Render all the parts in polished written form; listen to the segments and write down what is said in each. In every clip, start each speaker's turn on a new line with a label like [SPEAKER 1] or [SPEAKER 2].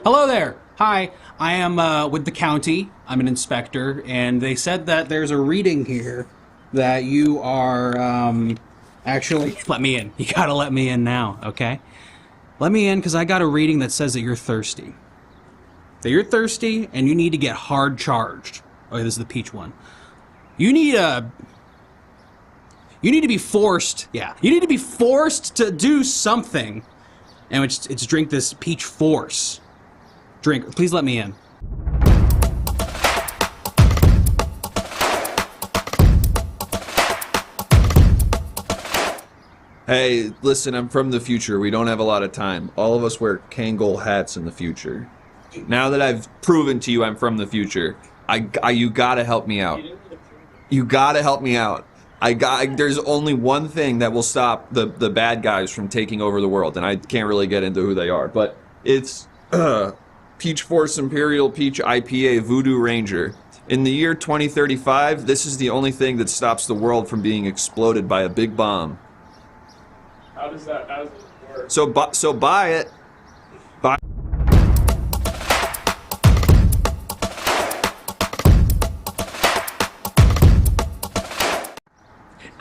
[SPEAKER 1] Hello there. Hi, I am with the county. I'm an inspector, and they said that there's a reading here that you are actually. Let me in. You gotta let me in now, okay? Let me in because I got a reading that says that you're thirsty. That you're thirsty and you need to get hard charged. Okay, this is the peach one. You need to be forced. Yeah, you need to be forced to do something, and it's drink this peach force. Drink. Please let me in.
[SPEAKER 2] Hey, listen, I'm from the future. We don't have a lot of time. All of us wear Kangol hats in the future. Now that I've proven to you I'm from the future, you gotta help me out. You gotta help me out. There's only one thing that will stop the bad guys from taking over the world, and I can't really get into who they are, but it's Peach Force Imperial Peach IPA Voodoo Ranger. In the year 2035, this is the only thing that stops the world from being exploded by a big bomb.
[SPEAKER 3] How does it work?
[SPEAKER 2] So buy it. Buy.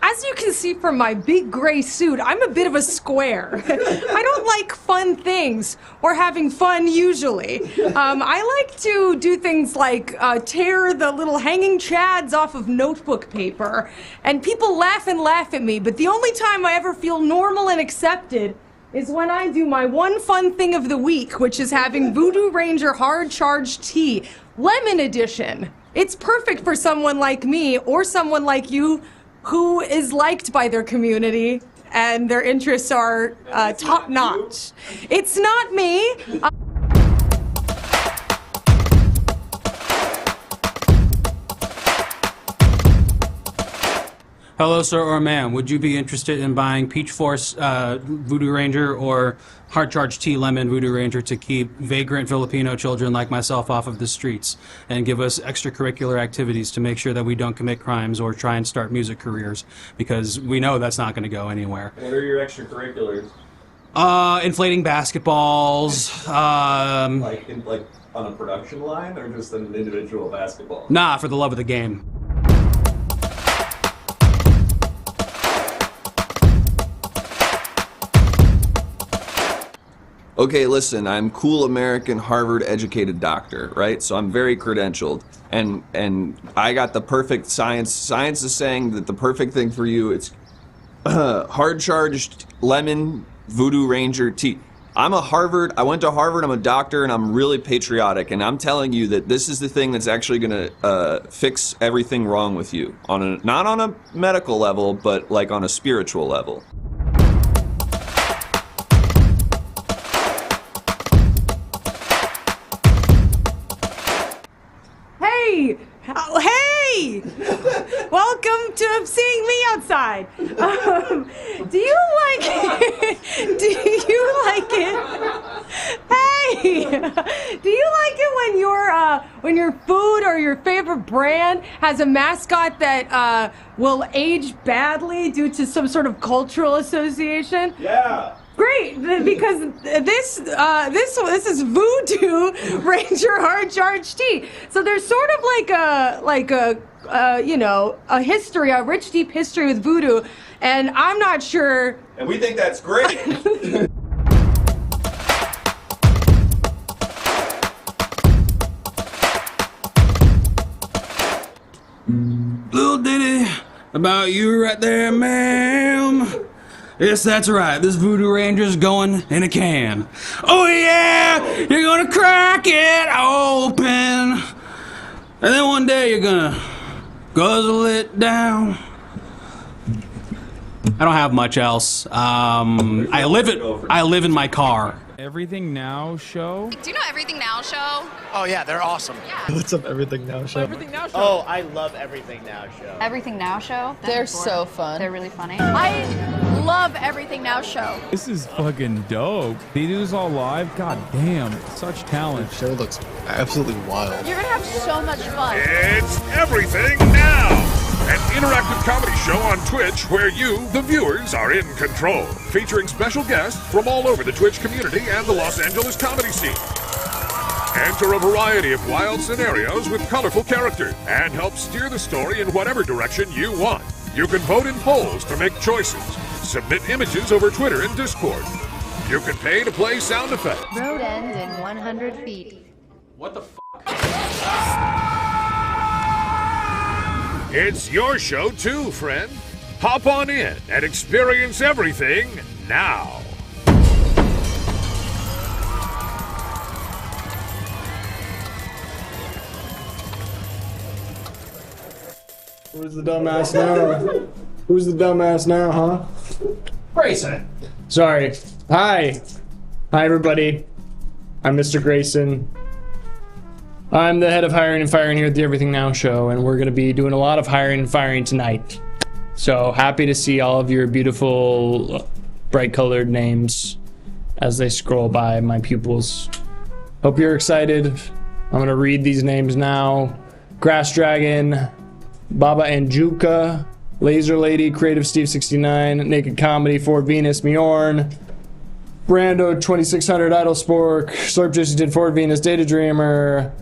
[SPEAKER 4] As you can see from my big gray suit, I'm a bit of a square. I don't like fun things or having fun usually. I like to do things like tear the little hanging chads off of notebook paper, and people laugh at me, but the only time I ever feel normal and accepted is when I do my one fun thing of the week, which is having Voodoo Ranger Hard Charge Tea, Lemon Edition. It's perfect for someone like me or someone like you who is liked by their community and their interests are top-notch. It's not me.
[SPEAKER 1] Hello, sir or ma'am. Would you be interested in buying Peach Force Voodoo Ranger or Hard Charge Tea Lemon Voodoo Ranger to keep vagrant Filipino children like myself off of the streets and give us extracurricular activities to make sure that we don't commit crimes or try and start music careers? Because we know that's not going to go anywhere.
[SPEAKER 3] What are your extracurriculars?
[SPEAKER 1] Inflating basketballs.
[SPEAKER 3] Like on a production line or just an individual basketball?
[SPEAKER 1] Nah, for the love of the game.
[SPEAKER 2] Okay, listen, I'm cool American Harvard-educated doctor, right? So I'm very credentialed, and I got the perfect science. Science is saying that the perfect thing for you, it's hard-charged lemon Voodoo Ranger tea. I went to Harvard, I'm a doctor, and I'm really patriotic, and I'm telling you that this is the thing that's actually gonna fix everything wrong with you. Not on a medical level, but like on a spiritual level.
[SPEAKER 4] Hey! Welcome to seeing me outside. Do you like it? Hey! Do you like it when your food or your favorite brand has a mascot that will age badly due to some sort of cultural association?
[SPEAKER 3] Yeah.
[SPEAKER 4] Great, because this is Voodoo Ranger Hard Charge Tea. So there's sort of like a history, a rich, deep history with voodoo, and I'm not sure.
[SPEAKER 3] And we think that's great.
[SPEAKER 1] Little ditty about you right there, ma'am. Yes, that's right. This Voodoo Ranger's going in a can. Oh yeah, you're gonna crack it open, and then one day you're gonna guzzle it down. I don't have much else. I live in my car.
[SPEAKER 5] Everything Now show?
[SPEAKER 6] Do you know Everything Now Show?
[SPEAKER 7] Oh yeah, they're awesome.
[SPEAKER 6] Yeah.
[SPEAKER 8] What's up, Everything Now Show?
[SPEAKER 5] Everything Now show.
[SPEAKER 7] Oh, I love Everything Now Show.
[SPEAKER 6] Everything Now Show?
[SPEAKER 9] They're so fun.
[SPEAKER 6] They're really funny. I love Everything Now Show.
[SPEAKER 5] This is fucking dope. They do this all live? God damn, such talent.
[SPEAKER 8] The show looks absolutely wild.
[SPEAKER 6] You're gonna have so much fun.
[SPEAKER 10] It's Everything Now! An interactive comedy show on Twitch where you, the viewers, are in control. Featuring special guests from all over the Twitch community and the Los Angeles comedy scene. Enter a variety of wild scenarios with colorful characters and help steer the story in whatever direction you want. You can vote in polls to make choices, submit images over Twitter and Discord. You can pay to play sound effects.
[SPEAKER 9] Road end in 100 feet.
[SPEAKER 1] What the f?
[SPEAKER 10] It's your show too, friend. Hop on in and experience everything now.
[SPEAKER 11] Who's the dumbass now? Who's the dumbass now, huh?
[SPEAKER 1] Grayson.
[SPEAKER 11] Sorry. Hi. Hi, everybody. I'm Mr. Grayson. I'm the head of hiring and firing here at the Everything Now show, and we're going to be doing a lot of hiring and firing tonight. So happy to see all of your beautiful, bright-colored names as they scroll by my pupils. Hope you're excited. I'm going to read these names now. Grass Dragon, Baba Anjuka, Laser Lady, Creative Steve 69, Naked Comedy, Ford Venus, Mjorn, Brando 2600, Idle Spork, Slurp Jesse did Ford Venus, Data Dreamer,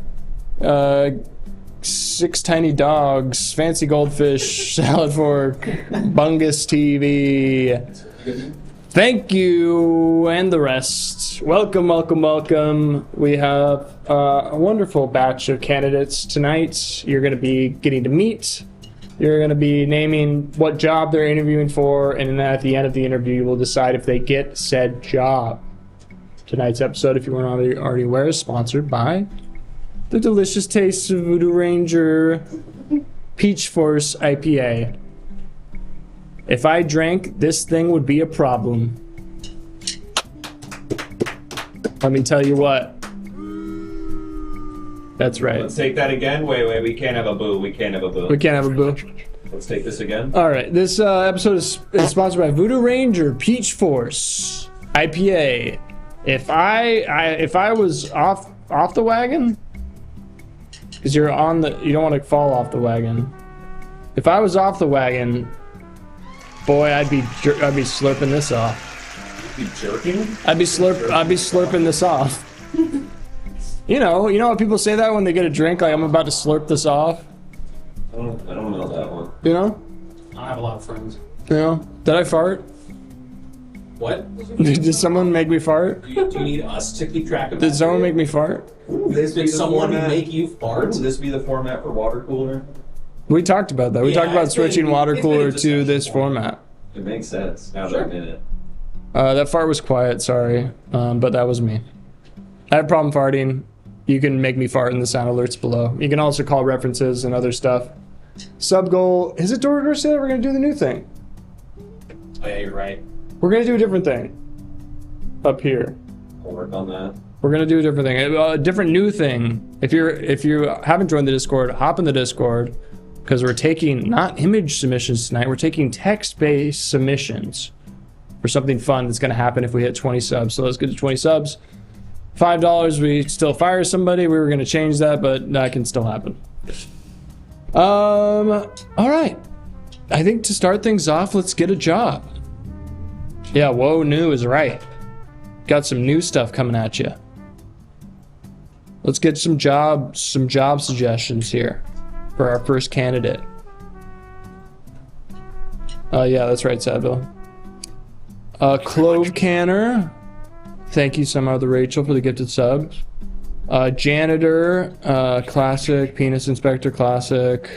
[SPEAKER 11] Six Tiny Dogs, Fancy Goldfish, Salad Fork, Bungus TV. Thank you, and the rest. Welcome, welcome, welcome. We have a wonderful batch of candidates tonight. You're going to be getting to meet. You're going to be naming what job they're interviewing for, and then at the end of the interview, you will decide if they get said job. Tonight's episode, if you weren't already aware, is sponsored by the delicious taste of Voodoo Ranger Peach Force IPA. If I drank, this thing would be a problem. Let me tell you what. That's right.
[SPEAKER 3] Let's take that again. Wait, we can't have a boo. We can't have a boo.
[SPEAKER 11] We can't have a boo.
[SPEAKER 3] Let's take this again.
[SPEAKER 11] All right, this episode is sponsored by Voodoo Ranger Peach Force IPA. If I was off the wagon, because you don't want to fall off the wagon. If I was off the wagon, boy, I'd be slurping this off.
[SPEAKER 3] You jerking?
[SPEAKER 11] I'd be slurping this off. You know what people say that when they get a drink, like I'm about to slurp this off.
[SPEAKER 3] I don't know that one.
[SPEAKER 11] You know?
[SPEAKER 1] I have a lot of friends.
[SPEAKER 11] You know? Did I fart?
[SPEAKER 1] What?
[SPEAKER 11] Did someone make me fart?
[SPEAKER 1] Do you need us to keep track of that?
[SPEAKER 11] Did someone make me fart?
[SPEAKER 1] Did someone make you fart?
[SPEAKER 3] Would this be the format for water cooler?
[SPEAKER 11] We talked about that. We talked about switching water cooler to this format.
[SPEAKER 3] It makes sense now that I'm in it.
[SPEAKER 11] That fart was quiet, sorry. But that was me. I have a problem farting. You can make me fart in the sound alerts below. You can also call references and other stuff. Sub goal. Is it door to door sale? We're going to do the new thing.
[SPEAKER 1] Oh yeah, you're right.
[SPEAKER 11] We're going to do a different thing. Up here.
[SPEAKER 3] I'll work on that.
[SPEAKER 11] We're going to do a different thing. A different new thing. If you haven't joined the Discord, hop in the Discord. Because we're taking not image submissions tonight. We're taking text-based submissions for something fun that's going to happen if we hit 20 subs. So let's get to 20 subs. $5, we still fire somebody. We were going to change that, but that can still happen. All right. I think to start things off, let's get a job. Yeah, whoa, new is right. Got some new stuff coming at you. Let's get some job suggestions here for our first candidate. Yeah, that's right, Sadville. Clove Canner. Thank you somehow to Rachel for the gifted subs. Janitor, classic. Penis Inspector, classic.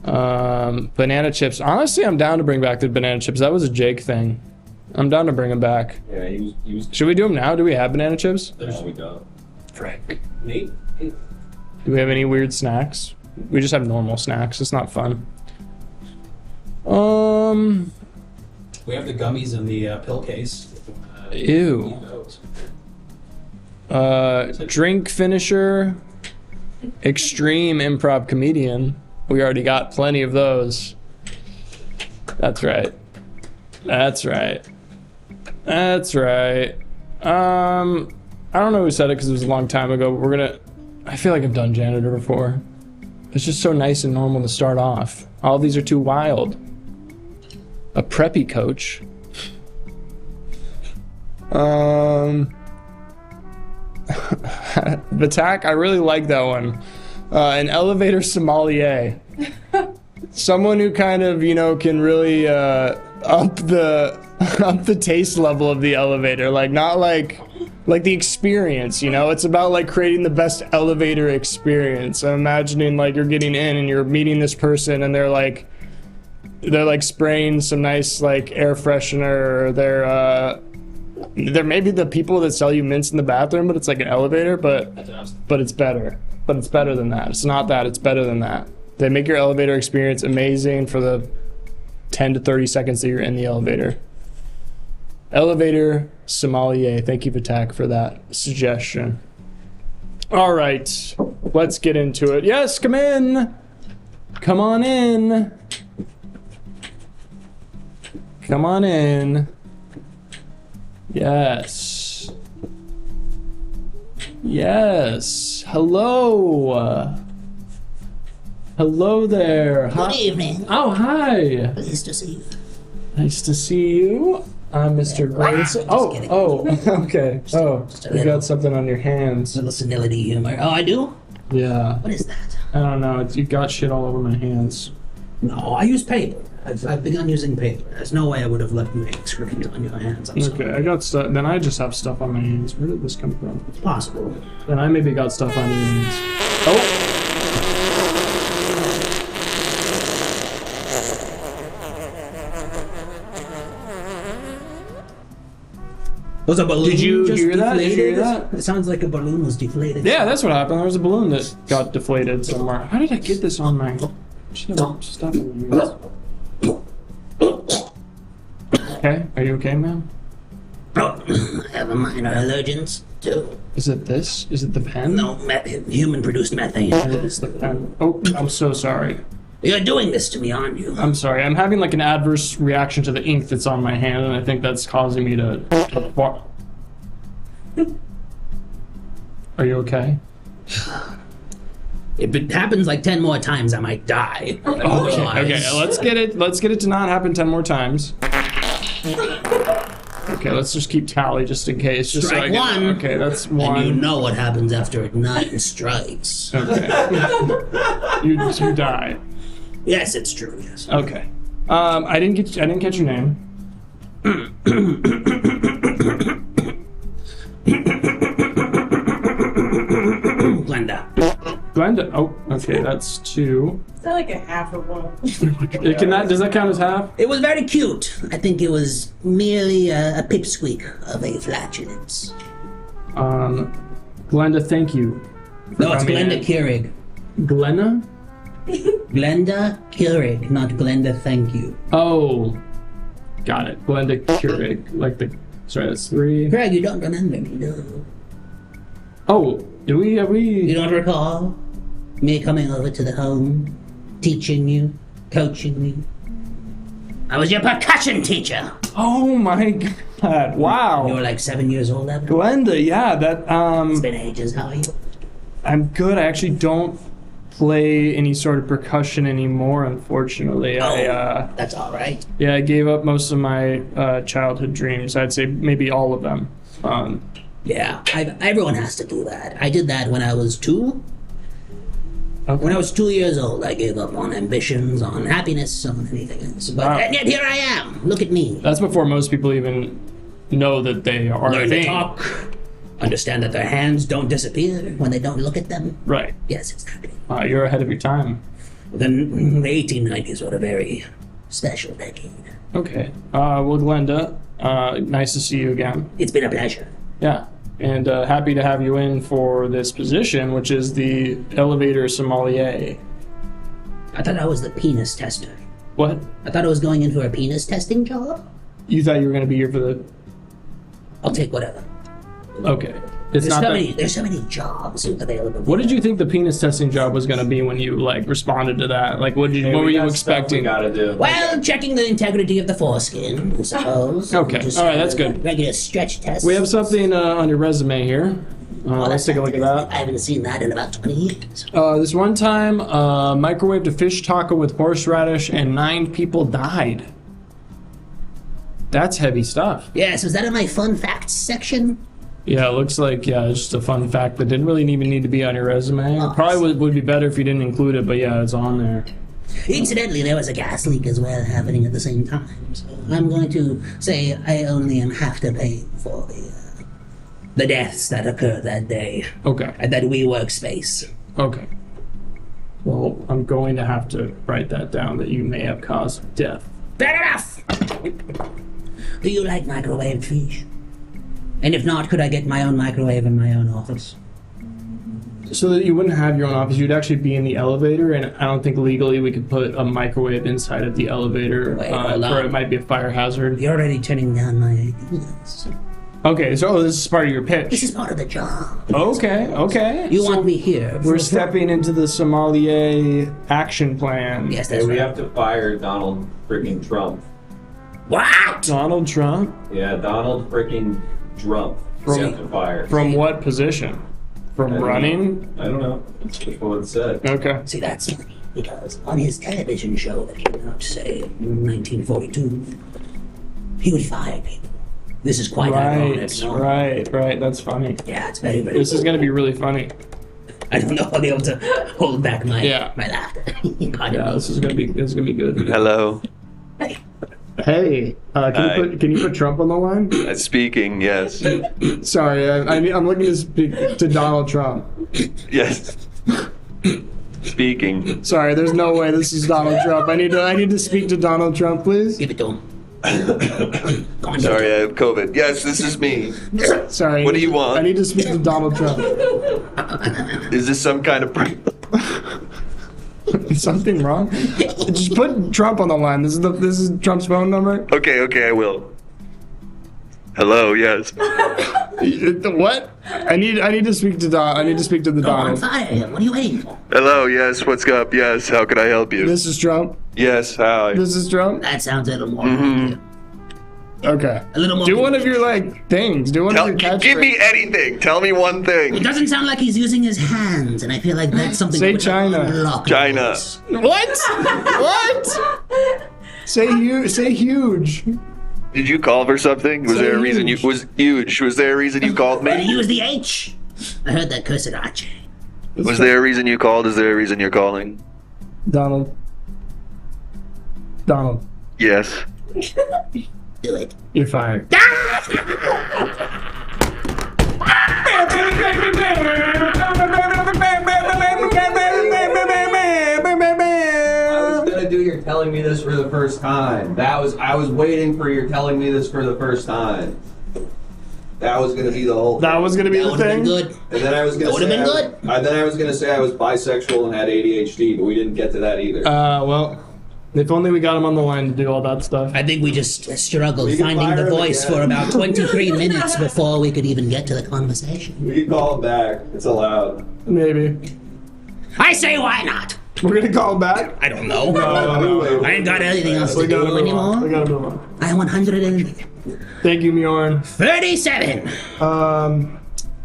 [SPEAKER 11] Banana chips. Honestly, I'm down to bring back the banana chips. That was a Jake thing. I'm down to bring them back.
[SPEAKER 3] Yeah, he was.
[SPEAKER 11] Should we do them now? Do we have banana chips?
[SPEAKER 3] No, we don't.
[SPEAKER 11] Frick.
[SPEAKER 3] Nate?
[SPEAKER 11] Do we have any weird snacks? We just have normal snacks. It's not fun.
[SPEAKER 1] We have the gummies in the pill case.
[SPEAKER 11] Ew. Drink finisher. Extreme improv comedian. We already got plenty of those. That's right. That's right. That's right. I don't know who said it because it was a long time ago, but I feel like I've done janitor before. It's just so nice and normal to start off. All these are too wild. A preppy coach. Batak, I really like that one. An elevator sommelier. Someone who kind of, you know, can really up the taste level of the elevator. Like, not like the experience, you know? It's about like creating the best elevator experience. I'm imagining like you're getting in and you're meeting this person and they're like spraying some nice like air freshener, or they're maybe the people that sell you mints in the bathroom, but it's like an elevator, but it's better. But it's better than that. It's not that, it's better than that. They make your elevator experience amazing for the 10 to 30 seconds that you're in the elevator. Elevator sommelier. Thank you, Patak, for that suggestion. All right, let's get into it. Yes, come in. Come on in. Come on in. Yes. Yes. Hello. Hello there.
[SPEAKER 12] Good evening.
[SPEAKER 11] Oh, hi.
[SPEAKER 12] Nice to see you.
[SPEAKER 11] Nice to see you. I'm Mr. Grayson. Oh, okay. Oh, you got something on your hands.
[SPEAKER 12] A little senility humor. Oh, I do?
[SPEAKER 11] Yeah.
[SPEAKER 12] What is that?
[SPEAKER 11] I don't know. You got shit all over my hands.
[SPEAKER 12] No, I use paper. I've begun using paper. There's no way I would have left my script on your hands. I'm
[SPEAKER 11] Okay,
[SPEAKER 12] sorry.
[SPEAKER 11] I got stuff. Then I just have stuff on my hands. Where did this come from?
[SPEAKER 12] It's possible.
[SPEAKER 11] Then I maybe got stuff on your hands. Oh!
[SPEAKER 12] Was a balloon
[SPEAKER 11] Did you
[SPEAKER 12] just
[SPEAKER 11] hear that? Did you hear
[SPEAKER 12] deflated?
[SPEAKER 11] that?
[SPEAKER 12] It sounds like a balloon was deflated.
[SPEAKER 11] Yeah, that's what happened. There was a balloon that got deflated somewhere. How did I get this on my... Should have stuff in my hands. Okay, are you okay, ma'am?
[SPEAKER 12] Oh, I have a minor allergens too.
[SPEAKER 11] Is it this? Is it the pen?
[SPEAKER 12] No, human-produced methane.
[SPEAKER 11] It is the pen. Oh, I'm so sorry.
[SPEAKER 12] You're doing this to me, aren't you?
[SPEAKER 11] I'm sorry. I'm having like an adverse reaction to the ink that's on my hand, and I think that's causing me to Are you okay?
[SPEAKER 12] If it happens like 10 more times, I might die.
[SPEAKER 11] Okay, let's get it to not happen 10 more times. Okay, let's just keep tally just in case. Just
[SPEAKER 12] Strike
[SPEAKER 11] so I
[SPEAKER 12] one.
[SPEAKER 11] Okay, that's one.
[SPEAKER 12] And you know what happens after 9 strikes.
[SPEAKER 11] Okay. you die.
[SPEAKER 12] Yes, it's true, yes.
[SPEAKER 11] Okay. I didn't catch your name. Glenda. Oh, okay, that's 2.
[SPEAKER 13] Is that like a half of one?
[SPEAKER 11] Does that count as half?
[SPEAKER 12] It was very cute. I think it was merely a pipsqueak of a flatulence.
[SPEAKER 11] Glenda, thank you.
[SPEAKER 12] No, it's Glenda Keurig.
[SPEAKER 11] Glenna?
[SPEAKER 12] Glenda Keurig, not Glenda thank you.
[SPEAKER 11] Oh, got it. Glenda Keurig. Sorry, that's 3.
[SPEAKER 12] Craig, you don't remember me, no.
[SPEAKER 11] Oh, have we?
[SPEAKER 12] You don't recall me coming over to the home, teaching you, coaching you? I was your percussion teacher.
[SPEAKER 11] Oh my god, wow.
[SPEAKER 12] You were like 7 years old then?
[SPEAKER 11] Glenda, yeah, that,
[SPEAKER 12] It's been ages, how are you?
[SPEAKER 11] I'm good. I actually don't play any sort of percussion anymore, unfortunately.
[SPEAKER 12] That's all right.
[SPEAKER 11] Yeah, I gave up most of my childhood dreams. I'd say maybe all of them.
[SPEAKER 12] Yeah, everyone has to do that. I did that when I was 2.
[SPEAKER 11] Okay.
[SPEAKER 12] When I was 2 years old, I gave up on ambitions, on happiness, on anything else. But and yet here I am. Look at me.
[SPEAKER 11] That's before most people even know that they are
[SPEAKER 12] Learn
[SPEAKER 11] a thing.
[SPEAKER 12] to talk. Understand that their hands don't disappear when they don't look at them.
[SPEAKER 11] Right.
[SPEAKER 12] Yes, exactly.
[SPEAKER 11] You're ahead of your time.
[SPEAKER 12] The 1890s were a very special decade.
[SPEAKER 11] Okay. Well, Glenda, nice to see you again.
[SPEAKER 12] It's been a pleasure.
[SPEAKER 11] Yeah. And happy to have you in for this position, which is the elevator sommelier.
[SPEAKER 12] I thought I was the penis tester.
[SPEAKER 11] What?
[SPEAKER 12] I thought I was going in for a penis testing job.
[SPEAKER 11] You thought you were going to be here for the...
[SPEAKER 12] I'll take whatever.
[SPEAKER 11] Okay.
[SPEAKER 12] There's so many jobs available.
[SPEAKER 11] What did you think the penis testing job was going to be when you responded to that? What were you expecting?
[SPEAKER 3] Gotta do.
[SPEAKER 12] Well, checking the integrity of the foreskin, I suppose.
[SPEAKER 11] Okay. All right, that's good.
[SPEAKER 12] Regular stretch test.
[SPEAKER 11] We have something on your resume here. Let's take a look at that.
[SPEAKER 12] I haven't seen that in about 20 years.
[SPEAKER 11] This one time, microwaved a fish taco with horseradish and 9 people died. That's heavy stuff.
[SPEAKER 12] Yes, was that in my fun facts section?
[SPEAKER 11] Yeah, it looks like, it's just a fun fact that didn't really even need to be on your resume. It probably would be better if you didn't include it, but yeah, it's on there.
[SPEAKER 12] Incidentally, there was a gas leak as well happening at the same time. So I'm going to say I only have to pay for the deaths that occurred that day.
[SPEAKER 11] Okay.
[SPEAKER 12] At that WeWork space.
[SPEAKER 11] Okay. Well, I'm going to have to write that down, that you may have caused death.
[SPEAKER 12] Fair enough! Do you like microwaved fish? And if not, could I get my own microwave in my own office?
[SPEAKER 11] So that you wouldn't have your own office, you'd actually be in the elevator, and I don't think legally we could put a microwave inside of the elevator, or it might be a fire hazard.
[SPEAKER 12] You're already turning down my ideas.
[SPEAKER 11] Okay, so this is part of your pitch.
[SPEAKER 12] This is part of the job.
[SPEAKER 11] Okay.
[SPEAKER 12] You want me here?
[SPEAKER 11] We're stepping into the sommelier action plan.
[SPEAKER 12] Yes, that's
[SPEAKER 3] We
[SPEAKER 12] right.
[SPEAKER 3] have to fire Donald freaking Trump.
[SPEAKER 12] What?
[SPEAKER 11] Donald Trump?
[SPEAKER 3] Yeah, Donald freaking Trump. We have to fire.
[SPEAKER 11] From what position? From running?
[SPEAKER 3] I don't know. That's what it said.
[SPEAKER 11] Okay.
[SPEAKER 12] See, that's funny, because on his television show that came out, say, in 1942, he would fire people. This is quite ironic. No?
[SPEAKER 11] Right. That's funny.
[SPEAKER 12] Yeah, it's very, very
[SPEAKER 11] This is going to be really funny.
[SPEAKER 12] I don't know if I'll be able to hold back my laughter.
[SPEAKER 11] This is gonna be good.
[SPEAKER 2] Hello.
[SPEAKER 11] Hey, can you put Trump on the line?
[SPEAKER 2] Speaking, yes.
[SPEAKER 11] Sorry, I'm looking to speak to Donald Trump.
[SPEAKER 2] Yes. Speaking.
[SPEAKER 11] Sorry, there's no way this is Donald Trump. I need to speak to Donald Trump, please.
[SPEAKER 12] Give it to him.
[SPEAKER 2] Sorry, I have COVID. Yes, this is me.
[SPEAKER 11] Sorry.
[SPEAKER 2] What do you want?
[SPEAKER 11] I need to speak to Donald Trump.
[SPEAKER 2] Is this some kind of prank?
[SPEAKER 11] Is something wrong? Just put Trump on the line. This is Trump's phone number.
[SPEAKER 2] Okay, I will. Hello, yes.
[SPEAKER 11] What? I need to speak to Don. I need to speak to the Donald.
[SPEAKER 12] Fire him. What are you waiting for?
[SPEAKER 2] Hello, yes, what's up? Yes, how can I help you?
[SPEAKER 11] This is Trump.
[SPEAKER 2] Yes, hi.
[SPEAKER 11] This is Trump.
[SPEAKER 12] That sounds a little more.
[SPEAKER 11] Okay.
[SPEAKER 12] A little more.
[SPEAKER 11] Do one of your things. Do one of your catchphrases.
[SPEAKER 2] Give me anything. Tell me one thing.
[SPEAKER 12] It doesn't sound like he's using his hands, and I feel like that's something.
[SPEAKER 11] Say
[SPEAKER 12] that would
[SPEAKER 11] China.
[SPEAKER 12] unlock
[SPEAKER 2] China.
[SPEAKER 11] What? What? Say huge.
[SPEAKER 2] Did you call for something? Was there a reason you was huge? Was there a reason you called me?
[SPEAKER 12] Use the H. I heard that cursed H.
[SPEAKER 2] Was there a reason you called? Is there a reason you're calling?
[SPEAKER 11] Donald.
[SPEAKER 2] Yes.
[SPEAKER 12] Do it.
[SPEAKER 11] You're fired.
[SPEAKER 3] I was gonna do your telling me this for the first time. I was waiting for your telling me this for the first time. That was gonna be the whole.
[SPEAKER 11] That was gonna be the thing.
[SPEAKER 12] Good.
[SPEAKER 3] And then I was gonna say. Then I was gonna say I was bisexual and had ADHD, but we didn't get to that either.
[SPEAKER 11] Well, if only we got him on the line to do all that stuff.
[SPEAKER 12] I think we just struggled finding the voice for about 23 minutes before we could even get to the conversation.
[SPEAKER 3] We can call him back. It's allowed.
[SPEAKER 11] Maybe.
[SPEAKER 12] I say, why not?
[SPEAKER 11] We're gonna call him back?
[SPEAKER 12] I don't know.
[SPEAKER 11] No.
[SPEAKER 12] I ain't got anything else to do anymore.
[SPEAKER 11] We gotta move on.
[SPEAKER 12] I am 100
[SPEAKER 11] Thank you, Mjorn.
[SPEAKER 12] 37.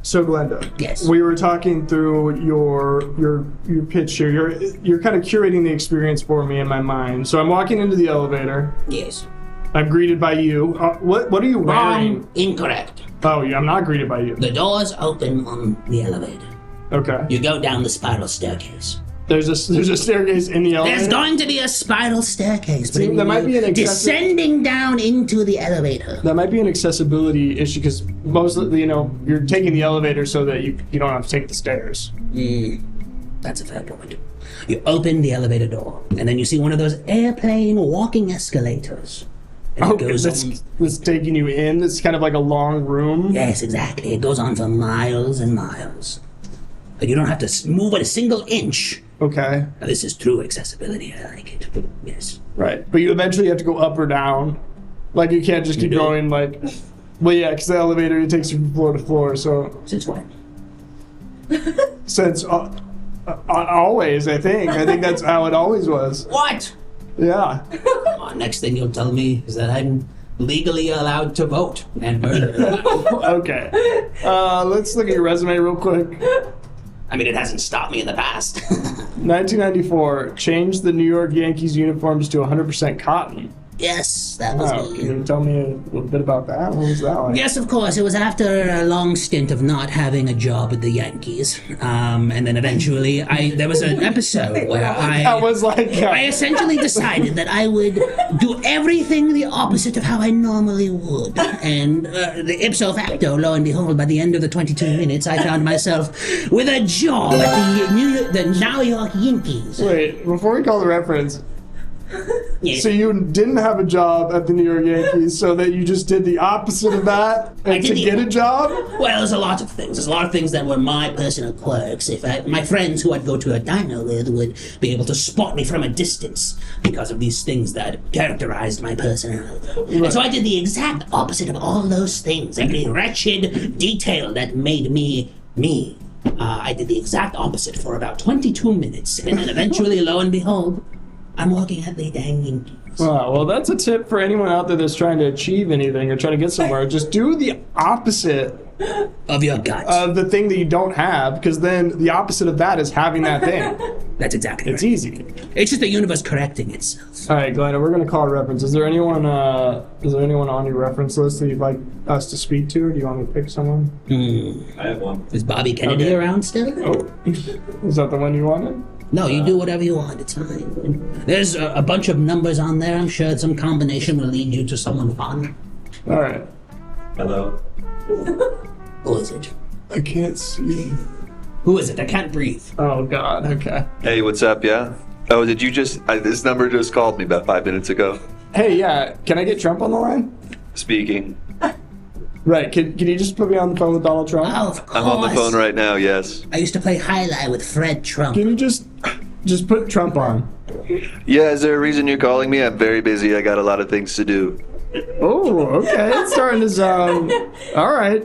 [SPEAKER 11] So Glenda,
[SPEAKER 12] yes,
[SPEAKER 11] we were talking through your pitch here. You're kind of curating the experience for me in my mind. So I'm walking into the elevator.
[SPEAKER 12] Yes.
[SPEAKER 11] I'm greeted by you. What are you wearing?
[SPEAKER 12] Wrong. Incorrect.
[SPEAKER 11] Oh, yeah, I'm not greeted by you.
[SPEAKER 12] The doors open on the elevator.
[SPEAKER 11] Okay.
[SPEAKER 12] You go down the spiral staircase.
[SPEAKER 11] There's a staircase in the elevator.
[SPEAKER 12] There's going to be a spiral staircase.
[SPEAKER 11] See, that might be an
[SPEAKER 12] descending down into the elevator.
[SPEAKER 11] That might be an accessibility issue because most of you're taking the elevator so that you don't have to take the stairs.
[SPEAKER 12] That's a fair point. You open the elevator door, and then you see one of those airplane walking escalators. And it goes
[SPEAKER 11] it's taking you in. It's kind of like a long room.
[SPEAKER 12] Yes, exactly. It goes on for miles and miles. But you don't have to move it a single inch.
[SPEAKER 11] Okay.
[SPEAKER 12] Now, this is true accessibility. I like it. Yes.
[SPEAKER 11] Right. But you eventually have to go up or down. Like, you can't just keep going, like... Well, yeah, because the elevator, it takes you from floor to floor, so...
[SPEAKER 12] Since when?
[SPEAKER 11] Since... always, I think. I think that's how it always was.
[SPEAKER 12] What?
[SPEAKER 11] Yeah.
[SPEAKER 12] Next thing you'll tell me is that I'm legally allowed to vote and murder.
[SPEAKER 11] Okay. Let's look at your resume real quick.
[SPEAKER 12] I mean, it hasn't stopped me in the past.
[SPEAKER 11] 1994, changed the New York Yankees uniforms to 100% cotton.
[SPEAKER 12] Yes, that was
[SPEAKER 11] Oh,
[SPEAKER 12] me.
[SPEAKER 11] can you tell me a little bit about that? What was that like?
[SPEAKER 12] Yes, of course. It was after a long stint of not having a job at the Yankees, and then eventually, there was an episode where
[SPEAKER 11] That was like...
[SPEAKER 12] I essentially decided that I would do everything the opposite of how I normally would, and the ipso facto, lo and behold, by the end of the 22 minutes, I found myself with a job at the New York Yankees.
[SPEAKER 11] Wait, before we call the reference,
[SPEAKER 12] Yes.
[SPEAKER 11] so you didn't have a job at the New York Yankees, so that you just did the opposite of that and to get a job?
[SPEAKER 12] Well, there's a lot of things. There's a lot of things that were my personal quirks. My friends who I'd go to a diner with would be able to spot me from a distance because of these things that characterized my personality.
[SPEAKER 11] Right.
[SPEAKER 12] And so I did the exact opposite of all those things. Every wretched detail that made me me. I did the exact opposite for about 22 minutes, and then eventually, lo and behold, I'm working at the dang Yankees.
[SPEAKER 11] Wow, well, that's a tip for anyone out there that's trying to achieve anything or trying to get somewhere. Just do the opposite
[SPEAKER 12] of your gut.
[SPEAKER 11] Of the thing that you don't have, because then the opposite of that is having that thing.
[SPEAKER 12] That's exactly
[SPEAKER 11] It's easy.
[SPEAKER 12] It's just the universe correcting itself.
[SPEAKER 11] All right, Glenn, we're going to call a reference. Is there anyone on your reference list that you'd like us to speak to, or do you want me to pick someone?
[SPEAKER 3] I have one.
[SPEAKER 12] Is Bobby Kennedy around still?
[SPEAKER 11] Oh, is that the one you wanted?
[SPEAKER 12] No, you do whatever you want. It's fine. There's a bunch of numbers on there. I'm sure some combination will lead you to someone fun.
[SPEAKER 11] All right.
[SPEAKER 3] Hello.
[SPEAKER 12] Who is it?
[SPEAKER 11] I can't see.
[SPEAKER 12] Who is it? I can't breathe.
[SPEAKER 11] Oh, God. Okay.
[SPEAKER 2] Hey, what's up, yeah? Oh, did you just... this number just called me about 5 minutes ago.
[SPEAKER 11] Hey, yeah. Can I get Trump on the line?
[SPEAKER 2] Speaking.
[SPEAKER 11] Right. Can you just put me on the phone with Donald Trump?
[SPEAKER 12] Oh, of course.
[SPEAKER 2] I'm on the phone right now, yes.
[SPEAKER 12] I used to play highlight with Fred Trump.
[SPEAKER 11] Can you just put Trump on?
[SPEAKER 2] Yeah, is there a reason you're calling me? I'm very busy. I got a lot of things to do.
[SPEAKER 11] Oh, okay. It's starting to sound... All right.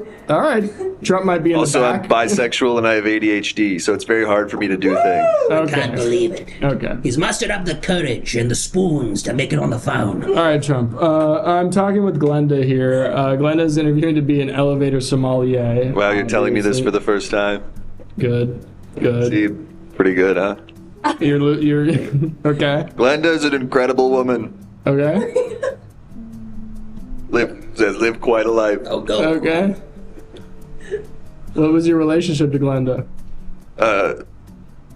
[SPEAKER 11] Trump might be in
[SPEAKER 2] Also,
[SPEAKER 11] the
[SPEAKER 2] I'm
[SPEAKER 11] back.
[SPEAKER 2] bisexual and I have ADHD, so it's very hard for me to do things.
[SPEAKER 12] I can't believe it.
[SPEAKER 11] Okay.
[SPEAKER 12] He's mustered up the courage and the spoons to make it on the phone.
[SPEAKER 11] All right, Trump. I'm talking with Glenda here. Glenda's interviewing to be an elevator sommelier.
[SPEAKER 2] Wow, you're telling me this for the first time.
[SPEAKER 11] Good.
[SPEAKER 2] See, pretty good, huh?
[SPEAKER 11] You're okay.
[SPEAKER 2] Glenda's an incredible woman.
[SPEAKER 11] Okay.
[SPEAKER 2] Live quite a life.
[SPEAKER 12] Oh, go.
[SPEAKER 11] Okay. What was your relationship to Glenda?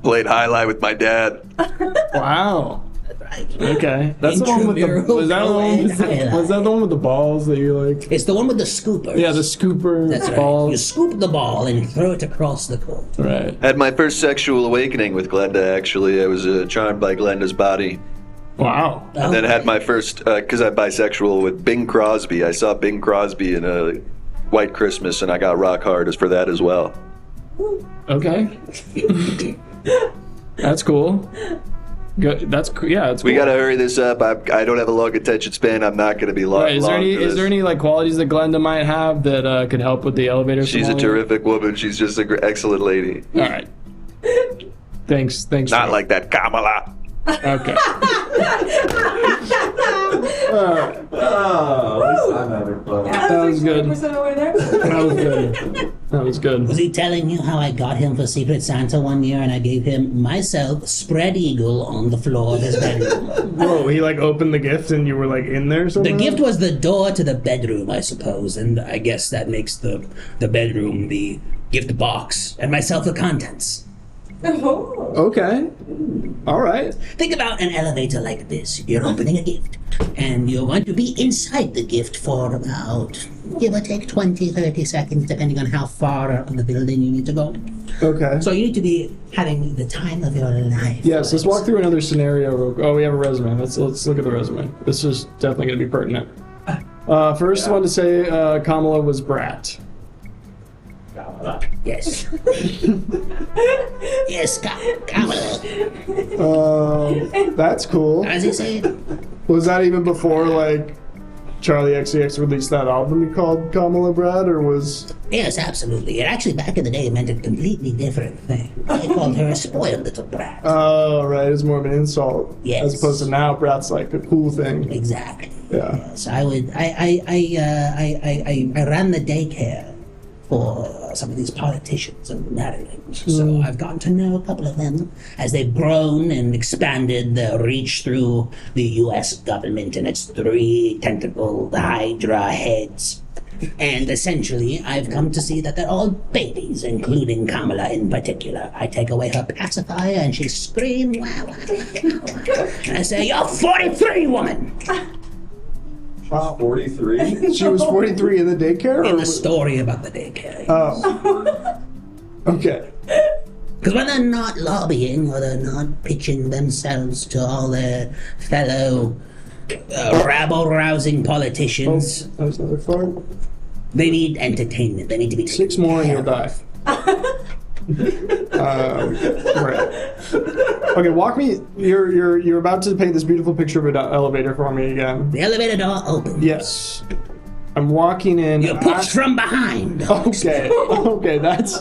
[SPEAKER 2] Played highlight with my dad.
[SPEAKER 11] Wow. Okay. That's the one with the... Was that the one with the balls that you like?
[SPEAKER 12] It's the one with the scooper.
[SPEAKER 11] Yeah, the scooper
[SPEAKER 12] That's right.
[SPEAKER 11] balls.
[SPEAKER 12] You scoop the ball and throw it across the court.
[SPEAKER 11] Right.
[SPEAKER 2] Had my first sexual awakening with Glenda, actually. I was charmed by Glenda's body.
[SPEAKER 11] Wow.
[SPEAKER 2] And then had my first, because I'm bisexual, with Bing Crosby. I saw Bing Crosby in a White Christmas, and I got rock hard for that as well.
[SPEAKER 11] Okay. That's cool. Good. That's cool. Yeah, that's cool.
[SPEAKER 2] We gotta hurry this up. I don't have a long attention span. I'm not gonna be long.
[SPEAKER 11] Right, is there any like qualities that Glenda might have that could help with the elevator?
[SPEAKER 2] She's a terrific woman. She's just an excellent lady.
[SPEAKER 11] All right. Thanks.
[SPEAKER 2] Not like that Kamala.
[SPEAKER 11] Okay.
[SPEAKER 3] I'm having fun.
[SPEAKER 11] That was good. That was good.
[SPEAKER 12] Was he telling you how I got him for Secret Santa one year and I gave him myself spread eagle on the floor of his bedroom?
[SPEAKER 11] Whoa, he like opened the gift and you were like in there or something?
[SPEAKER 12] The gift was the door to the bedroom, I suppose, and I guess that makes the bedroom the gift box and myself the contents.
[SPEAKER 11] Okay. All right.
[SPEAKER 12] Think about an elevator like this. You're opening a gift, and you're going to be inside the gift for about, give or take 20, 30 seconds, depending on how far up in the building you need to go.
[SPEAKER 11] Okay.
[SPEAKER 12] So you need to be having the time of your life.
[SPEAKER 11] Yes, let's walk through another scenario. Oh, we have a resume. Let's look at the resume. This is definitely going to be pertinent. First one to say Kamala was brat.
[SPEAKER 12] Yes. Yes, Kamala.
[SPEAKER 11] That's cool.
[SPEAKER 12] As he said.
[SPEAKER 11] Was that even before like Charlie XCX released that album called Kamala Brad, or was?
[SPEAKER 12] Yes, absolutely. And actually, back in the day, it meant a completely different thing. They called her a spoiled little brat.
[SPEAKER 11] Oh, right. It's more of an insult.
[SPEAKER 12] Yes.
[SPEAKER 11] As opposed to now, brat's like a cool thing.
[SPEAKER 12] Exactly.
[SPEAKER 11] Yeah.
[SPEAKER 12] Yes, I ran the daycare for some of these politicians and Maryland. So I've gotten to know a couple of them as they've grown and expanded their reach through the U.S. government and its 3 tentacled Hydra heads. And essentially, I've come to see that they're all babies, including Kamala in particular. I take away her pacifier and she screams, wow, wow, wow. And I say, you're 43, woman!
[SPEAKER 3] Wow. 43?
[SPEAKER 11] She was 43 in the daycare?
[SPEAKER 12] In the story about the daycare.
[SPEAKER 11] Oh. Okay.
[SPEAKER 12] Because when they're not lobbying or they're not pitching themselves to all their fellow rabble-rousing politicians,
[SPEAKER 11] that was another fart.
[SPEAKER 12] They need entertainment. They need to be
[SPEAKER 11] 6 more and you'll die. Right. Okay, walk me. You're about to paint this beautiful picture of an elevator for me again.
[SPEAKER 12] The elevator door opens.
[SPEAKER 11] Yes. I'm walking in.
[SPEAKER 12] You're pushed from behind.
[SPEAKER 11] Okay. Okay, that's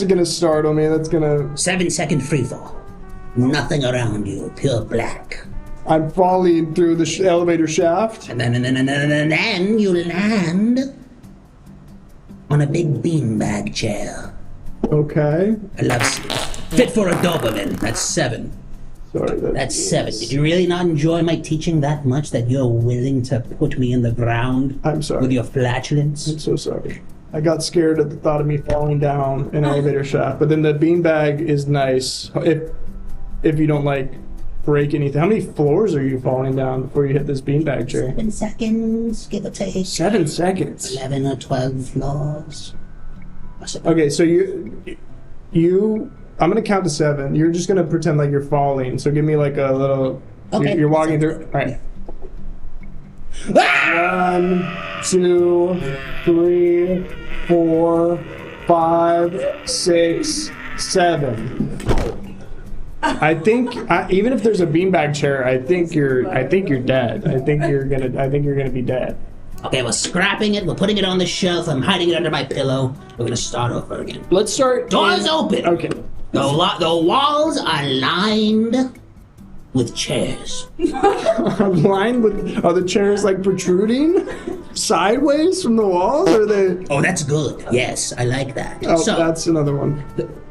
[SPEAKER 11] gonna startle me. That's gonna.
[SPEAKER 12] 7-second free fall. Nothing around you. Pure black.
[SPEAKER 11] I'm falling through the elevator shaft.
[SPEAKER 12] And then you land on a big beanbag chair.
[SPEAKER 11] Okay.
[SPEAKER 12] I love sleep. Fit for a Doberman. That's 7.
[SPEAKER 11] Sorry.
[SPEAKER 12] That's 7. Did you really not enjoy my teaching that much that you're willing to put me in the ground?
[SPEAKER 11] I'm sorry.
[SPEAKER 12] With your flatulence?
[SPEAKER 11] I'm so sorry. I got scared at the thought of me falling down an elevator shaft. But then the beanbag is nice. If you don't like break anything. How many floors are you falling down before you hit this beanbag chair?
[SPEAKER 12] 7 seconds, give or take.
[SPEAKER 11] 7 seconds.
[SPEAKER 12] 11 or 12 floors.
[SPEAKER 11] Okay, so I'm gonna count to 7. You're just gonna pretend like you're falling. So give me like a little.
[SPEAKER 12] Okay.
[SPEAKER 11] You're walking through. All right. 1, 2, 3, 4, 5, 6, 7. I think even if there's a beanbag chair, I think you're dead. I think you're gonna be dead.
[SPEAKER 12] Okay, we're scrapping it. We're putting it on the shelf. I'm hiding it under my pillow. We're gonna start over again.
[SPEAKER 11] Let's start.
[SPEAKER 12] Doors open.
[SPEAKER 11] Okay.
[SPEAKER 12] The walls are lined with chairs.
[SPEAKER 11] Lined with. Are the chairs like protruding sideways from the walls? Or are they?
[SPEAKER 12] Oh, that's good. Yes, I like that.
[SPEAKER 11] Oh,
[SPEAKER 12] so,
[SPEAKER 11] that's another one.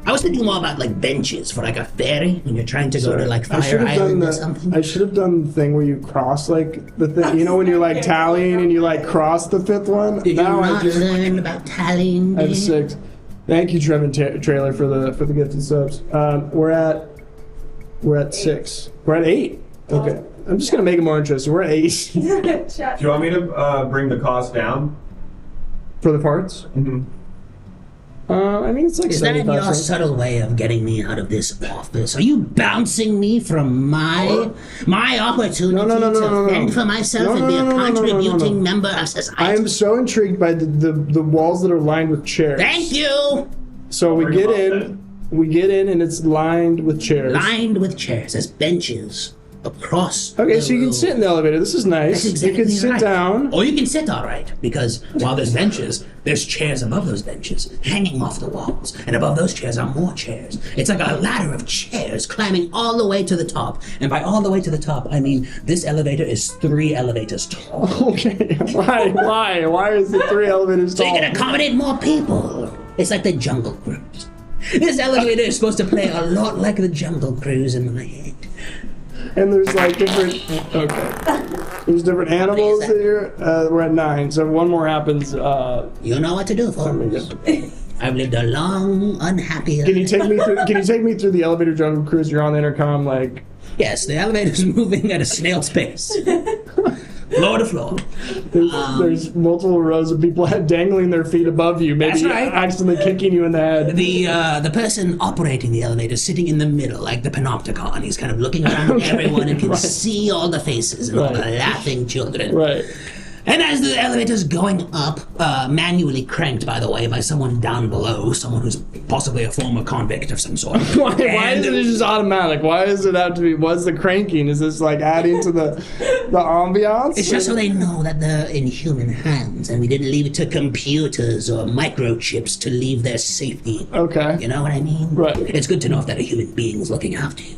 [SPEAKER 12] I was thinking more about like benches for like a ferry when you're trying to go to like Fire Island or something.
[SPEAKER 11] I should have done the thing where you cross like the thing. You know when you're like tallying and you like cross the 5th one.
[SPEAKER 12] Did you not learn about tallying?
[SPEAKER 11] I have 6. Thank you, Trevin Trailer, for the gifted subs. We're at 6. We're at 8. Okay. I'm just gonna make it more interesting. We're at 8.
[SPEAKER 3] Do you want me to bring the cost down?
[SPEAKER 11] For the parts?
[SPEAKER 3] Mm-hmm.
[SPEAKER 11] I mean, it's like
[SPEAKER 12] Is that
[SPEAKER 11] 75
[SPEAKER 12] your
[SPEAKER 11] cents.
[SPEAKER 12] subtle way of getting me out of this office? Are you bouncing me from my opportunity to fend for myself and be a contributing member of society?
[SPEAKER 11] I am so intrigued by the walls that are lined with chairs.
[SPEAKER 12] Thank you!
[SPEAKER 11] So we get in and it's lined with chairs.
[SPEAKER 12] Lined with chairs. There's benches across.
[SPEAKER 11] Okay, so you can sit in the elevator. This is nice.
[SPEAKER 12] That's exactly
[SPEAKER 11] you can sit
[SPEAKER 12] right.
[SPEAKER 11] down.
[SPEAKER 12] Or you can sit all right, because while there's benches, there's chairs above those benches, hanging off the walls. And above those chairs are more chairs. It's like a ladder of chairs climbing all the way to the top. And by all the way to the top, I mean this elevator is 3 elevators tall.
[SPEAKER 11] Okay, why is it 3 elevators
[SPEAKER 12] So
[SPEAKER 11] tall?
[SPEAKER 12] you can accommodate more people. It's like the Jungle Cruise. This elevator is supposed to play a lot like the Jungle Cruise in my head.
[SPEAKER 11] And there's like different. Okay. There's different animals here. We're at 9. So if one more happens.
[SPEAKER 12] You know what to do, folks. I've lived a long, unhappy life.
[SPEAKER 11] Can you take me through the elevator Jungle Cruise? You're on the intercom, like.
[SPEAKER 12] Yes, the elevator's moving at a snail's pace. Floor to floor.
[SPEAKER 11] There's multiple rows of people dangling their feet above you, maybe
[SPEAKER 12] That's right.
[SPEAKER 11] accidentally kicking you in the head.
[SPEAKER 12] The person operating the elevator is sitting in the middle, like the panopticon. He's kind of looking around at everyone and can see all the faces and all the laughing children.
[SPEAKER 11] Right.
[SPEAKER 12] And as the elevator's going up, manually cranked, by the way, by someone down below, someone who's possibly a former convict of some sort.
[SPEAKER 11] Why isn't it just automatic? Why does it have to be? What's the cranking? Is this like adding to the ambiance?
[SPEAKER 12] It's just so they know that they're in human hands, and we didn't leave it to computers or microchips to leave their safety.
[SPEAKER 11] Okay.
[SPEAKER 12] You know what I mean?
[SPEAKER 11] Right.
[SPEAKER 12] It's good to know that a human being is looking after you.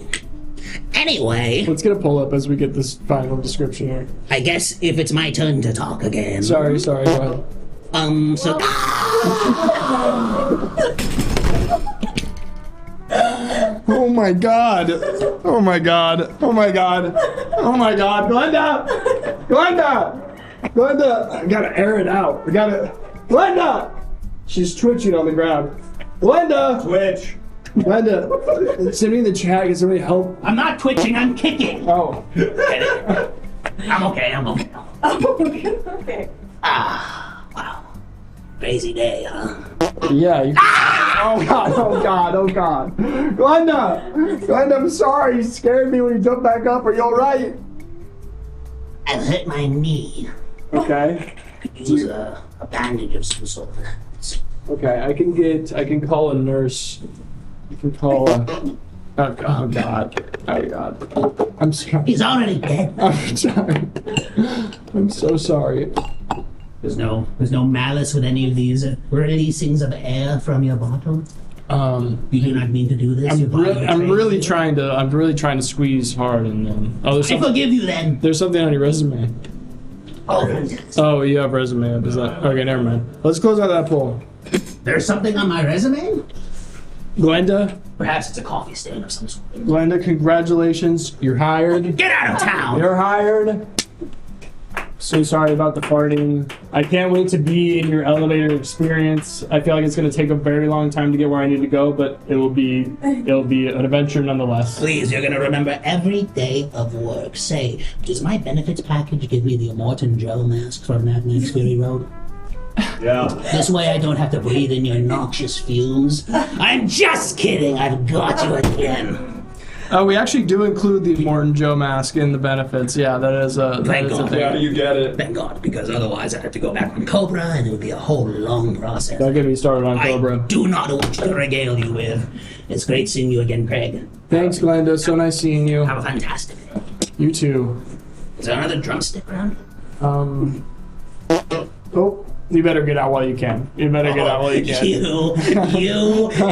[SPEAKER 12] Anyway,
[SPEAKER 11] let's get a pull up as we get this final description here.
[SPEAKER 12] I guess if it's my turn to talk again.
[SPEAKER 11] Sorry, go ahead.
[SPEAKER 12] So
[SPEAKER 11] Oh my god. Oh my god. Oh my god. Oh my god. Glenda! Glenda! Glenda! I gotta air it out. Glenda! She's twitching on the ground. Glenda!
[SPEAKER 3] Twitch.
[SPEAKER 11] Glenda, send me in the chat. Can somebody help?
[SPEAKER 12] I'm not twitching, I'm kicking.
[SPEAKER 11] Oh.
[SPEAKER 12] I'm okay.
[SPEAKER 4] Okay.
[SPEAKER 12] Ah, wow. Crazy day, huh?
[SPEAKER 11] Yeah. Oh god. Glenda, I'm sorry. You scared me when you jumped back up. Are you alright?
[SPEAKER 12] I've hurt my knee.
[SPEAKER 11] Okay.
[SPEAKER 12] Could use a bandage of some sort.
[SPEAKER 11] Okay, I can call a nurse. You can call a... Oh god. I'm sorry.
[SPEAKER 12] He's already dead.
[SPEAKER 11] I'm sorry. I'm so sorry.
[SPEAKER 12] There's no malice with any of these releasings of air from your bottle. You do not mean to do this.
[SPEAKER 11] I'm really trying to squeeze hard, and then
[SPEAKER 12] I forgive you then.
[SPEAKER 11] There's something on your resume. Oh, you have resume. Is that okay? Never mind. Let's close out that poll.
[SPEAKER 12] There's something on my resume?
[SPEAKER 11] Glenda?
[SPEAKER 12] Perhaps it's a coffee stain of some sort.
[SPEAKER 11] Glenda, congratulations. You're hired.
[SPEAKER 12] Get out of town!
[SPEAKER 11] You're hired. So sorry about the farting. I can't wait to be in your elevator experience. I feel like it's going to take a very long time to get where I need to go, but it'll be an adventure nonetheless.
[SPEAKER 12] Please, you're going to remember every day of work. Say, does my benefits package give me the Immortan Joe mask from Mad Max Fury Road?
[SPEAKER 3] Yeah.
[SPEAKER 12] This way I don't have to breathe in your noxious fumes. I'm just kidding. I've got you again.
[SPEAKER 11] We actually do include the Morton Joe mask in the benefits. Yeah, that is a
[SPEAKER 12] Thank
[SPEAKER 11] a
[SPEAKER 12] God.
[SPEAKER 11] thing.
[SPEAKER 3] How do you get it?
[SPEAKER 12] Thank God, because otherwise I'd have to go back on Cobra and it would be a whole long process.
[SPEAKER 11] Don't get me started on Cobra.
[SPEAKER 12] I do not want to regale you with. It's great seeing you again, Craig.
[SPEAKER 11] Thanks, Glenda. So nice seeing you.
[SPEAKER 12] Have a fantastic day.
[SPEAKER 11] You too.
[SPEAKER 12] Is there another drumstick around?
[SPEAKER 11] Oh, you better get out while you can. You,
[SPEAKER 12] if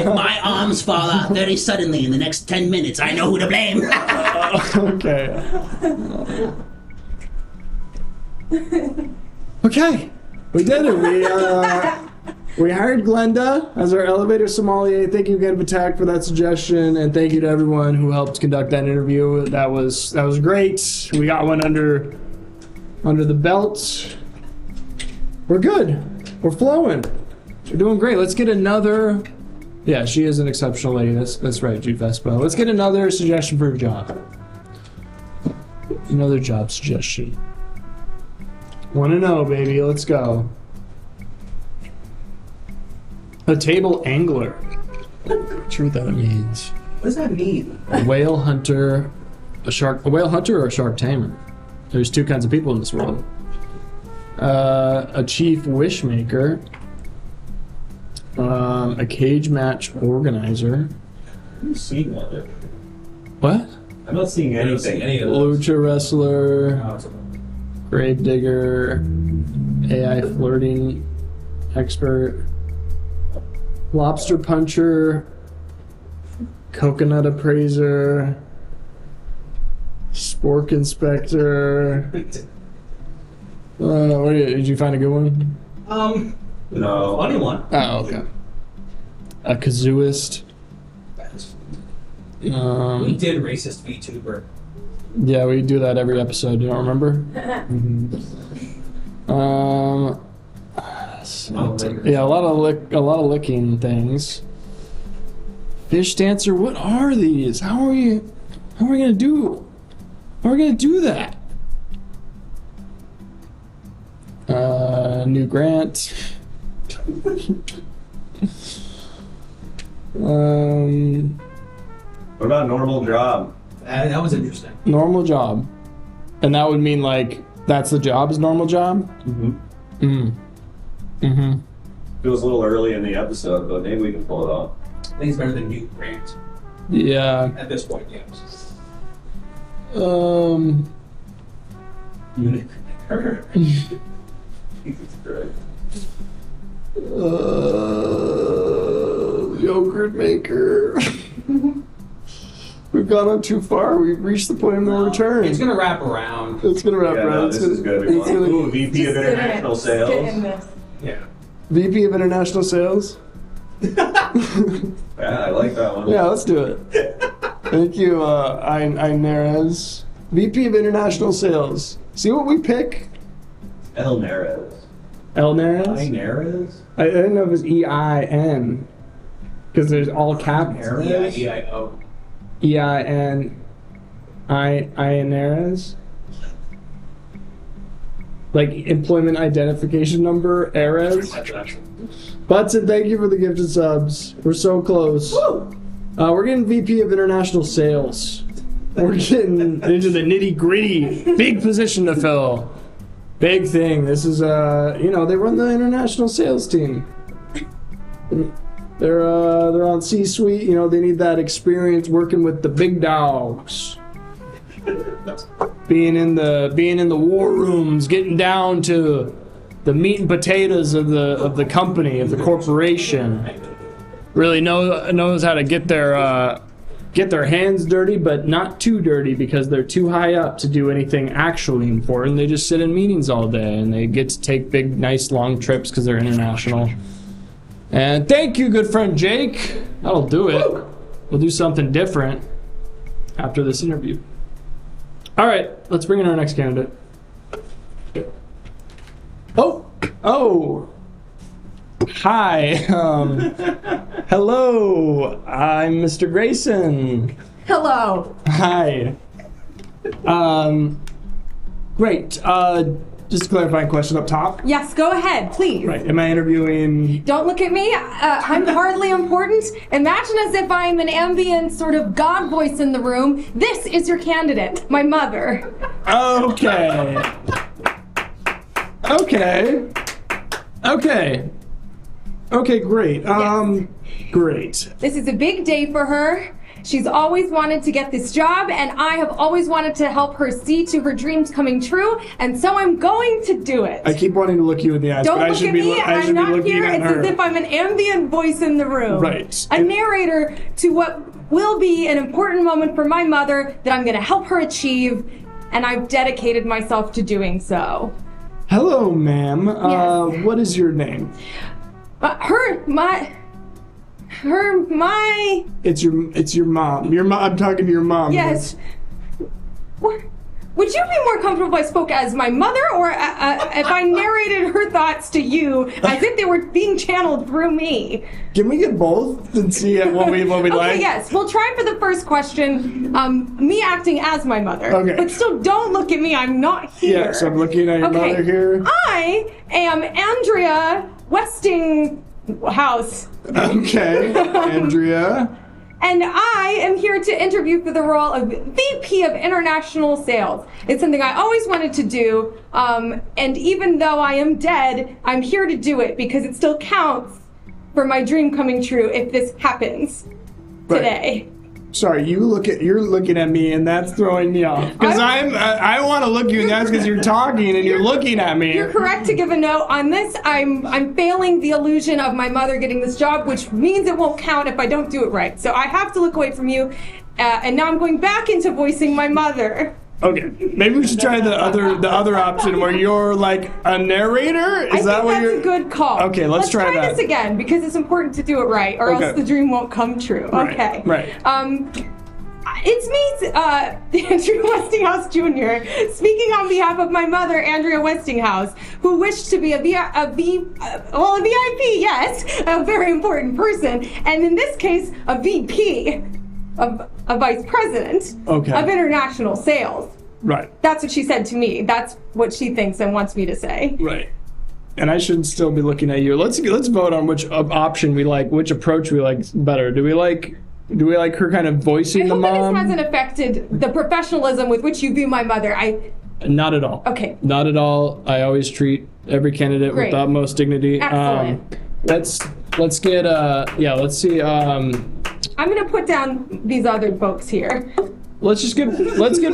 [SPEAKER 12] my arms fall out very suddenly in the next 10 minutes, I know who to blame.
[SPEAKER 11] Okay, we did it. We hired Glenda as our elevator sommelier. Thank you again, Patak, for that suggestion, and thank you to everyone who helped conduct that interview. That was great. We got one under the belt. We're good. We're flowing. We're doing great. Let's get another. Yeah, she is an exceptional lady. That's right, Jude Vespa. Let's get another suggestion for a job. Another job suggestion. Want to know, baby? Let's go. A table angler. Not sure what that means.
[SPEAKER 3] What does that mean?
[SPEAKER 11] A whale hunter, a whale hunter or a shark tamer. There's two kinds of people in this world. A chief wish maker. A cage match organizer.
[SPEAKER 3] I'm seeing that.
[SPEAKER 11] What?
[SPEAKER 3] I'm not seeing anything. Any of those.
[SPEAKER 11] Lucha wrestler. Grave digger. AI flirting expert. Lobster puncher. Coconut appraiser. Spork inspector. Did you find a good one?
[SPEAKER 3] No.
[SPEAKER 7] Funny one.
[SPEAKER 11] Oh, okay. A kazooist.
[SPEAKER 7] We did racist VTuber.
[SPEAKER 11] Yeah, we do that every episode. You don't remember? Yeah, a lot of licking things. Fish dancer. What are these? How are we gonna do that? New grant.
[SPEAKER 3] What about normal job?
[SPEAKER 7] That was interesting.
[SPEAKER 11] Normal job. And that would mean like that's the job is normal job?
[SPEAKER 3] Feels a little early in the episode, but maybe we can pull it off.
[SPEAKER 7] I think it's better than new grant.
[SPEAKER 11] Yeah.
[SPEAKER 7] At this point, yes.
[SPEAKER 3] Jesus Christ.
[SPEAKER 11] Yogurt maker. We've gone on too far. We've reached the point of no return.
[SPEAKER 7] It's gonna wrap around.
[SPEAKER 11] It's gonna wrap around.
[SPEAKER 3] No, this is good. Ooh, VP of International Sales.
[SPEAKER 7] Yeah.
[SPEAKER 11] VP of International Sales.
[SPEAKER 3] Yeah, I like that one.
[SPEAKER 11] Yeah, let's do it. Thank you, Inez. VP of International Sales. See what we pick?
[SPEAKER 3] El Neres.
[SPEAKER 11] El Neres?
[SPEAKER 3] Neres?
[SPEAKER 11] I didn't know if it was E-I-N. Because there's all caps.
[SPEAKER 7] E-I-O.
[SPEAKER 11] E-I-N. Inez. Like employment identification number, Erez. Butson, thank you for the gifted subs. We're so close. We're getting VP of International Sales. We're getting into the nitty gritty. Big position to fill. Big thing. This is they run the international sales team. They're on C-suite. They need that experience working with the big dogs. Being in the war rooms, getting down to the meat and potatoes of the company, of the corporation. Really knows how to get their hands dirty, but not too dirty because they're too high up to do anything actually important. They just sit in meetings all day and they get to take big, nice, long trips because they're international. And thank you, good friend Jake. That'll do it. We'll do something different after this interview. All right, let's bring in our next candidate. Oh. Hi. Hello. I'm Mr. Grayson.
[SPEAKER 4] Hello.
[SPEAKER 11] Hi. Great. Just a clarifying question up top.
[SPEAKER 4] Yes, go ahead, please.
[SPEAKER 11] Right. Am I interviewing?
[SPEAKER 4] Don't look at me. I'm hardly important. Imagine as if I'm an ambient sort of God voice in the room. This is your candidate, my mother.
[SPEAKER 11] Okay. Okay, great. Great.
[SPEAKER 4] This is a big day for her. She's always wanted to get this job, and I have always wanted to help her see to her dreams coming true, and so I'm going to do it.
[SPEAKER 11] I keep wanting to look you in the eyes,
[SPEAKER 4] Don't
[SPEAKER 11] but I
[SPEAKER 4] look
[SPEAKER 11] should
[SPEAKER 4] at
[SPEAKER 11] be
[SPEAKER 4] me.
[SPEAKER 11] I should
[SPEAKER 4] I'm
[SPEAKER 11] be
[SPEAKER 4] not
[SPEAKER 11] looking
[SPEAKER 4] here.
[SPEAKER 11] at
[SPEAKER 4] It's
[SPEAKER 11] her.
[SPEAKER 4] as if I'm an ambient voice in the room.
[SPEAKER 11] Right.
[SPEAKER 4] A narrator to what will be an important moment for my mother that I'm going to help her achieve, and I've dedicated myself to doing so.
[SPEAKER 11] Hello, ma'am.
[SPEAKER 4] Yes.
[SPEAKER 11] What is your name? It's your mom. I'm talking to your mom.
[SPEAKER 4] Yes. Would you be more comfortable if I spoke as my mother, or if I narrated her thoughts to you as if they were being channeled through me?
[SPEAKER 11] Can we get both and see what we
[SPEAKER 4] Okay,
[SPEAKER 11] like?
[SPEAKER 4] yes. We'll try for the first question, me acting as my mother.
[SPEAKER 11] Okay.
[SPEAKER 4] But still, don't look at me. I'm not here.
[SPEAKER 11] Yes, I'm looking at your mother here.
[SPEAKER 4] I am Andrea Westinghouse.
[SPEAKER 11] Okay, Andrea.
[SPEAKER 4] And I am here to interview for the role of VP of International Sales. It's something I always wanted to do, and even though I am dead, I'm here to do it because it still counts for my dream coming true if this happens today.
[SPEAKER 11] Sorry, you're looking at me, and that's throwing me off. Because I want to look you in the eyes because you're talking and you're looking at me.
[SPEAKER 4] You're correct to give a no on this. I'm failing the illusion of my mother getting this job, which means it won't count if I don't do it right. So I have to look away from you, and now I'm going back into voicing my mother.
[SPEAKER 11] Okay, maybe we should try the other option where you're like a narrator. Is that what you're?
[SPEAKER 4] That's a good call.
[SPEAKER 11] Okay, let's try that.
[SPEAKER 4] This again because it's important to do it right, or else the dream won't come true.
[SPEAKER 11] Right,
[SPEAKER 4] okay.
[SPEAKER 11] Right.
[SPEAKER 4] It's me, Andrew Westinghouse Jr., speaking on behalf of my mother, Andrea Westinghouse, who wished to be a VIP, yes, a very important person, and in this case, a VP, a vice president of international sales.
[SPEAKER 11] Right.
[SPEAKER 4] That's what she said to me. That's what she thinks and wants me to say.
[SPEAKER 11] Right. And I should still be looking at you. Let's vote on which option we like, which approach we like better. Do we like her kind of voicing the mom?
[SPEAKER 4] I hope that this hasn't affected the professionalism with which you view my mother.
[SPEAKER 11] Not at all.
[SPEAKER 4] Okay.
[SPEAKER 11] Not at all. I always treat every candidate with the utmost dignity.
[SPEAKER 4] Excellent.
[SPEAKER 11] Let's get let's see.
[SPEAKER 4] I'm gonna put down these other folks here.
[SPEAKER 11] Let's get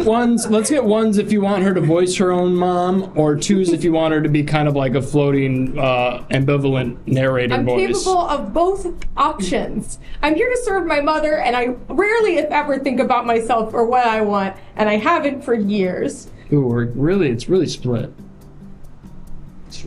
[SPEAKER 11] ones. Let's get ones if you want her to voice her own mom, or twos if you want her to be kind of like a floating, ambivalent narrator voice.
[SPEAKER 4] I'm capable of both options. I'm here to serve my mother, and I rarely, if ever, think about myself or what I want, and I haven't for years.
[SPEAKER 11] Ooh, it's really split.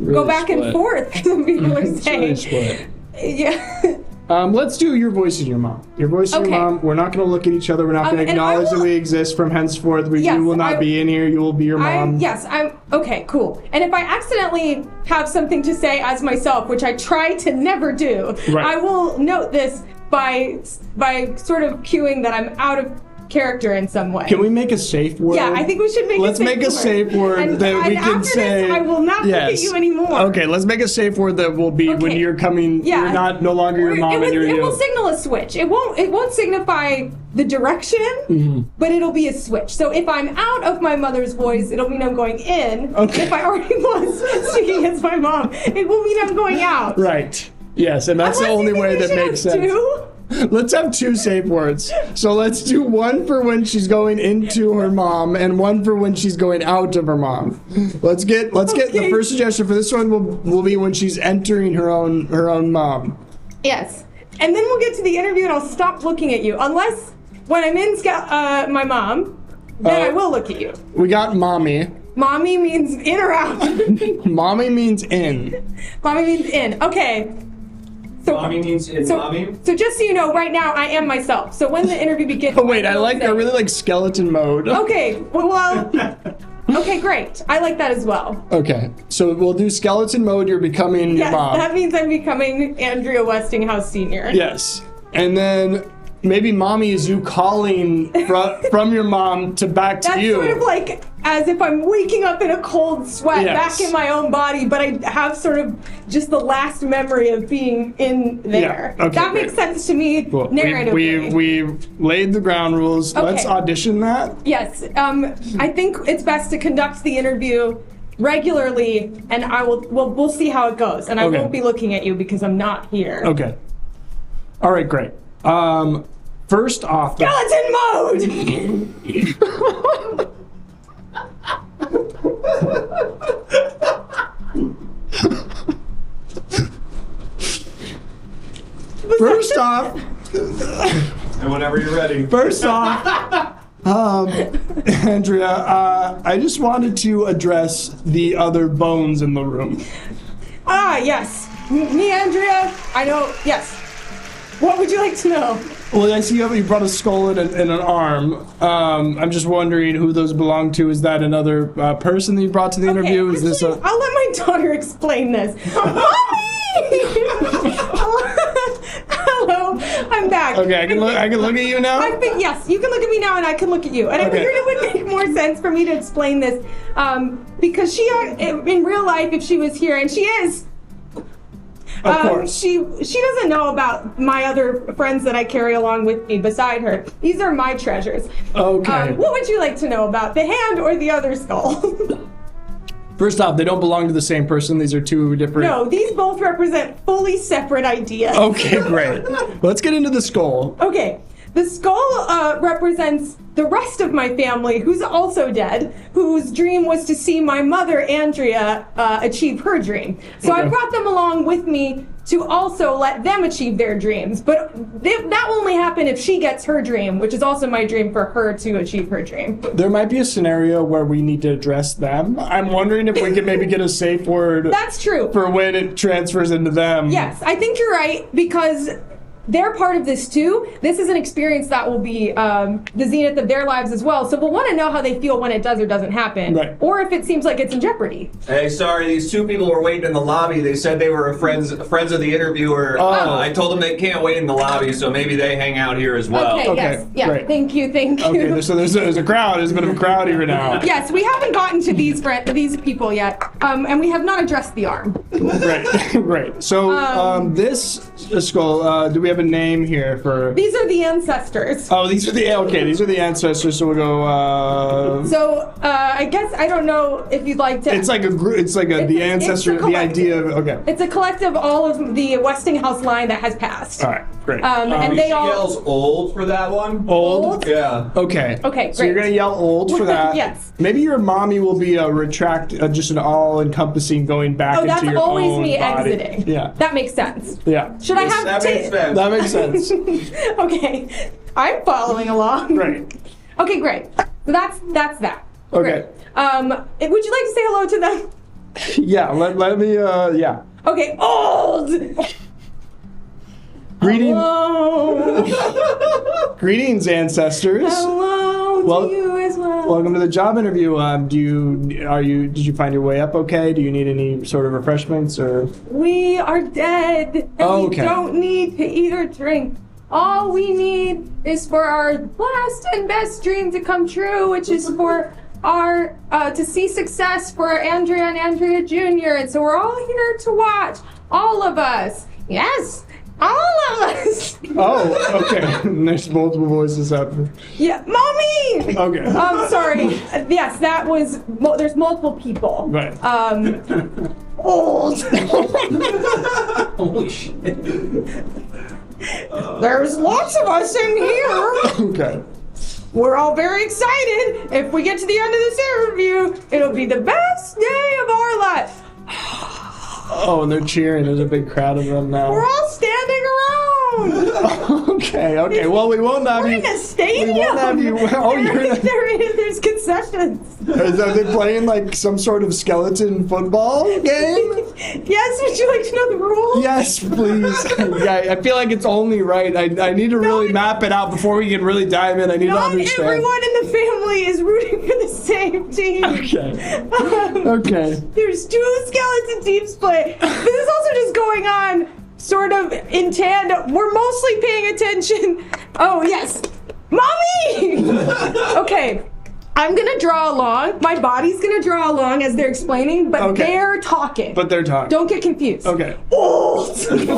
[SPEAKER 4] go back and forth. Some people are
[SPEAKER 11] It's
[SPEAKER 4] saying.
[SPEAKER 11] really split.
[SPEAKER 4] Yeah.
[SPEAKER 11] Let's do your voice and your mom. Your voice and your
[SPEAKER 4] Okay.
[SPEAKER 11] mom. We're not going to look at each other. We're not going to
[SPEAKER 4] and I
[SPEAKER 11] acknowledge that
[SPEAKER 4] will-
[SPEAKER 11] we exist from henceforth.
[SPEAKER 4] Yes,
[SPEAKER 11] You will not be in here. You will be your mom.
[SPEAKER 4] I'm okay, cool. And if I accidentally have something to say as myself, which I try to never do,
[SPEAKER 11] Right.
[SPEAKER 4] I will note this by sort of cueing that I'm out of character in some way.
[SPEAKER 11] Can we make a safe word?
[SPEAKER 4] Yeah, I think we should make
[SPEAKER 11] Let's
[SPEAKER 4] a safe
[SPEAKER 11] make a
[SPEAKER 4] word.
[SPEAKER 11] safe word
[SPEAKER 4] And-
[SPEAKER 11] that we
[SPEAKER 4] and
[SPEAKER 11] can
[SPEAKER 4] after
[SPEAKER 11] say.
[SPEAKER 4] this, I will not look at you anymore.
[SPEAKER 11] Okay, let's make a safe word that will be when
[SPEAKER 4] Okay.
[SPEAKER 11] you're coming.
[SPEAKER 4] Yeah.
[SPEAKER 11] You're not no longer your mom and you're
[SPEAKER 4] it
[SPEAKER 11] you.
[SPEAKER 4] will signal a switch. It won't signify the direction,
[SPEAKER 11] Mhm.
[SPEAKER 4] but it'll be a switch. So if I'm out of my mother's voice, it'll mean I'm going in.
[SPEAKER 11] Okay.
[SPEAKER 4] If I already was speaking as my mom, it will mean I'm going out.
[SPEAKER 11] Right. Yes, and that's the
[SPEAKER 4] Unless you
[SPEAKER 11] only
[SPEAKER 4] think
[SPEAKER 11] way
[SPEAKER 4] we
[SPEAKER 11] that
[SPEAKER 4] should
[SPEAKER 11] makes
[SPEAKER 4] have
[SPEAKER 11] sense.
[SPEAKER 4] two?
[SPEAKER 11] Let's have two safe words. So let's do one for when she's going into her mom and one for when she's going out of her mom. Let's get the first suggestion for this one will be when she's entering her own mom.
[SPEAKER 4] Yes. And then we'll get to the interview and I'll stop looking at you. Unless when I'm in my mom, then I will look at you.
[SPEAKER 11] We got mommy.
[SPEAKER 4] Mommy means in or out.
[SPEAKER 11] Mommy means in.
[SPEAKER 4] Mommy means in. Okay. So,
[SPEAKER 3] Mommy means in mommy?
[SPEAKER 4] So just so you know, right now I am myself. So when the interview begins.
[SPEAKER 11] Oh wait, I really like skeleton mode.
[SPEAKER 4] Okay. Well. Okay, great. I like that as well.
[SPEAKER 11] Okay, so we'll do skeleton mode. You're becoming your
[SPEAKER 4] Yes,
[SPEAKER 11] mom.
[SPEAKER 4] that means I'm becoming Andrea Westinghouse Sr.
[SPEAKER 11] Yes, and then maybe mommy is you calling from your mom to back to
[SPEAKER 4] That's
[SPEAKER 11] you.
[SPEAKER 4] sort of like as if I'm waking up in a cold sweat
[SPEAKER 11] Yes.
[SPEAKER 4] back in my own body, but I have sort of just the last memory of being in there.
[SPEAKER 11] Yeah, okay,
[SPEAKER 4] that makes
[SPEAKER 11] great.
[SPEAKER 4] sense to me
[SPEAKER 11] Cool.
[SPEAKER 4] narratively.
[SPEAKER 11] We laid the ground rules.
[SPEAKER 4] Okay.
[SPEAKER 11] Let's audition that.
[SPEAKER 4] Yes, I think it's best to conduct the interview regularly, and we'll see how it goes. And I
[SPEAKER 11] Okay.
[SPEAKER 4] won't be looking at you because I'm not here.
[SPEAKER 11] Okay. All right, great. First off,
[SPEAKER 4] Skeleton mode.
[SPEAKER 11] First off,
[SPEAKER 3] And whenever you're ready.
[SPEAKER 11] First off, Andrea, I just wanted to address the other bones in the room.
[SPEAKER 4] Ah, yes. Me, Andrea. I know. Yes. What would you like to know?
[SPEAKER 11] Well, I see you brought a skull and an arm. I'm just wondering who those belong to. Is that another person that you brought to the interview? Is this a?
[SPEAKER 4] I'll let my daughter explain this. Mommy! Hello, I'm back.
[SPEAKER 11] Okay, I can look at you now.
[SPEAKER 4] Yes, you can look at me now, and I can look at you. And I
[SPEAKER 11] Okay.
[SPEAKER 4] figured it would make more sense for me to explain this, because she, in real life, if she was here, and she is.
[SPEAKER 11] Of course.
[SPEAKER 4] She doesn't know about my other friends that I carry along with me beside her. These are my treasures.
[SPEAKER 11] Okay.
[SPEAKER 4] What would you like to know about, the hand or the other skull?
[SPEAKER 11] First off, they don't belong to the same person. These are two different.
[SPEAKER 4] No, these both represent fully separate ideas.
[SPEAKER 11] Okay, great. Let's get into the skull.
[SPEAKER 4] Okay, the skull represents the rest of my family who's also dead, whose dream was to see my mother, Andrea, achieve her dream. So I
[SPEAKER 11] Okay.
[SPEAKER 4] brought them along with me to also let them achieve their dreams. But that will only happen if she gets her dream, which is also my dream for her to achieve her dream.
[SPEAKER 11] There might be a scenario where we need to address them. I'm wondering if we can maybe get a safe word.
[SPEAKER 4] That's true.
[SPEAKER 11] For when it transfers into them.
[SPEAKER 4] Yes, I think you're right, because they're part of this too. This is an experience that will be the zenith of their lives as well. So we'll want to know how they feel when it does or doesn't happen,
[SPEAKER 11] Right.
[SPEAKER 4] or if it seems like it's in jeopardy.
[SPEAKER 3] Hey, sorry, these two people were waiting in the lobby. They said they were friends of the interviewer.
[SPEAKER 11] Oh.
[SPEAKER 3] I told them they can't wait in the lobby, so maybe they hang out here as well.
[SPEAKER 4] Okay, yes, yeah.
[SPEAKER 11] great.
[SPEAKER 4] Thank you.
[SPEAKER 11] Okay, so there's a crowd. There's a bit of a crowd here now.
[SPEAKER 4] Yes, we haven't gotten to these people yet, and we have not addressed the arm.
[SPEAKER 11] Great, great. So this skull. Do we have a name here for?
[SPEAKER 4] These are the ancestors.
[SPEAKER 11] Oh, these are the ancestors. So we'll go.
[SPEAKER 4] So I guess I don't know if you'd like to.
[SPEAKER 11] It's like the ancestor. The idea of okay.
[SPEAKER 4] It's a collective of all of the Westinghouse line that has passed.
[SPEAKER 11] All right, great.
[SPEAKER 4] And they all.
[SPEAKER 3] Yells old for that one.
[SPEAKER 11] Old?
[SPEAKER 3] Yeah.
[SPEAKER 11] Okay.
[SPEAKER 4] Okay,
[SPEAKER 11] So you're
[SPEAKER 4] great.
[SPEAKER 11] gonna yell old for that.
[SPEAKER 4] Yes.
[SPEAKER 11] Maybe your mommy will be a just an all-encompassing going back
[SPEAKER 4] Oh,
[SPEAKER 11] into
[SPEAKER 4] that's
[SPEAKER 11] your
[SPEAKER 4] always
[SPEAKER 11] own
[SPEAKER 4] me
[SPEAKER 11] body.
[SPEAKER 4] exiting.
[SPEAKER 11] Yeah.
[SPEAKER 4] That makes sense.
[SPEAKER 11] Yeah.
[SPEAKER 4] Should I have
[SPEAKER 3] That makes sense.
[SPEAKER 11] That makes sense.
[SPEAKER 4] Okay, I'm following along.
[SPEAKER 11] Great.
[SPEAKER 4] Okay, great. So that's that.
[SPEAKER 11] Okay.
[SPEAKER 4] Great. Would you like to say hello to them?
[SPEAKER 11] Yeah, let me, yeah.
[SPEAKER 4] Okay, old.
[SPEAKER 11] Greetings, ancestors.
[SPEAKER 4] Hello to you as well.
[SPEAKER 11] Welcome to the job interview. Did you find your way up okay? Do you need any sort of refreshments or?
[SPEAKER 4] We are dead, and we don't need to eat or drink. All we need is for our last and best dream to come true, which is for our to see success for Andrea and Andrea Jr. And so we're all here to watch. All of us. Yes. All of us.
[SPEAKER 11] Oh, okay. There's multiple voices out there.
[SPEAKER 4] Yeah, mommy.
[SPEAKER 11] Okay.
[SPEAKER 4] Sorry. Yes, that was. There's multiple people.
[SPEAKER 11] Right.
[SPEAKER 4] Old.
[SPEAKER 7] Holy shit.
[SPEAKER 4] There's lots of us in here.
[SPEAKER 11] Okay.
[SPEAKER 4] We're all very excited. If we get to the end of this interview, it'll be the best day of our life.
[SPEAKER 11] Oh, and they're cheering. There's a big crowd of them now.
[SPEAKER 4] We're all standing around.
[SPEAKER 11] Okay. Well, we won't have you.
[SPEAKER 4] We're in a stadium.
[SPEAKER 11] We won't have you. Oh,
[SPEAKER 4] There's concessions.
[SPEAKER 11] Are they playing like some sort of skeleton football game?
[SPEAKER 4] Yes, would you like to know the rules?
[SPEAKER 11] Yes, please. Yeah, I feel like it's only right. I need to really map it out before we can really dive in. I need to understand.
[SPEAKER 4] Not everyone in the family is rooting for the same team.
[SPEAKER 11] Okay. Okay.
[SPEAKER 4] There's 2 skeleton teams play. This is also just going on sort of in tandem. We're mostly paying attention. Oh, yes. Mommy! Okay. I'm gonna draw along. My body's gonna draw along as they're explaining, but they're talking.
[SPEAKER 11] But they're talking.
[SPEAKER 4] Don't get confused.
[SPEAKER 11] Okay.
[SPEAKER 4] Old! Okay.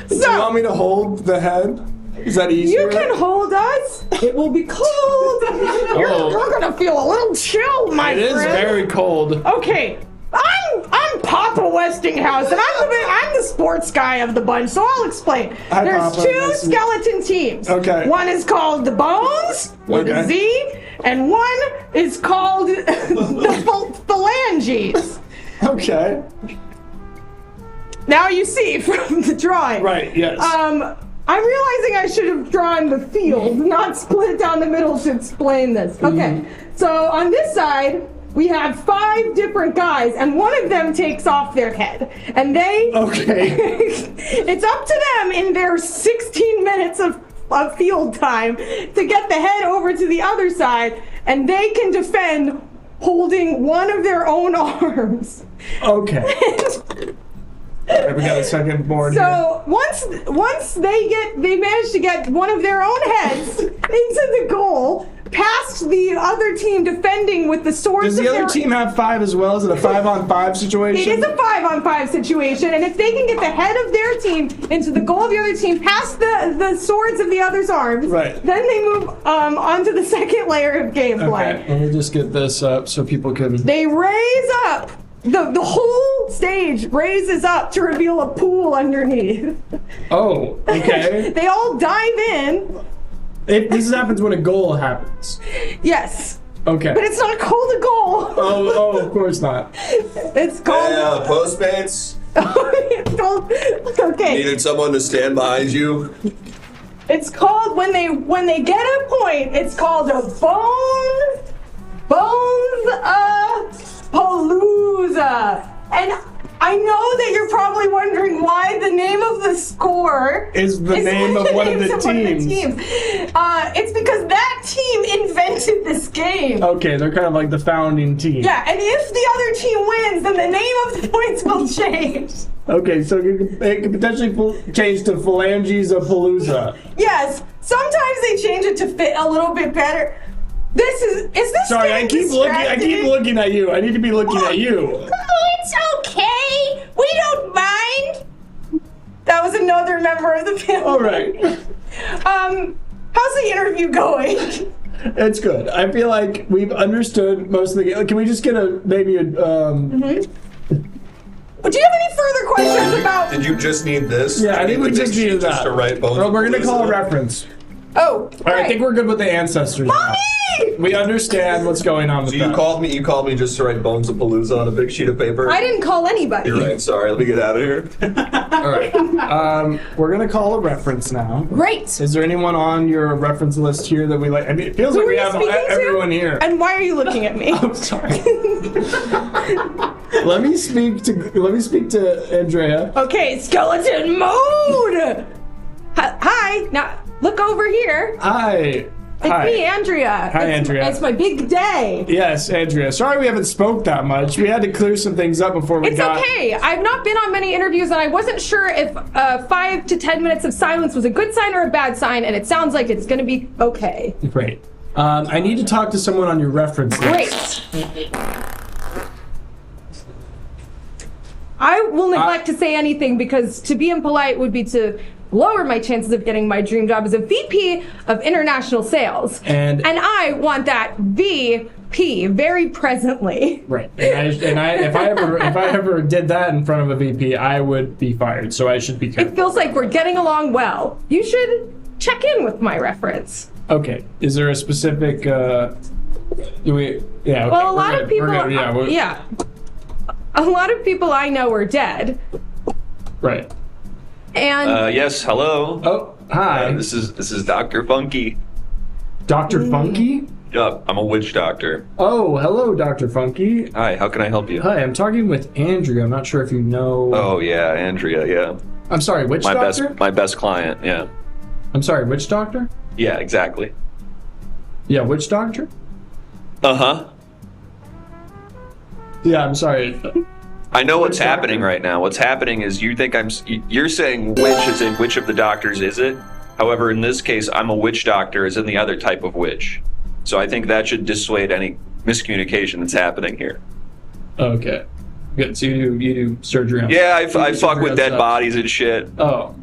[SPEAKER 11] Do you want me to hold the head? Is that easier?
[SPEAKER 4] You can hold us. It will be cold. You're gonna feel a little chill, my friend.
[SPEAKER 11] It is very cold.
[SPEAKER 4] Okay. I'm Papa Westinghouse, and I'm the sports guy of the bunch, so I'll explain.
[SPEAKER 11] Hi,
[SPEAKER 4] There's
[SPEAKER 11] Papa.
[SPEAKER 4] 2 skeleton teams.
[SPEAKER 11] Okay.
[SPEAKER 4] One is called the Bones with a Z, and one is called the Phalanges.
[SPEAKER 11] Okay.
[SPEAKER 4] Now you see from the drawing.
[SPEAKER 11] Right, yes.
[SPEAKER 4] I'm realizing I should have drawn the field, not split it down the middle to explain this. Okay, so on this side, we have 5 different guys, and one of them takes off their head. And they...
[SPEAKER 11] Okay.
[SPEAKER 4] It's up to them in their 16 minutes of field time to get the head over to the other side, and they can defend holding one of their own arms.
[SPEAKER 11] Okay. Alright, we got a second board here.
[SPEAKER 4] So once they manage to get one of their own heads into the goal, past the other team defending with the swords.
[SPEAKER 11] Does the other team have 5 as well? Is it a 5-on-5 situation?
[SPEAKER 4] It is a 5-on-5 situation, and if they can get the head of their team into the goal of the other team, past the swords of the other's arms,
[SPEAKER 11] right,
[SPEAKER 4] then they move on to the second layer of gameplay.
[SPEAKER 11] Okay, let me just get this up so people can...
[SPEAKER 4] They raise up. The whole stage raises up to reveal a pool underneath.
[SPEAKER 11] Oh, okay.
[SPEAKER 4] They all dive in.
[SPEAKER 11] This happens when a goal happens.
[SPEAKER 4] Yes.
[SPEAKER 11] Okay.
[SPEAKER 4] But it's not called a goal.
[SPEAKER 11] Oh, of course not.
[SPEAKER 4] It's called...
[SPEAKER 3] Hey, Postmates.
[SPEAKER 4] Okay.
[SPEAKER 3] Needed someone to stand behind you.
[SPEAKER 4] It's called, when they get a point, it's called a Palooza. And I know that you're probably wondering why the name of the score
[SPEAKER 11] is the name of one of the teams.
[SPEAKER 4] It's because that team invented this game.
[SPEAKER 11] Okay, they're kind of like the founding team.
[SPEAKER 4] Yeah, and if the other team wins, then the name of the points will change.
[SPEAKER 11] Okay, so it could potentially change to Phalanges of Palooza.
[SPEAKER 4] Yes, sometimes they change it to fit a little bit better. Is this
[SPEAKER 11] Sorry,
[SPEAKER 4] game
[SPEAKER 11] I keep looking at you. I need to be looking at you.
[SPEAKER 4] Oh, it's okay. We don't mind. That was another member of the family.
[SPEAKER 11] All right.
[SPEAKER 4] How's the interview going?
[SPEAKER 11] It's good. I feel like we've understood most of the game. Can we just get maybe a
[SPEAKER 4] Do you have any further questions about...
[SPEAKER 3] Did you just need this?
[SPEAKER 11] Yeah, I think we just needed that.
[SPEAKER 3] Just to write bones.
[SPEAKER 11] Well, we're going to call a reference.
[SPEAKER 4] Oh,
[SPEAKER 11] All right, I think we're good with the ancestors.
[SPEAKER 4] Mommy!
[SPEAKER 11] We understand what's going on with
[SPEAKER 2] So
[SPEAKER 11] that.
[SPEAKER 2] you called me just to write Bones of Palooza on a big sheet of paper?
[SPEAKER 4] I didn't call anybody.
[SPEAKER 2] You're right, sorry, let me get out of here.
[SPEAKER 11] All right. We're going to call a reference now.
[SPEAKER 4] Great.
[SPEAKER 11] Is there anyone on your reference list here that we like? I mean, it feels
[SPEAKER 4] Who
[SPEAKER 11] like
[SPEAKER 4] are
[SPEAKER 11] we
[SPEAKER 4] you
[SPEAKER 11] have
[SPEAKER 4] speaking to?
[SPEAKER 11] everyone here.
[SPEAKER 4] And why are you looking at me?
[SPEAKER 11] I'm sorry. Let me speak to Andrea.
[SPEAKER 4] Okay, skeleton mode. Hi. Now look over here.
[SPEAKER 11] Hi.
[SPEAKER 4] It's me, Andrea.
[SPEAKER 11] Hi, Andrea.
[SPEAKER 4] It's my big day.
[SPEAKER 11] Yes, Andrea. Sorry we haven't spoke that much. We had to clear some things up before we
[SPEAKER 4] It's okay. I've not been on many interviews, and I wasn't sure if 5 to 10 minutes of silence was a good sign or a bad sign, and it sounds like it's going to be okay.
[SPEAKER 11] Great. I need to talk to someone on your reference list.
[SPEAKER 4] Great. I will neglect to say anything because to be impolite would be to lower my chances of getting my dream job as a VP of international sales. And I want that VP very presently.
[SPEAKER 11] Right. And if I ever did that in front of a VP, I would be fired. So I should be careful.
[SPEAKER 4] It feels like we're getting along well. You should check in with my reference.
[SPEAKER 11] Okay. Is there a specific Yeah, okay.
[SPEAKER 4] Well, a lot of people
[SPEAKER 11] yeah.
[SPEAKER 4] A lot of people I know are dead.
[SPEAKER 11] Right.
[SPEAKER 4] And
[SPEAKER 2] yes, hello.
[SPEAKER 11] Oh, hi.
[SPEAKER 2] This is Dr. Funky.
[SPEAKER 11] Dr. Funky?
[SPEAKER 2] Yup, I'm a witch doctor.
[SPEAKER 11] Oh, hello, Dr. Funky.
[SPEAKER 2] Hi, how can I help you?
[SPEAKER 11] Hi, I'm talking with Andrea. I'm not sure if you know.
[SPEAKER 2] Oh yeah, Andrea, yeah.
[SPEAKER 11] I'm sorry, which doctor?
[SPEAKER 2] My best client, yeah.
[SPEAKER 11] I'm sorry, which doctor?
[SPEAKER 2] Yeah, exactly.
[SPEAKER 11] Yeah, which doctor?
[SPEAKER 2] Uh-huh.
[SPEAKER 11] Yeah, I'm sorry.
[SPEAKER 2] I know what's happening right now. What's happening is you're saying which is in which of the doctors is it? However, in this case, I'm a witch doctor as in the other type of witch. So I think that should dissuade any miscommunication that's happening here.
[SPEAKER 11] Okay. Good. So you do surgery on...
[SPEAKER 2] Yeah, I fuck with dead bodies and shit.
[SPEAKER 11] Oh.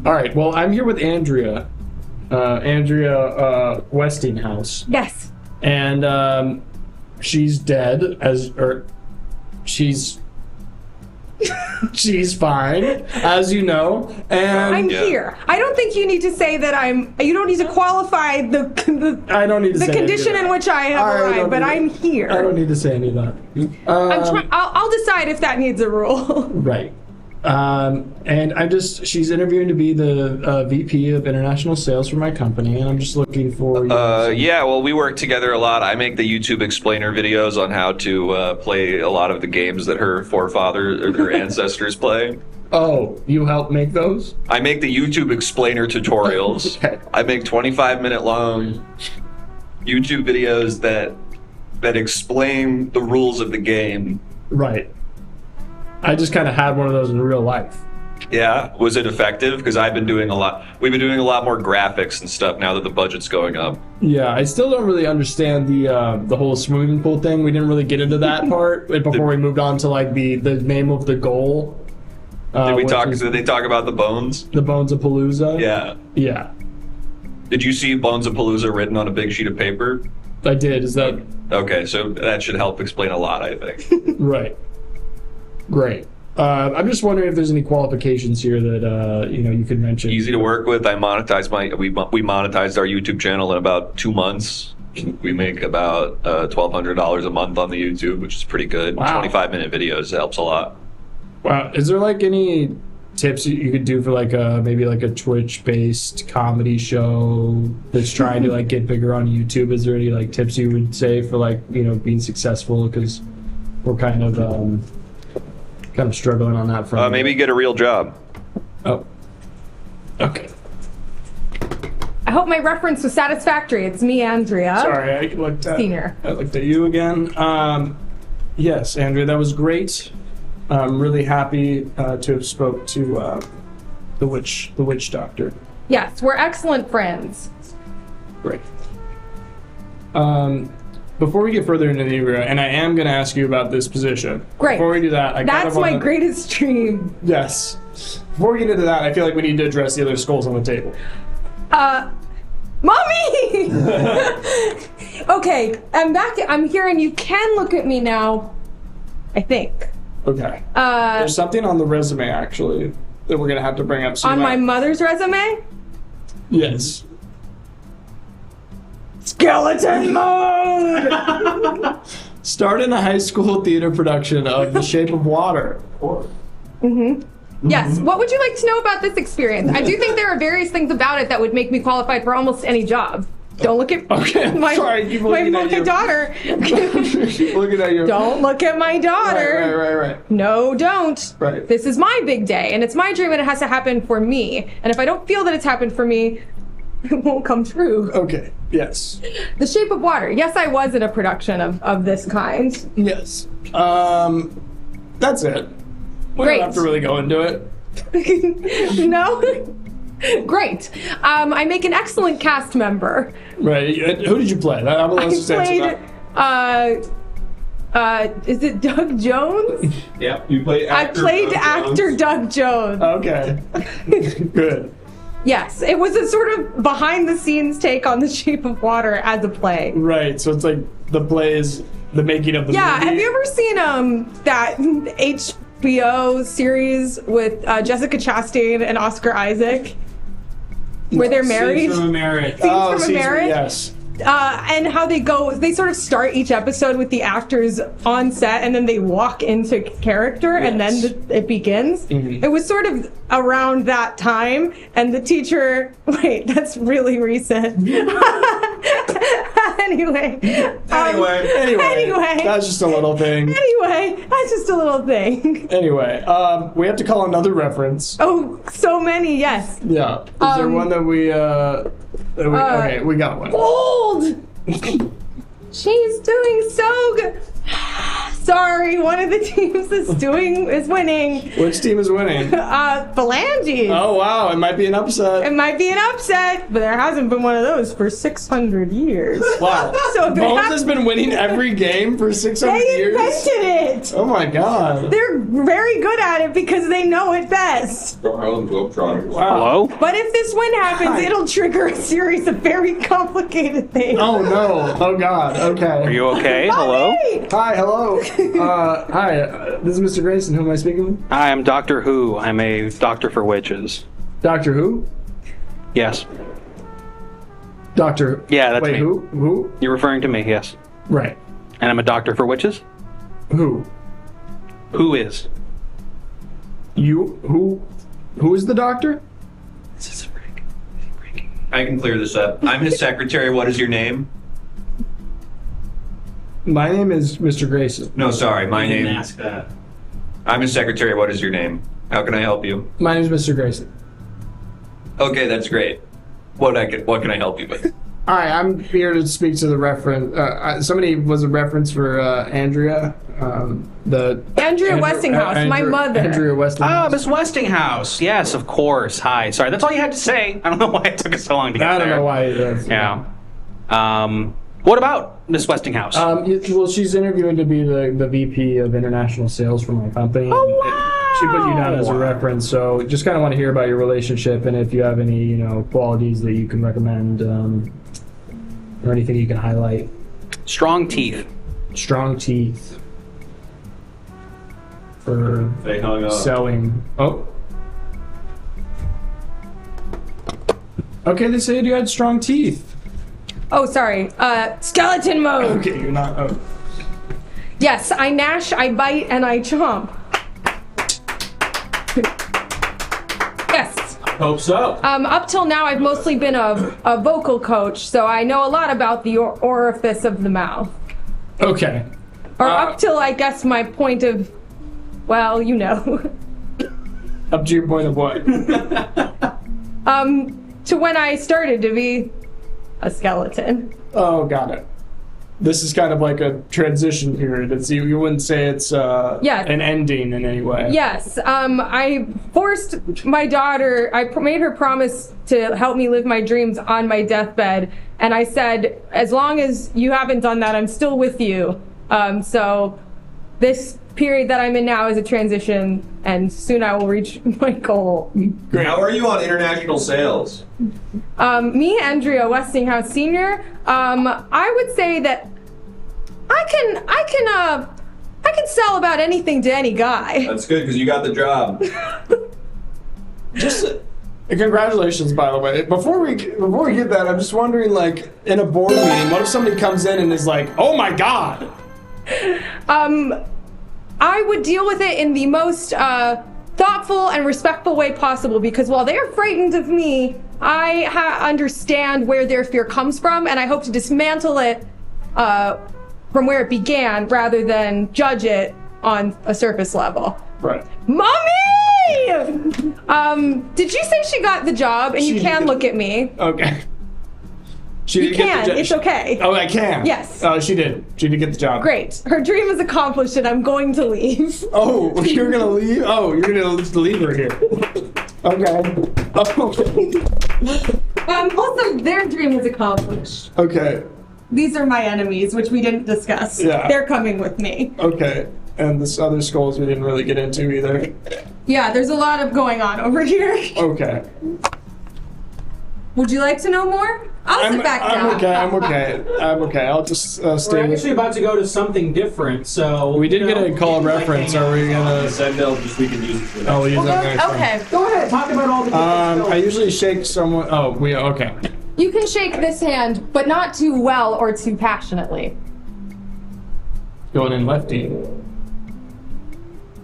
[SPEAKER 11] All right. Well, I'm here with Andrea. Andrea Westinghouse.
[SPEAKER 4] Yes.
[SPEAKER 11] And she's dead she's fine, as you know. And
[SPEAKER 4] I'm here. I don't think you need to say that you don't need to qualify
[SPEAKER 11] I don't need to say
[SPEAKER 4] condition
[SPEAKER 11] any of
[SPEAKER 4] in which I have arrived, but I'm here.
[SPEAKER 11] I don't need to say any of that.
[SPEAKER 4] I'll decide if that needs a rule.
[SPEAKER 11] Right. And she's interviewing to be the VP of international sales for my company, and I'm just looking for...
[SPEAKER 2] yeah, well, we work together a lot. I make the YouTube explainer videos on how to play a lot of the games that her forefathers or her ancestors play.
[SPEAKER 11] Oh, you help make those?
[SPEAKER 2] I make the YouTube explainer tutorials.
[SPEAKER 11] Okay.
[SPEAKER 2] I make 25-minute long YouTube videos that explain the rules of the game.
[SPEAKER 11] Right. I just kind of had one of those in real life.
[SPEAKER 2] Yeah, was it effective? Because we've been doing a lot more graphics and stuff now that the budget's going up.
[SPEAKER 11] Yeah, I still don't really understand the whole swimming pool thing. We didn't really get into that part before we moved on to like the name of the goal.
[SPEAKER 2] Did they talk about the bones?
[SPEAKER 11] The bones of Palooza?
[SPEAKER 2] Yeah.
[SPEAKER 11] Yeah.
[SPEAKER 2] Did you see Bones of Palooza written on a big sheet of paper?
[SPEAKER 11] I did. Is that...
[SPEAKER 2] Okay, so that should help explain a lot, I think.
[SPEAKER 11] Right. Great. I'm just wondering if there's any qualifications here that you could mention.
[SPEAKER 2] Easy to work with. We monetized our YouTube channel in about 2 months. We make about $1,200 a month on the YouTube, which is pretty good.
[SPEAKER 11] Wow.
[SPEAKER 2] 25-minute videos helps a lot.
[SPEAKER 11] Wow. Is there like any tips you could do for like maybe like a Twitch-based comedy show that's trying to like get bigger on YouTube? Is there any like tips you would say for like being successful? Because we're kind of struggling on that front.
[SPEAKER 2] Maybe get a real job.
[SPEAKER 11] Oh. Okay.
[SPEAKER 4] I hope my reference was satisfactory. It's me, Andrea.
[SPEAKER 11] Sorry, I looked at you again. Yes, Andrea, that was great. I'm really happy to have spoke to the witch doctor.
[SPEAKER 4] Yes, we're excellent friends.
[SPEAKER 11] Great. Before we get further into the interview, and I am going to ask you about this position.
[SPEAKER 4] Great.
[SPEAKER 11] Before we do that,
[SPEAKER 4] That's my greatest dream.
[SPEAKER 11] Yes. Before we get into that, I feel like we need to address the other skulls on the table.
[SPEAKER 4] Mommy! Okay, I'm back. I'm here, and you can look at me now. I think.
[SPEAKER 11] Okay. There's something on the resume actually that we're gonna have to bring up.
[SPEAKER 4] On my mother's resume?
[SPEAKER 11] Yes. Skeleton mode! Start in a high school theater production of The Shape of Water.
[SPEAKER 4] Yes. What would you like to know about this experience? I do think there are various things about it that would make me qualified for almost any job. Don't look at my daughter.
[SPEAKER 11] Keep looking at you.
[SPEAKER 4] Don't look at my daughter.
[SPEAKER 11] Right.
[SPEAKER 4] No, don't.
[SPEAKER 11] Right.
[SPEAKER 4] This is my big day, and it's my dream, and it has to happen for me. And if I don't feel that it's happened for me, it won't come true.
[SPEAKER 11] Okay. Yes.
[SPEAKER 4] The Shape of Water. Yes, I was in a production of this kind.
[SPEAKER 11] Yes. That's it. We
[SPEAKER 4] Great.
[SPEAKER 11] don't have to really go into it.
[SPEAKER 4] No? Great. I make an excellent cast member.
[SPEAKER 11] Right. Who did you play? Let's just answer that.
[SPEAKER 4] Is it Doug Jones?
[SPEAKER 3] Yep, you played actor
[SPEAKER 4] I played
[SPEAKER 3] Doug
[SPEAKER 4] actor
[SPEAKER 3] Jones.
[SPEAKER 4] Doug Jones.
[SPEAKER 11] Okay. Good.
[SPEAKER 4] Yes, it was a sort of behind-the-scenes take on The Shape of Water as a play.
[SPEAKER 11] Right. So it's like the play is the making of the movie.
[SPEAKER 4] Yeah, have you ever seen that HBO series with Jessica Chastain and Oscar Isaac? Where they're married?
[SPEAKER 1] Scenes from a Marriage.
[SPEAKER 4] Scenes from a
[SPEAKER 11] Scenes
[SPEAKER 4] Marriage?
[SPEAKER 11] Yes.
[SPEAKER 4] And how they sort of start each episode with the actors on set, and then they walk into character, and then it begins.
[SPEAKER 11] Mm-hmm.
[SPEAKER 4] It was sort of around that time, and the teacher. Wait, that's really recent. Anyway.
[SPEAKER 11] That's just a little thing. Anyway, we have to call another reference.
[SPEAKER 4] Oh, so many, yes.
[SPEAKER 11] Yeah. Is there one that we okay, we got one.
[SPEAKER 4] Gold! She's doing so good. Sorry, one of the teams is winning.
[SPEAKER 11] Which team is winning?
[SPEAKER 4] Phalanges.
[SPEAKER 11] Oh wow, it might be an upset.
[SPEAKER 4] It might be an upset, but there hasn't been one of those for 600 years.
[SPEAKER 11] Wow.
[SPEAKER 4] So
[SPEAKER 11] Bones has been winning every game for 600 years?
[SPEAKER 4] They invented it.
[SPEAKER 11] Oh my god.
[SPEAKER 4] They're very good at it because they know it best.
[SPEAKER 3] Harlem Globetrotters.
[SPEAKER 11] Wow.
[SPEAKER 13] Hello?
[SPEAKER 4] But if this win happens, it'll trigger a series of very complicated things.
[SPEAKER 11] Oh no. Oh god. Okay.
[SPEAKER 13] Are you okay? Hello?
[SPEAKER 11] Hi, hello. Hi, this is Mr. Grayson. Who am I speaking with?
[SPEAKER 13] Hi, I'm Doctor Who. I'm a doctor for witches.
[SPEAKER 11] Doctor Who?
[SPEAKER 13] Yes.
[SPEAKER 11] Doctor.
[SPEAKER 13] Yeah, that's
[SPEAKER 11] Wait,
[SPEAKER 13] me.
[SPEAKER 11] Who?
[SPEAKER 13] You're referring to me, yes.
[SPEAKER 11] Right.
[SPEAKER 13] And I'm a doctor for witches?
[SPEAKER 11] Who?
[SPEAKER 13] Who is?
[SPEAKER 11] You? Who is the doctor?
[SPEAKER 3] I can clear this up. I'm his secretary. What is your name?
[SPEAKER 11] My name is Mr. Grayson.
[SPEAKER 3] No, sorry. My name.
[SPEAKER 1] Ask that.
[SPEAKER 3] I'm his secretary. What is your name? How can I help you?
[SPEAKER 11] My name is Mr. Grayson.
[SPEAKER 3] Okay, that's great. What can I help you with?
[SPEAKER 11] Hi, I'm here to speak to the reference. Somebody was a reference for Andrea.
[SPEAKER 4] Andrea Westinghouse, my mother.
[SPEAKER 11] Andrea Westinghouse.
[SPEAKER 13] Oh, Miss Westinghouse. Yes, of course. Hi. Sorry, that's all you had to say. I don't know why it took us so long to get
[SPEAKER 11] I don't
[SPEAKER 13] there.
[SPEAKER 11] know why it does.
[SPEAKER 13] Yeah. What about Miss Westinghouse?
[SPEAKER 11] Well, she's interviewing to be the VP of international sales for my company.
[SPEAKER 13] Oh, wow.
[SPEAKER 11] She put you down as a reference, so just kind of want to hear about your relationship and if you have any, qualities that you can recommend or anything you can highlight.
[SPEAKER 13] Strong teeth.
[SPEAKER 11] Strong teeth. For
[SPEAKER 3] They hung up.
[SPEAKER 11] selling. Oh. Okay, they said you had strong teeth.
[SPEAKER 4] Oh, sorry. Skeleton mode.
[SPEAKER 11] Okay, you're not. Oh.
[SPEAKER 4] Yes, I gnash, I bite, and I chomp. Yes.
[SPEAKER 3] Hope so.
[SPEAKER 4] Up till now, I've mostly been a vocal coach, so I know a lot about the orifice of the mouth.
[SPEAKER 11] Okay.
[SPEAKER 4] Or up till, I guess, my point of, well, you know.
[SPEAKER 11] Up to your point of what?
[SPEAKER 4] To when I started to be a skeleton.
[SPEAKER 11] Oh, got it. This is kind of like a transition period. It's you wouldn't say it's an ending in any way.
[SPEAKER 4] Yes. I forced my daughter, I made her promise to help me live my dreams on my deathbed. And I said, as long as you haven't done that, I'm still with you. So this period that I'm in now is a transition, and soon I will reach my goal.
[SPEAKER 3] Great. How are you on international sales?
[SPEAKER 4] Me, Andrea Westinghouse Sr., I would say that I can sell about anything to any guy.
[SPEAKER 3] That's good because you got the job.
[SPEAKER 11] Congratulations, by the way. Before we get that, I'm just wondering, like, in a board meeting, what if somebody comes in and is like, "Oh my God"?
[SPEAKER 4] I would deal with it in the most thoughtful and respectful way possible, because while they're frightened of me, I understand where their fear comes from, and I hope to dismantle it from where it began rather than judge it on a surface level.
[SPEAKER 11] Right.
[SPEAKER 4] Mommy! Did you say she got the job? And you can look at me.
[SPEAKER 11] Okay.
[SPEAKER 4] You can. It's okay.
[SPEAKER 11] Oh, I can?
[SPEAKER 4] Yes.
[SPEAKER 11] She did. She did get the job.
[SPEAKER 4] Great. Her dream is accomplished, and I'm going to leave.
[SPEAKER 11] Oh, you're gonna leave? Oh, you're gonna leave her here. Okay.
[SPEAKER 4] Also, their dream is accomplished.
[SPEAKER 11] Okay.
[SPEAKER 4] These are my enemies, which we didn't discuss.
[SPEAKER 11] Yeah.
[SPEAKER 4] They're coming with me.
[SPEAKER 11] Okay. And this other skulls we didn't really get into either.
[SPEAKER 4] Yeah, there's a lot of going on over here.
[SPEAKER 11] Okay.
[SPEAKER 4] Would you like to know more? I'll sit back down.
[SPEAKER 11] I'm okay. I'll just stay
[SPEAKER 1] We're
[SPEAKER 11] with
[SPEAKER 1] actually about to go to something different, so...
[SPEAKER 11] We did get a call reference. Are we gonna...
[SPEAKER 3] Send bill, just we can use it for that.
[SPEAKER 11] Oh, we'll use that next time.
[SPEAKER 4] Okay, go ahead.
[SPEAKER 1] Talk about all the...
[SPEAKER 11] I usually shake someone... Oh, okay.
[SPEAKER 4] You can shake this hand, but not too well or too passionately.
[SPEAKER 11] Going in lefty.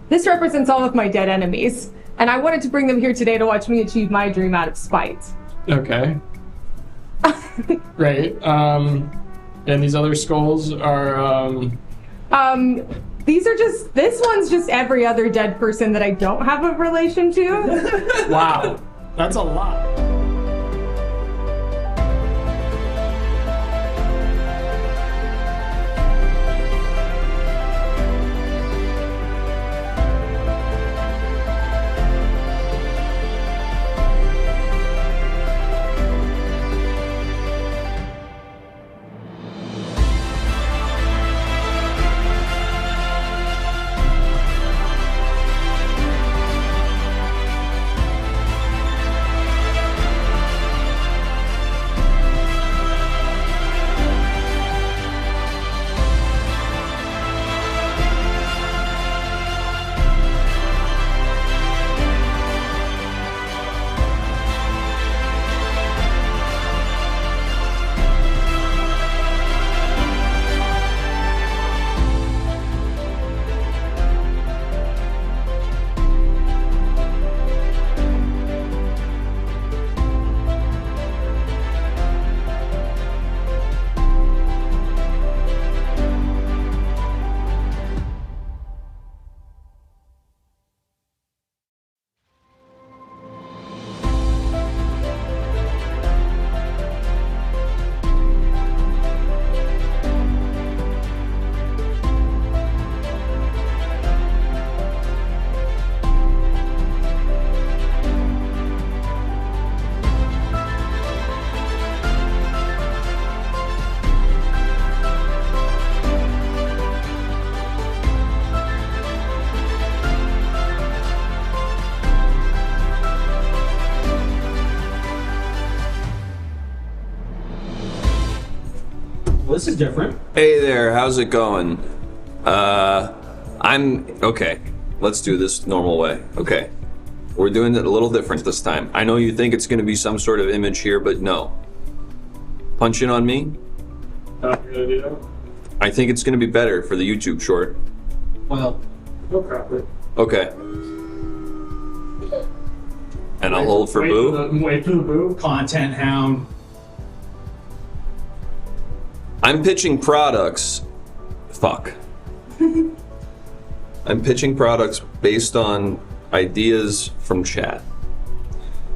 [SPEAKER 4] This represents all of my dead enemies, and I wanted to bring them here today to watch me achieve my dream out of spite.
[SPEAKER 11] Okay. Great. And these other skulls are,
[SPEAKER 4] These are just, this one's just every other dead person that I don't have a relation to.
[SPEAKER 11] Wow. That's a lot.
[SPEAKER 1] This is different.
[SPEAKER 2] Hey there, how's it going? Okay. Let's do this normal way. Okay. We're doing it a little different this time. I know you think it's gonna be some sort of image here, but no. Punch in on me. I think it's gonna be better for the YouTube short.
[SPEAKER 1] Well, no problem.
[SPEAKER 2] Okay. And I'll hold for Boo.
[SPEAKER 1] Wait for the Boo. Content hound.
[SPEAKER 2] I'm pitching products. Fuck. I'm pitching products based on ideas from chat.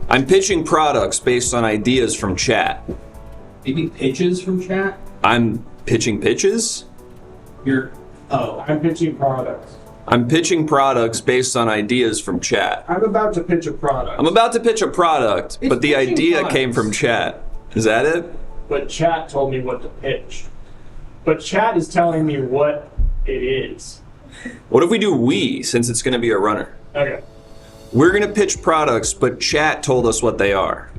[SPEAKER 2] I'm pitching products based on ideas from chat.
[SPEAKER 1] Maybe pitches from chat?
[SPEAKER 2] I'm pitching pitches?
[SPEAKER 11] I'm pitching products.
[SPEAKER 2] I'm pitching products based on ideas from chat.
[SPEAKER 11] I'm about to pitch a product.
[SPEAKER 2] I'm about to pitch a product, but the idea came from chat. Is that it?
[SPEAKER 11] But chat told me what to pitch. But chat is telling me what it is.
[SPEAKER 2] What if we do we, since it's going to be a runner?
[SPEAKER 11] Okay.
[SPEAKER 2] We're going to pitch products, but chat told us what they are.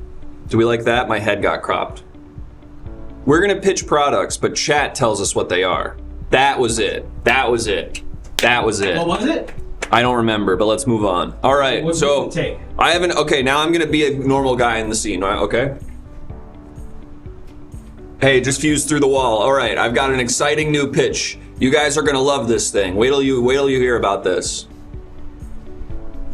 [SPEAKER 2] Do we like that? My head got cropped. We're going to pitch products, but chat tells us what they are. That was it. That was it. That was it.
[SPEAKER 1] What was it?
[SPEAKER 2] I don't remember, but let's move on. All right,
[SPEAKER 1] What
[SPEAKER 2] so
[SPEAKER 1] would you take?
[SPEAKER 2] I haven't. Okay, now I'm gonna be a normal guy in the scene. Right? Okay. Hey, just fused through the wall. All right, I've got an exciting new pitch. You guys are gonna love this thing. Wait till you hear about this.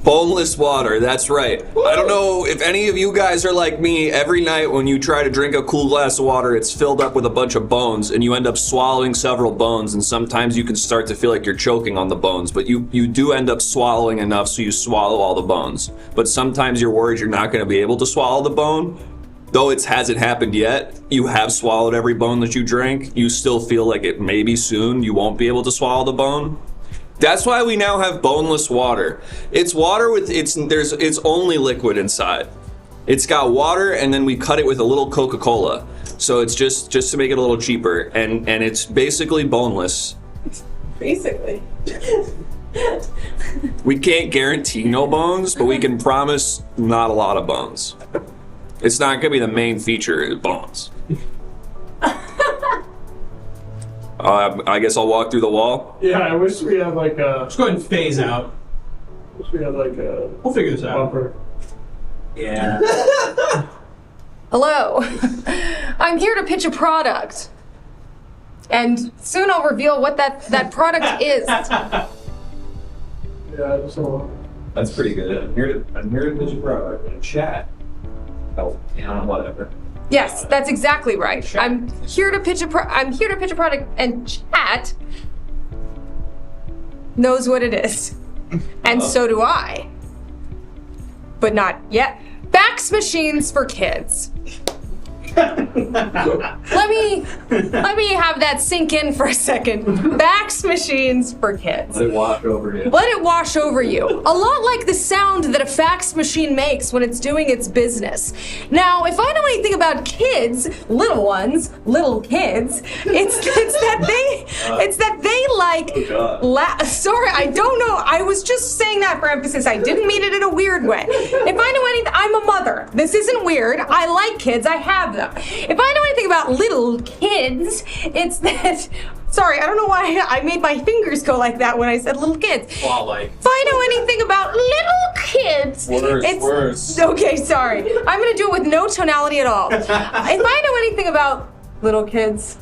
[SPEAKER 2] Boneless water, that's right. Woo! I don't know if any of you guys are like me. Every night when you try to drink a cool glass of water, it's filled up with a bunch of bones and you end up swallowing several bones, and sometimes you can start to feel like you're choking on the bones, but you do end up swallowing enough so you swallow all the bones. But sometimes you're worried you're not gonna be able to swallow the bone. Though it hasn't happened yet, you have swallowed every bone that you drank, you still feel like it maybe soon you won't be able to swallow the bone. That's why we now have boneless water. It's water with it's only liquid inside. It's got water and then we cut it with a little Coca-Cola. So it's just to make it a little cheaper, and it's basically boneless.
[SPEAKER 4] Basically.
[SPEAKER 2] We can't guarantee no bones, but we can promise not a lot of bones. It's not gonna be the main feature, bones. I guess I'll walk through the wall.
[SPEAKER 11] Yeah, I wish we had like a.
[SPEAKER 1] Let's go ahead and phase out.
[SPEAKER 11] Wish we had like a.
[SPEAKER 1] We'll figure this out.
[SPEAKER 11] Bumper.
[SPEAKER 1] Yeah.
[SPEAKER 4] Hello. I'm here to pitch a product. And soon I'll reveal what that product is.
[SPEAKER 11] Yeah, I just don't.
[SPEAKER 3] That's pretty good. I'm here to pitch a product and chat. Oh, yeah, whatever.
[SPEAKER 4] Yes, that's exactly right. I'm here to pitch a product, and chat knows what it is. And so do I. But not yet. Fax machines for kids. Let me have that sink in for a second. Fax machines for kids.
[SPEAKER 3] Let it wash over you.
[SPEAKER 4] Let it wash over you. A lot like the sound that a fax machine makes when it's doing its business. Now, if I know anything about kids, little ones, little kids, it's that they like. Sorry, I don't know. I was just saying that for emphasis. I didn't mean it in a weird way. If I know anything, I'm a mother. This isn't weird. I like kids. I have them. If I know anything about little kids, it's that. Sorry, I don't know why I made my fingers go like that when I said little kids.
[SPEAKER 1] Wall-like.
[SPEAKER 4] If I know anything about little kids,
[SPEAKER 3] Worse.
[SPEAKER 4] Okay, sorry. I'm gonna do it with no tonality at all. If I know anything about little kids.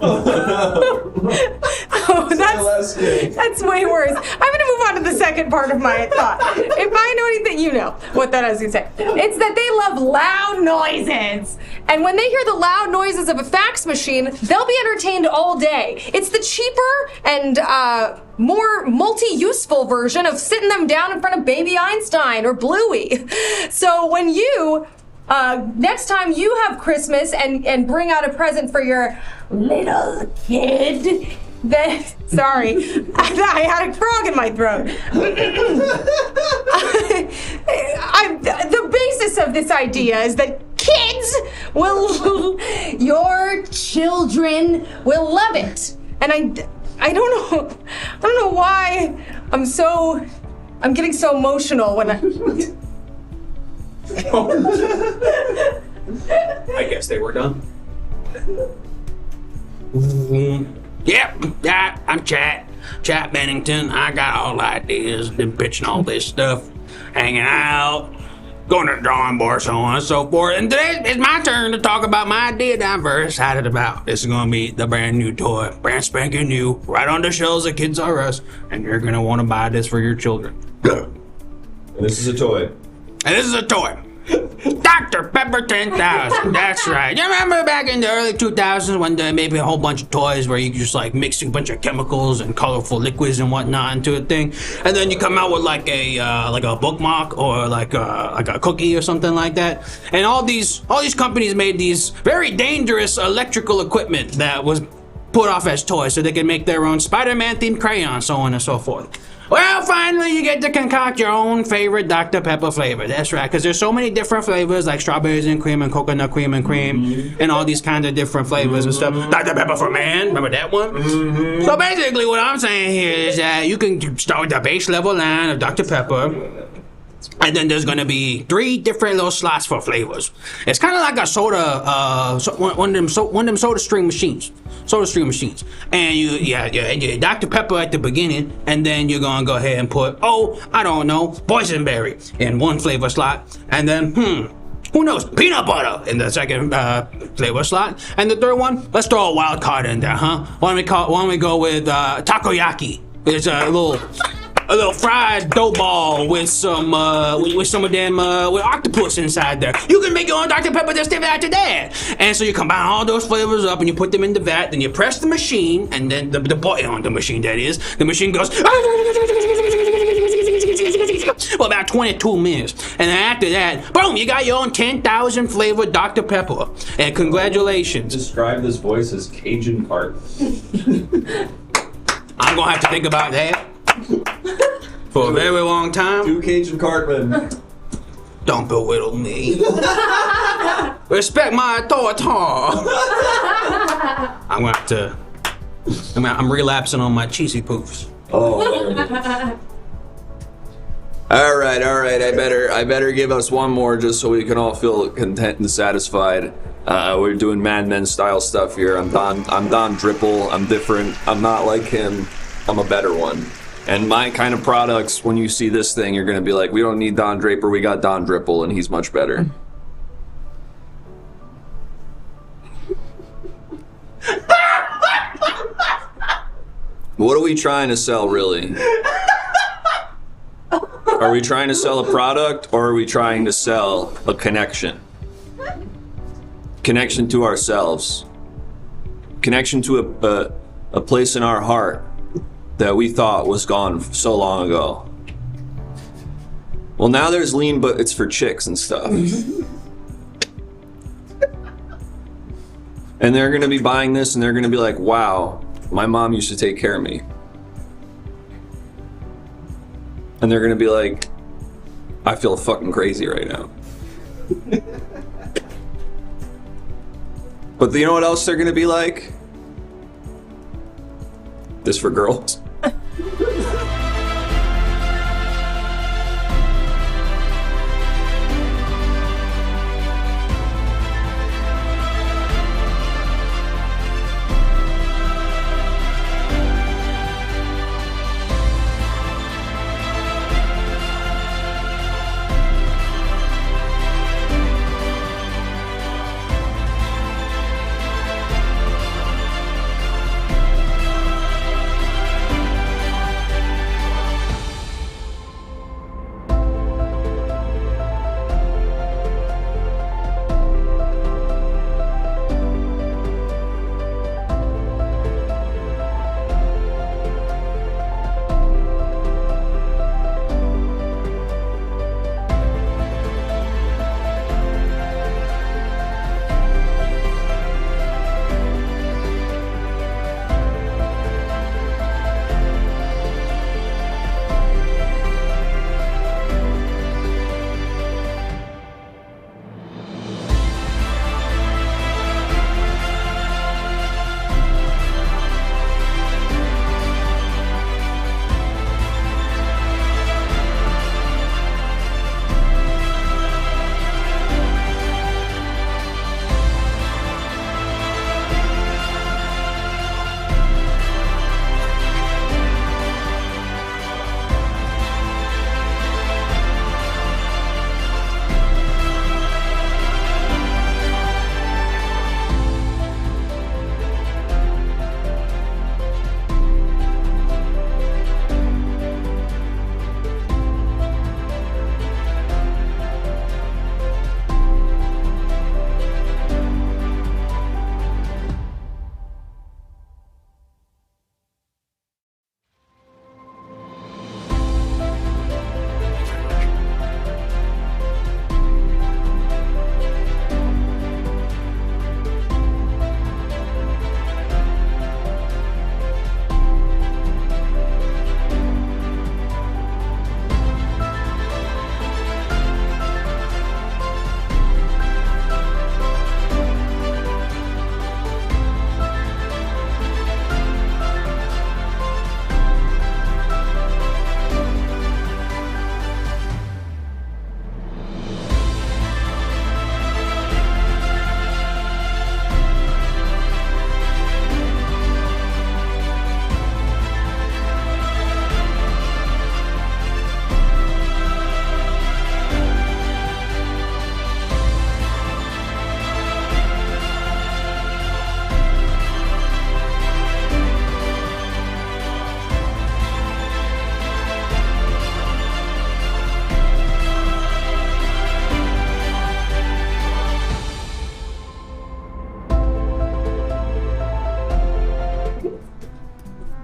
[SPEAKER 4] That's way worse. I'm gonna move on to the second part of my thought. If I know anything, you know what that is gonna say. It's that they love loud noises. And when they hear the loud noises of a fax machine, they'll be entertained all day. It's the cheaper and more multi-useful version of sitting them down in front of Baby Einstein or Bluey. So when you next time you have Christmas and bring out a present for your little kid, then, sorry, I had a frog in my throat. The basis of this idea is that your children will love it. And I don't know why I'm getting so emotional when
[SPEAKER 1] I guess they were done.
[SPEAKER 14] Yeah, I'm Chat Bennington. I got all the ideas, been pitching all this stuff, hanging out, going to the drawing board, so on and so forth. And today it's my turn to talk about my idea that I'm very excited about. This is gonna be the brand new toy, brand spanking new, right on the shelves of Kids R Us, and you're gonna want to buy this for your children.
[SPEAKER 3] And this is a toy.
[SPEAKER 14] And this is a toy. Dr. Pepper 10,000. That's right. You remember back in the early 2000s when there may be a whole bunch of toys where you could just like mix a bunch of chemicals and colorful liquids and whatnot into a thing, and then you come out with like a bookmark or like a cookie or something like that. And all these companies made these very dangerous electrical equipment that was put off as toys so they could make their own Spider-Man themed crayons, so on and so forth. Well, finally, you get to concoct your own favorite Dr. Pepper flavor. That's right, because there's so many different flavors, like strawberries and cream and coconut cream and cream, and all these kinds of different flavors and stuff. Dr. Pepper for man, remember that one? So basically, what I'm saying here is that you can start with the base level line of Dr. Pepper, And then there's gonna be 3 different little slots for flavors. It's kind of like a soda, one of them soda stream machines. And you Dr. Pepper at the beginning, and then you're gonna go ahead and put, I don't know, boysenberry in one flavor slot, and then who knows, peanut butter in the second flavor slot, and the third one, let's throw a wild card in there, huh? Why don't we go with takoyaki? It's a little fried dough ball with some with octopus inside there. You can make your own Dr. Pepper just after that. And so you combine all those flavors up and you put them in the vat, then you press the machine, and then the button on the machine, that is, the machine goes for about 22 minutes. And then after that, boom, you got your own 10,000 flavored Dr. Pepper. And congratulations.
[SPEAKER 3] Describe this voice as Cajun Cart.
[SPEAKER 14] I'm gonna have to think about that for a very long time.
[SPEAKER 3] 2 Cajun Cartman.
[SPEAKER 14] Don't belittle me. Respect my authority. I'm gonna have to. I'm relapsing on my cheesy poofs.
[SPEAKER 3] Oh.
[SPEAKER 2] All right. I better give us one more just so we can all feel content and satisfied. We're doing Mad Men style stuff here. I'm Don Dripple. I'm different. I'm not like him. I'm a better one. And my kind of products, when you see this thing, you're gonna be like, we don't need Don Draper, we got Don Dripple, and he's much better. What are we trying to sell, really? Are we trying to sell a product, or are we trying to sell a connection? Connection to ourselves. Connection to a place in our heart that we thought was gone so long ago. Well, now there's lean, but it's for chicks and stuff. And they're gonna be buying this and they're gonna be like, wow, my mom used to take care of me. And they're gonna be like, I feel fucking crazy right now. But you know what else they're gonna be like? This for girls.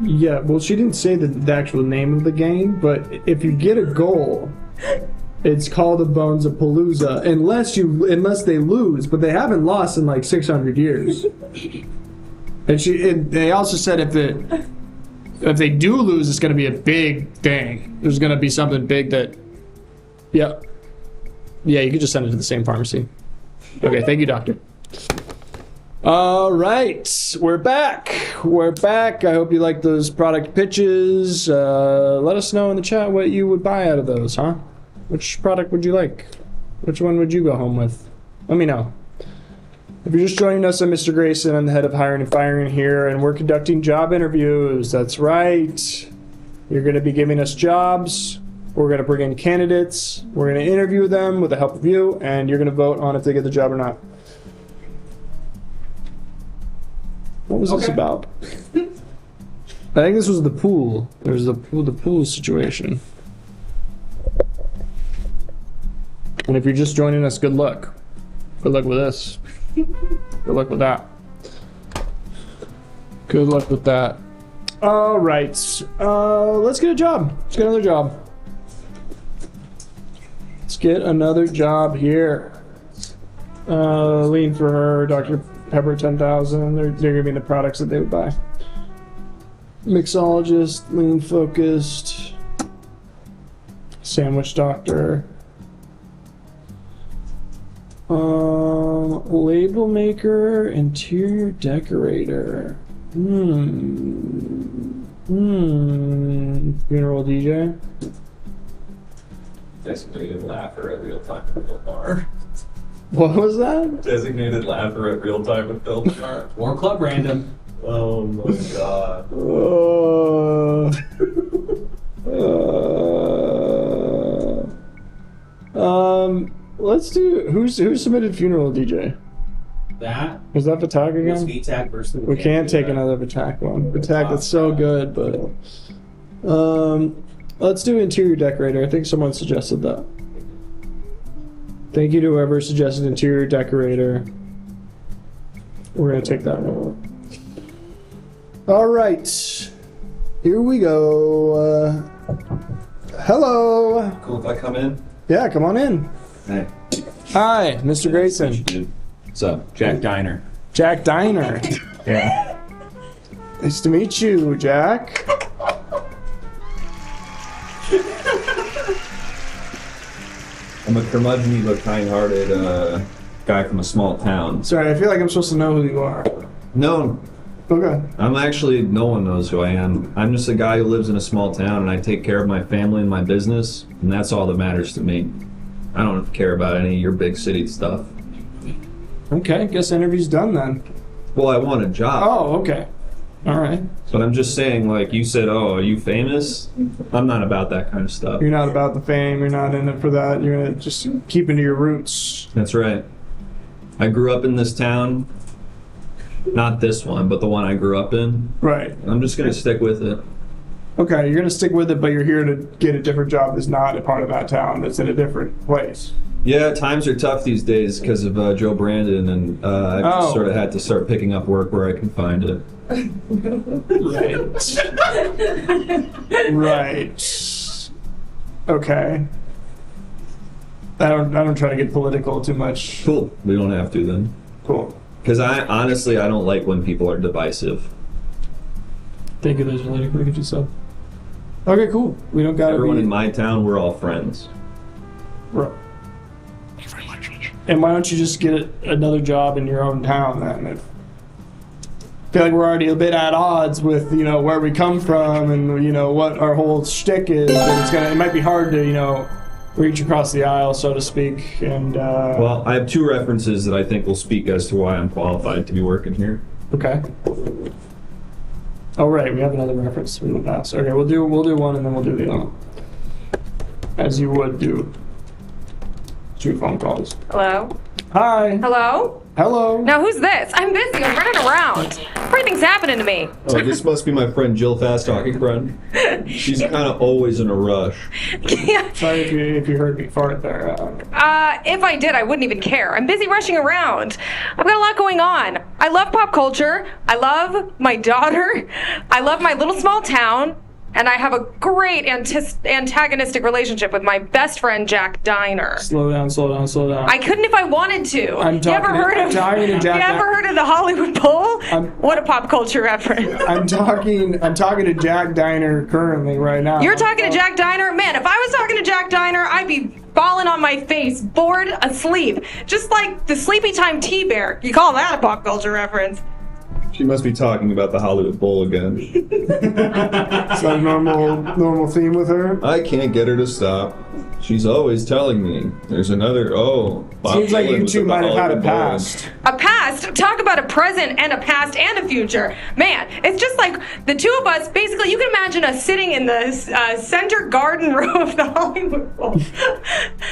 [SPEAKER 11] Yeah, well, she didn't say the actual name of the game, but if you get a goal, it's called a Bones of Palooza, unless they lose, but they haven't lost in like 600 years. And they also said if they do lose, it's going to be a big thing. There's going to be something big that, yeah, you could just send it to the same pharmacy. Okay, thank you, doctor. All right, we're back. I hope you like those product pitches. Let us know in the chat what you would buy out of those, huh? Which product would you like? Which one would you go home with? Let me know. If you're just joining us, I'm Mr. Grayson. I'm the head of hiring and firing here, and we're conducting job interviews. That's right. You're going to be giving us jobs. We're going to bring in candidates. We're going to interview them with the help of you, and you're going to vote on if they get the job or not. What was this about? I think this was the pool. There was the pool situation. And if you're just joining us, good luck. Good luck with this. Good luck with that. Good luck with that. All right. Let's get a job. Let's get another job. Let's get another job here. Lean for her, Dr. Pepper 10,000. They're giving the products that they would buy. Mixologist, lean focused, sandwich doctor, label maker, interior decorator. Funeral DJ.
[SPEAKER 3] Designated laugher at real time with Bill Barr.
[SPEAKER 11] What was that?
[SPEAKER 3] Designated laugher at real time with Bill Barr.
[SPEAKER 7] War Club Random.
[SPEAKER 3] Oh my god.
[SPEAKER 11] Let's do who submitted funeral DJ?
[SPEAKER 7] That
[SPEAKER 11] Was that Vitak again?
[SPEAKER 7] VTAC versus
[SPEAKER 11] We can't take another Vitak one. Vitak, that's so good, but let's do interior decorator. I think someone suggested that. Thank you to whoever suggested interior decorator. We're gonna take that one. All right, here we go. Hello.
[SPEAKER 3] Cool if I come in?
[SPEAKER 11] Yeah, come on in.
[SPEAKER 3] Hey.
[SPEAKER 11] Hi, Mr. Grayson.
[SPEAKER 3] What's up? Jack Greiner.
[SPEAKER 11] Jack Greiner.
[SPEAKER 3] Yeah.
[SPEAKER 11] Nice to meet you, Jack.
[SPEAKER 3] I'm a curmudgeon but kind-hearted guy from a small town.
[SPEAKER 11] Sorry, I feel like I'm supposed to know who you are.
[SPEAKER 3] No.
[SPEAKER 11] Okay.
[SPEAKER 3] I'm actually, no one knows who I am. I'm just a guy who lives in a small town and I take care of my family and my business, and that's all that matters to me. I don't care about any of your big city stuff.
[SPEAKER 11] Okay, guess interview's done then.
[SPEAKER 3] Well, I want a job.
[SPEAKER 11] Oh, okay. All right.
[SPEAKER 3] But I'm just saying, like, you said, oh, are you famous? I'm not about that kind of stuff.
[SPEAKER 11] You're not about the fame, you're not in it for that, you're gonna just keep into your roots.
[SPEAKER 3] That's right. I grew up in this town. Not this one, but the one I grew up in.
[SPEAKER 11] Right.
[SPEAKER 3] I'm just gonna stick with it.
[SPEAKER 11] Okay, you're gonna stick with it, but you're here to get a different job that's not a part of that town, that's in a different place.
[SPEAKER 3] Yeah, times are tough these days because of Joe Brandon, and I've just sort of had to start picking up work where I can find it.
[SPEAKER 11] Right. Okay. I don't try to get political too much.
[SPEAKER 3] Cool. We don't have to then.
[SPEAKER 11] Cool.
[SPEAKER 3] Because I don't like when people are divisive.
[SPEAKER 11] Thank you, those related. Look at you, sub. Okay, cool. We don't gotta
[SPEAKER 3] Everyone
[SPEAKER 11] be.
[SPEAKER 3] in my town, we're all friends.
[SPEAKER 11] Right. And why don't you just get another job in your own town then? I feel like we're already a bit at odds with, where we come from and, what our whole shtick is. But it might be hard to, reach across the aisle, so to speak. And
[SPEAKER 3] well, I have two references that I think will speak as to why I'm qualified to be working here.
[SPEAKER 11] Okay. Oh, right, we have another reference from the past. Okay, we'll do one and then we'll do the other. As you would do. 2 phone calls.
[SPEAKER 4] Hello?
[SPEAKER 11] Hi.
[SPEAKER 4] Hello?
[SPEAKER 11] Hello.
[SPEAKER 4] Now who's this? I'm busy. I'm running around. Everything's happening to me.
[SPEAKER 3] Oh, this must be my friend Jill Fast Talking Friend. She's kind of always in a rush.
[SPEAKER 4] Yeah.
[SPEAKER 11] Sorry if you heard me fart there.
[SPEAKER 4] If I did, I wouldn't even care. I'm busy rushing around. I've got a lot going on. I love pop culture. I love my daughter. I love my little small town. And I have a great antagonistic relationship with my best friend, Jack Greiner.
[SPEAKER 11] Slow down.
[SPEAKER 4] I couldn't if I wanted to. You ever heard of the Hollywood Bowl? What a pop culture reference.
[SPEAKER 11] I'm talking to Jack Greiner currently right now.
[SPEAKER 4] You're talking to Jack Greiner? Man, if I was talking to Jack Greiner, I'd be falling on my face, bored asleep. Just like the Sleepy Time Tea Bear. You call that a pop culture reference?
[SPEAKER 3] She must be talking about the Hollywood Bowl again.
[SPEAKER 11] Is that a normal theme with her?
[SPEAKER 3] I can't get her to stop. She's always telling me there's another.
[SPEAKER 11] Seems like you two might have had a past.
[SPEAKER 4] A past? Talk about a present and a past and a future. Man, it's just like the two of us, basically, you can imagine us sitting in the center garden row of the Hollywood Bowl.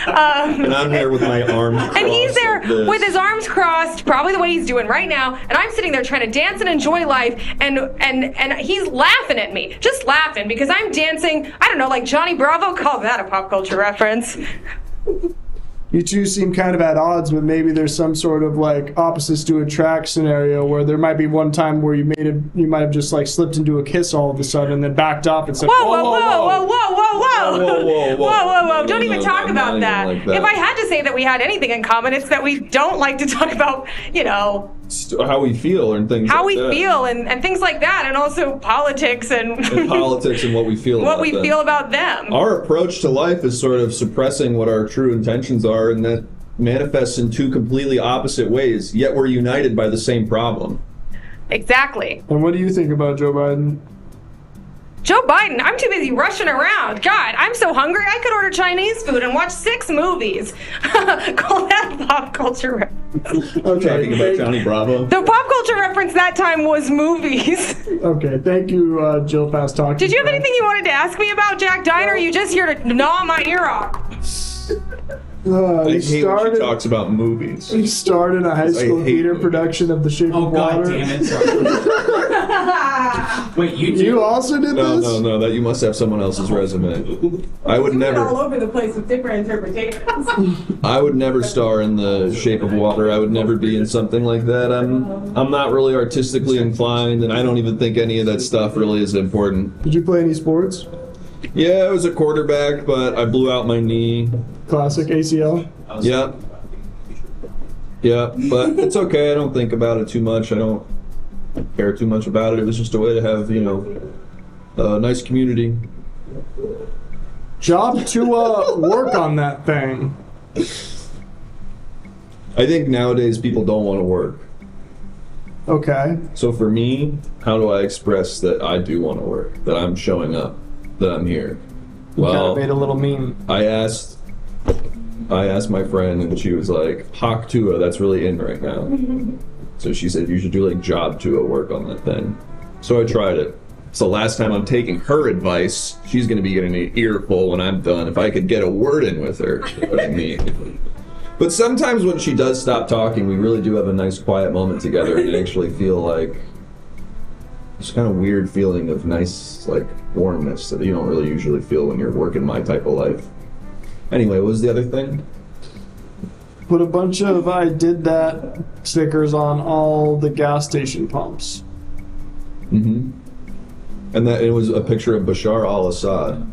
[SPEAKER 3] And I'm there with my arms crossed.
[SPEAKER 4] And he's there
[SPEAKER 3] like
[SPEAKER 4] with his arms crossed, probably the way he's doing right now, and I'm sitting there trying to dance and enjoy life, and he's laughing at me. Just laughing, because I'm dancing, I don't know, like Johnny Bravo? Call that a pop culture reference.
[SPEAKER 11] You two seem kind of at odds, but maybe there's some sort of like opposites to attract scenario where there might be one time where you might have just like slipped into a kiss all of a sudden and then backed up and said,
[SPEAKER 4] whoa. Don't even talk about that. If I had to say that we had anything in common, it's that we don't like to talk about,
[SPEAKER 3] how we feel and things
[SPEAKER 4] how
[SPEAKER 3] like
[SPEAKER 4] we
[SPEAKER 3] that.
[SPEAKER 4] feel and things like that, and also politics and
[SPEAKER 3] politics and what we feel
[SPEAKER 4] what
[SPEAKER 3] about
[SPEAKER 4] we
[SPEAKER 3] them.
[SPEAKER 4] feel about them.
[SPEAKER 3] Our approach to life is sort of suppressing what our true intentions are, and that manifests in two completely opposite ways, yet we're united by the same problem.
[SPEAKER 4] Exactly.
[SPEAKER 11] And what do you think about Joe Biden?
[SPEAKER 4] Joe Biden, I'm too busy rushing around. God, I'm so hungry I could order Chinese food and watch 6 movies. Call that pop culture reference.
[SPEAKER 11] Okay.
[SPEAKER 3] Talking about Johnny Bravo.
[SPEAKER 4] The pop culture reference that time was movies.
[SPEAKER 11] Okay, thank you, Jill Fast Talking.
[SPEAKER 4] Did you have anything you wanted to ask me about Jack Greiner? Or are you just here to gnaw my ear off?
[SPEAKER 3] I hate when she talks about movies.
[SPEAKER 11] He started a high school theater production of The Shape of Water.
[SPEAKER 7] God damn it. Wait,
[SPEAKER 11] you also did this?
[SPEAKER 3] No, that you must have someone else's resume. I would
[SPEAKER 4] all
[SPEAKER 3] never.
[SPEAKER 4] over the place with different interpretations.
[SPEAKER 3] I would never star in The Shape of Water. I would never be in something like that. I'm not really artistically inclined, and I don't even think any of that stuff really is important.
[SPEAKER 11] Did you play any sports?
[SPEAKER 3] Yeah, I was a quarterback, but I blew out my knee.
[SPEAKER 11] Classic ACL?
[SPEAKER 3] Yeah. Yeah, but it's okay. I don't think about it too much. I don't care too much about it. It was just a way to have, a nice community.
[SPEAKER 11] Job to work on that thing.
[SPEAKER 3] I think nowadays people don't want to work.
[SPEAKER 11] Okay.
[SPEAKER 3] So for me, how do I express that I do want to work? That I'm showing up? That I'm here?
[SPEAKER 11] You kind of made a little meme.
[SPEAKER 3] I asked my friend, and she was like, Hawk Tua, that's really in right now. So she said, you should do like job Tua work on that thing. So I tried it. It's the last time I'm taking her advice. She's going to be getting an earful when I'm done. If I could get a word in with her, you know what I mean? But sometimes when she does stop talking, we really do have a nice quiet moment together, and I actually feel like this kind of weird feeling of nice, like, warmness that you don't really usually feel when you're working my type of life. Anyway, what was the other thing?
[SPEAKER 11] Put a bunch of I did that stickers on all the gas station pumps.
[SPEAKER 3] Mm-hmm. And that it was a picture of Bashar al-Assad.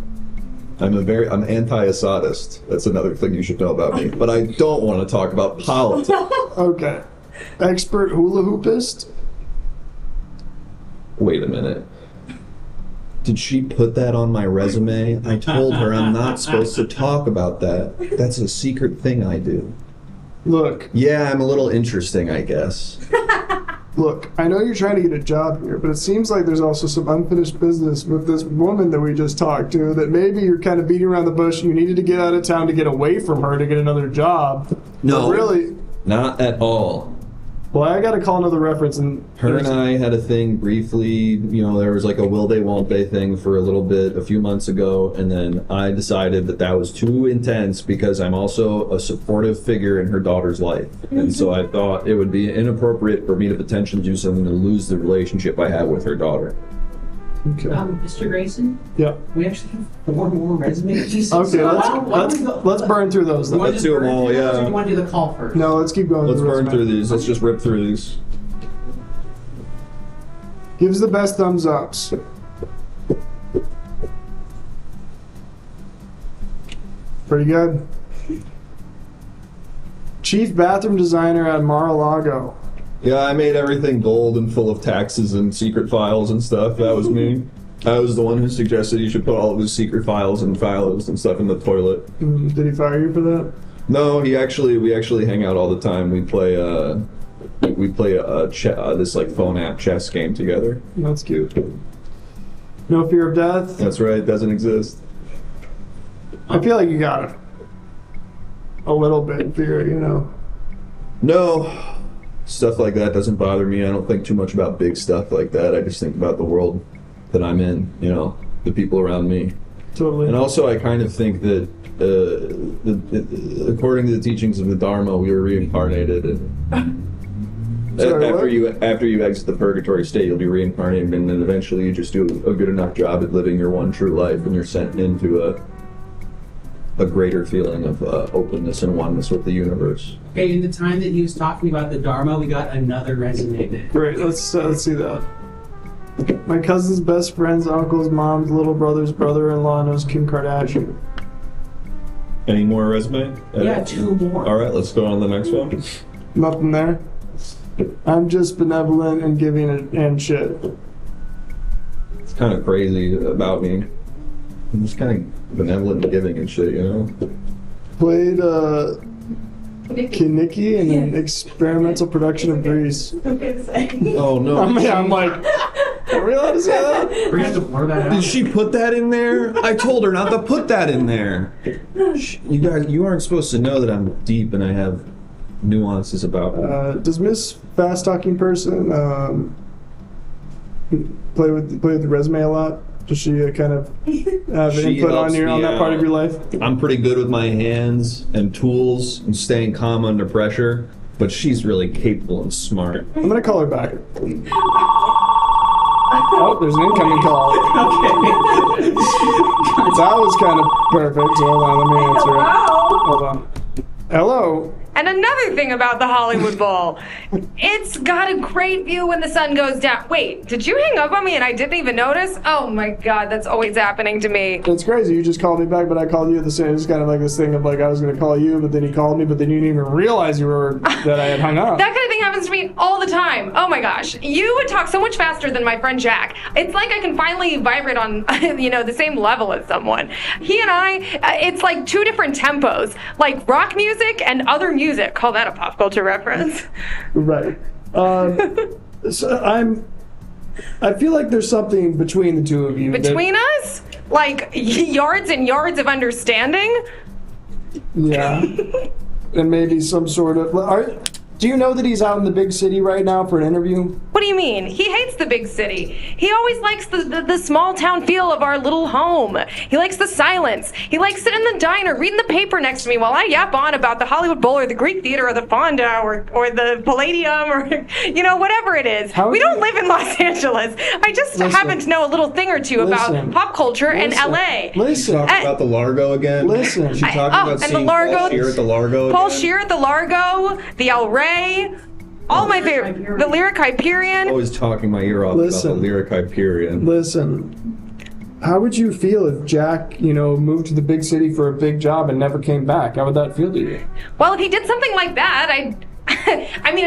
[SPEAKER 3] I'm anti-Assadist. That's another thing you should know about me. But I don't want to talk about politics.
[SPEAKER 11] Okay. Expert hula hoopist?
[SPEAKER 3] Wait a minute. Did she put that on my resume? I told her I'm not supposed to talk about that. That's a secret thing I do.
[SPEAKER 11] Look.
[SPEAKER 3] Yeah, I'm a little interesting, I guess.
[SPEAKER 11] Look, I know you're trying to get a job here, but it seems like there's also some unfinished business with this woman that we just talked to, that maybe you're kind of beating around the bush and you needed to get out of town to get away from her to get another job.
[SPEAKER 3] No.
[SPEAKER 11] But really?
[SPEAKER 3] Not at all.
[SPEAKER 11] Well, I gotta call another reference. And
[SPEAKER 3] Her and I had a thing briefly, you know, there was like a will they won't they thing for a little bit a few months ago, and then I decided that was too intense because I'm also a supportive figure in her daughter's life. And so I thought it would be inappropriate for me to potentially do something to lose the relationship I have with her daughter.
[SPEAKER 11] Okay.
[SPEAKER 7] Mr. Grayson?
[SPEAKER 11] Yeah.
[SPEAKER 7] We actually have 4 more resume pieces.
[SPEAKER 11] Okay, let's burn through those then.
[SPEAKER 3] Let's do them all, yeah.
[SPEAKER 7] Or do you want to do the call first?
[SPEAKER 11] No, let's keep going.
[SPEAKER 3] Let's
[SPEAKER 11] through
[SPEAKER 3] burn
[SPEAKER 11] those,
[SPEAKER 3] through
[SPEAKER 11] man.
[SPEAKER 3] these. Let's just rip through these.
[SPEAKER 11] Gives the best thumbs ups. Pretty good. Chief bathroom designer at Mar-a-Lago.
[SPEAKER 3] Yeah, I made everything gold and full of taxes and secret files and stuff. That was me. I was the one who suggested you should put all of his secret files and files and stuff in the toilet.
[SPEAKER 11] Did he fire you for that?
[SPEAKER 3] No, we actually hang out all the time. We play this like phone app chess game together.
[SPEAKER 11] That's cute. No fear of death?
[SPEAKER 3] That's right, doesn't exist.
[SPEAKER 11] I feel like you got it. A little bit fear, you know.
[SPEAKER 3] No. Stuff like that doesn't bother me. I don't think too much about big stuff like that. I just think about the world that I'm in, you know, the people around me.
[SPEAKER 11] Totally.
[SPEAKER 3] And also, I kind of think that, according to the teachings of the Dharma, we were reincarnated. And after you exit the purgatory state, you'll be reincarnated, and then eventually you just do a good enough job at living your one true life, and you're sent into a greater feeling of openness and oneness with the universe.
[SPEAKER 7] Okay, in the time that he was talking about the Dharma, we got another resume.
[SPEAKER 11] Great, let's see that. My cousin's best friend's uncle's mom's little brother's brother-in-law knows Kim Kardashian.
[SPEAKER 3] Any more resume?
[SPEAKER 7] Yeah, 2 more.
[SPEAKER 3] All right, let's go on to the next one.
[SPEAKER 11] Nothing there. I'm just benevolent and giving and shit.
[SPEAKER 3] It's kind of crazy about me. I'm just kind of benevolent and giving and shit, you know?
[SPEAKER 11] Played Kinnicky in an experimental production of Grease.
[SPEAKER 3] Oh no.
[SPEAKER 11] I'm like, are we allowed to say that?
[SPEAKER 7] We're gonna have to blur that out.
[SPEAKER 3] Did she put that in there? I told her not to put that in there. You guys, you aren't supposed to know that I'm deep and I have nuances about me.
[SPEAKER 11] Does Miss Fast Talking Person play with the resume a lot? Does she kind of have an input on that part of your life?
[SPEAKER 3] I'm pretty good with my hands and tools and staying calm under pressure, but she's really capable and smart.
[SPEAKER 11] I'm gonna call her back. Oh, there's an incoming call.
[SPEAKER 7] Okay.
[SPEAKER 11] That was kind of perfect. Hold on, let me answer it. Hold on. Hello.
[SPEAKER 4] And another thing about the Hollywood Bowl, it's got a great view when the sun goes down. Wait, did you hang up on me and I didn't even notice? Oh my God, that's always happening to me.
[SPEAKER 11] It's crazy. You just called me back, but I called you at the same. It's kind of like this thing of like I was going to call you, but then you called me, but then you didn't even realize that I had hung up.
[SPEAKER 4] That kind of thing happens to me all the time. Oh my gosh, you would talk so much faster than my friend Jack. It's like I can finally vibrate on, the same level as someone. He and I, it's like 2 different tempos, like rock music and other music. Call that a pop culture reference.
[SPEAKER 11] Right. So I feel like there's something between the two of you.
[SPEAKER 4] Between us? Like yards and yards of understanding?
[SPEAKER 11] Yeah. And maybe some sort of. Do you know that he's out in the big city right now for an interview?
[SPEAKER 4] What do you mean? He hates the big city. He always likes the small town feel of our little home. He likes the silence. He likes sitting in the diner reading the paper next to me while I yap on about the Hollywood Bowl or the Greek Theater or the Fonda or the Palladium or, whatever it is. We don't live in Los Angeles. I just happen to know a little thing or two about pop culture in LA.
[SPEAKER 3] She talking about the Largo again?
[SPEAKER 11] Listen.
[SPEAKER 3] She talking about seeing Paul Scheer at the Largo
[SPEAKER 4] Paul
[SPEAKER 3] again?
[SPEAKER 4] Scheer at the Largo, the El Rey. All my favorite. The Lyric Hyperion.
[SPEAKER 3] Always talking my ear off about the Lyric Hyperion.
[SPEAKER 11] Listen, how would you feel if Jack, moved to the big city for a big job and never came back? How would that feel to you?
[SPEAKER 4] Well, if he did something like that, and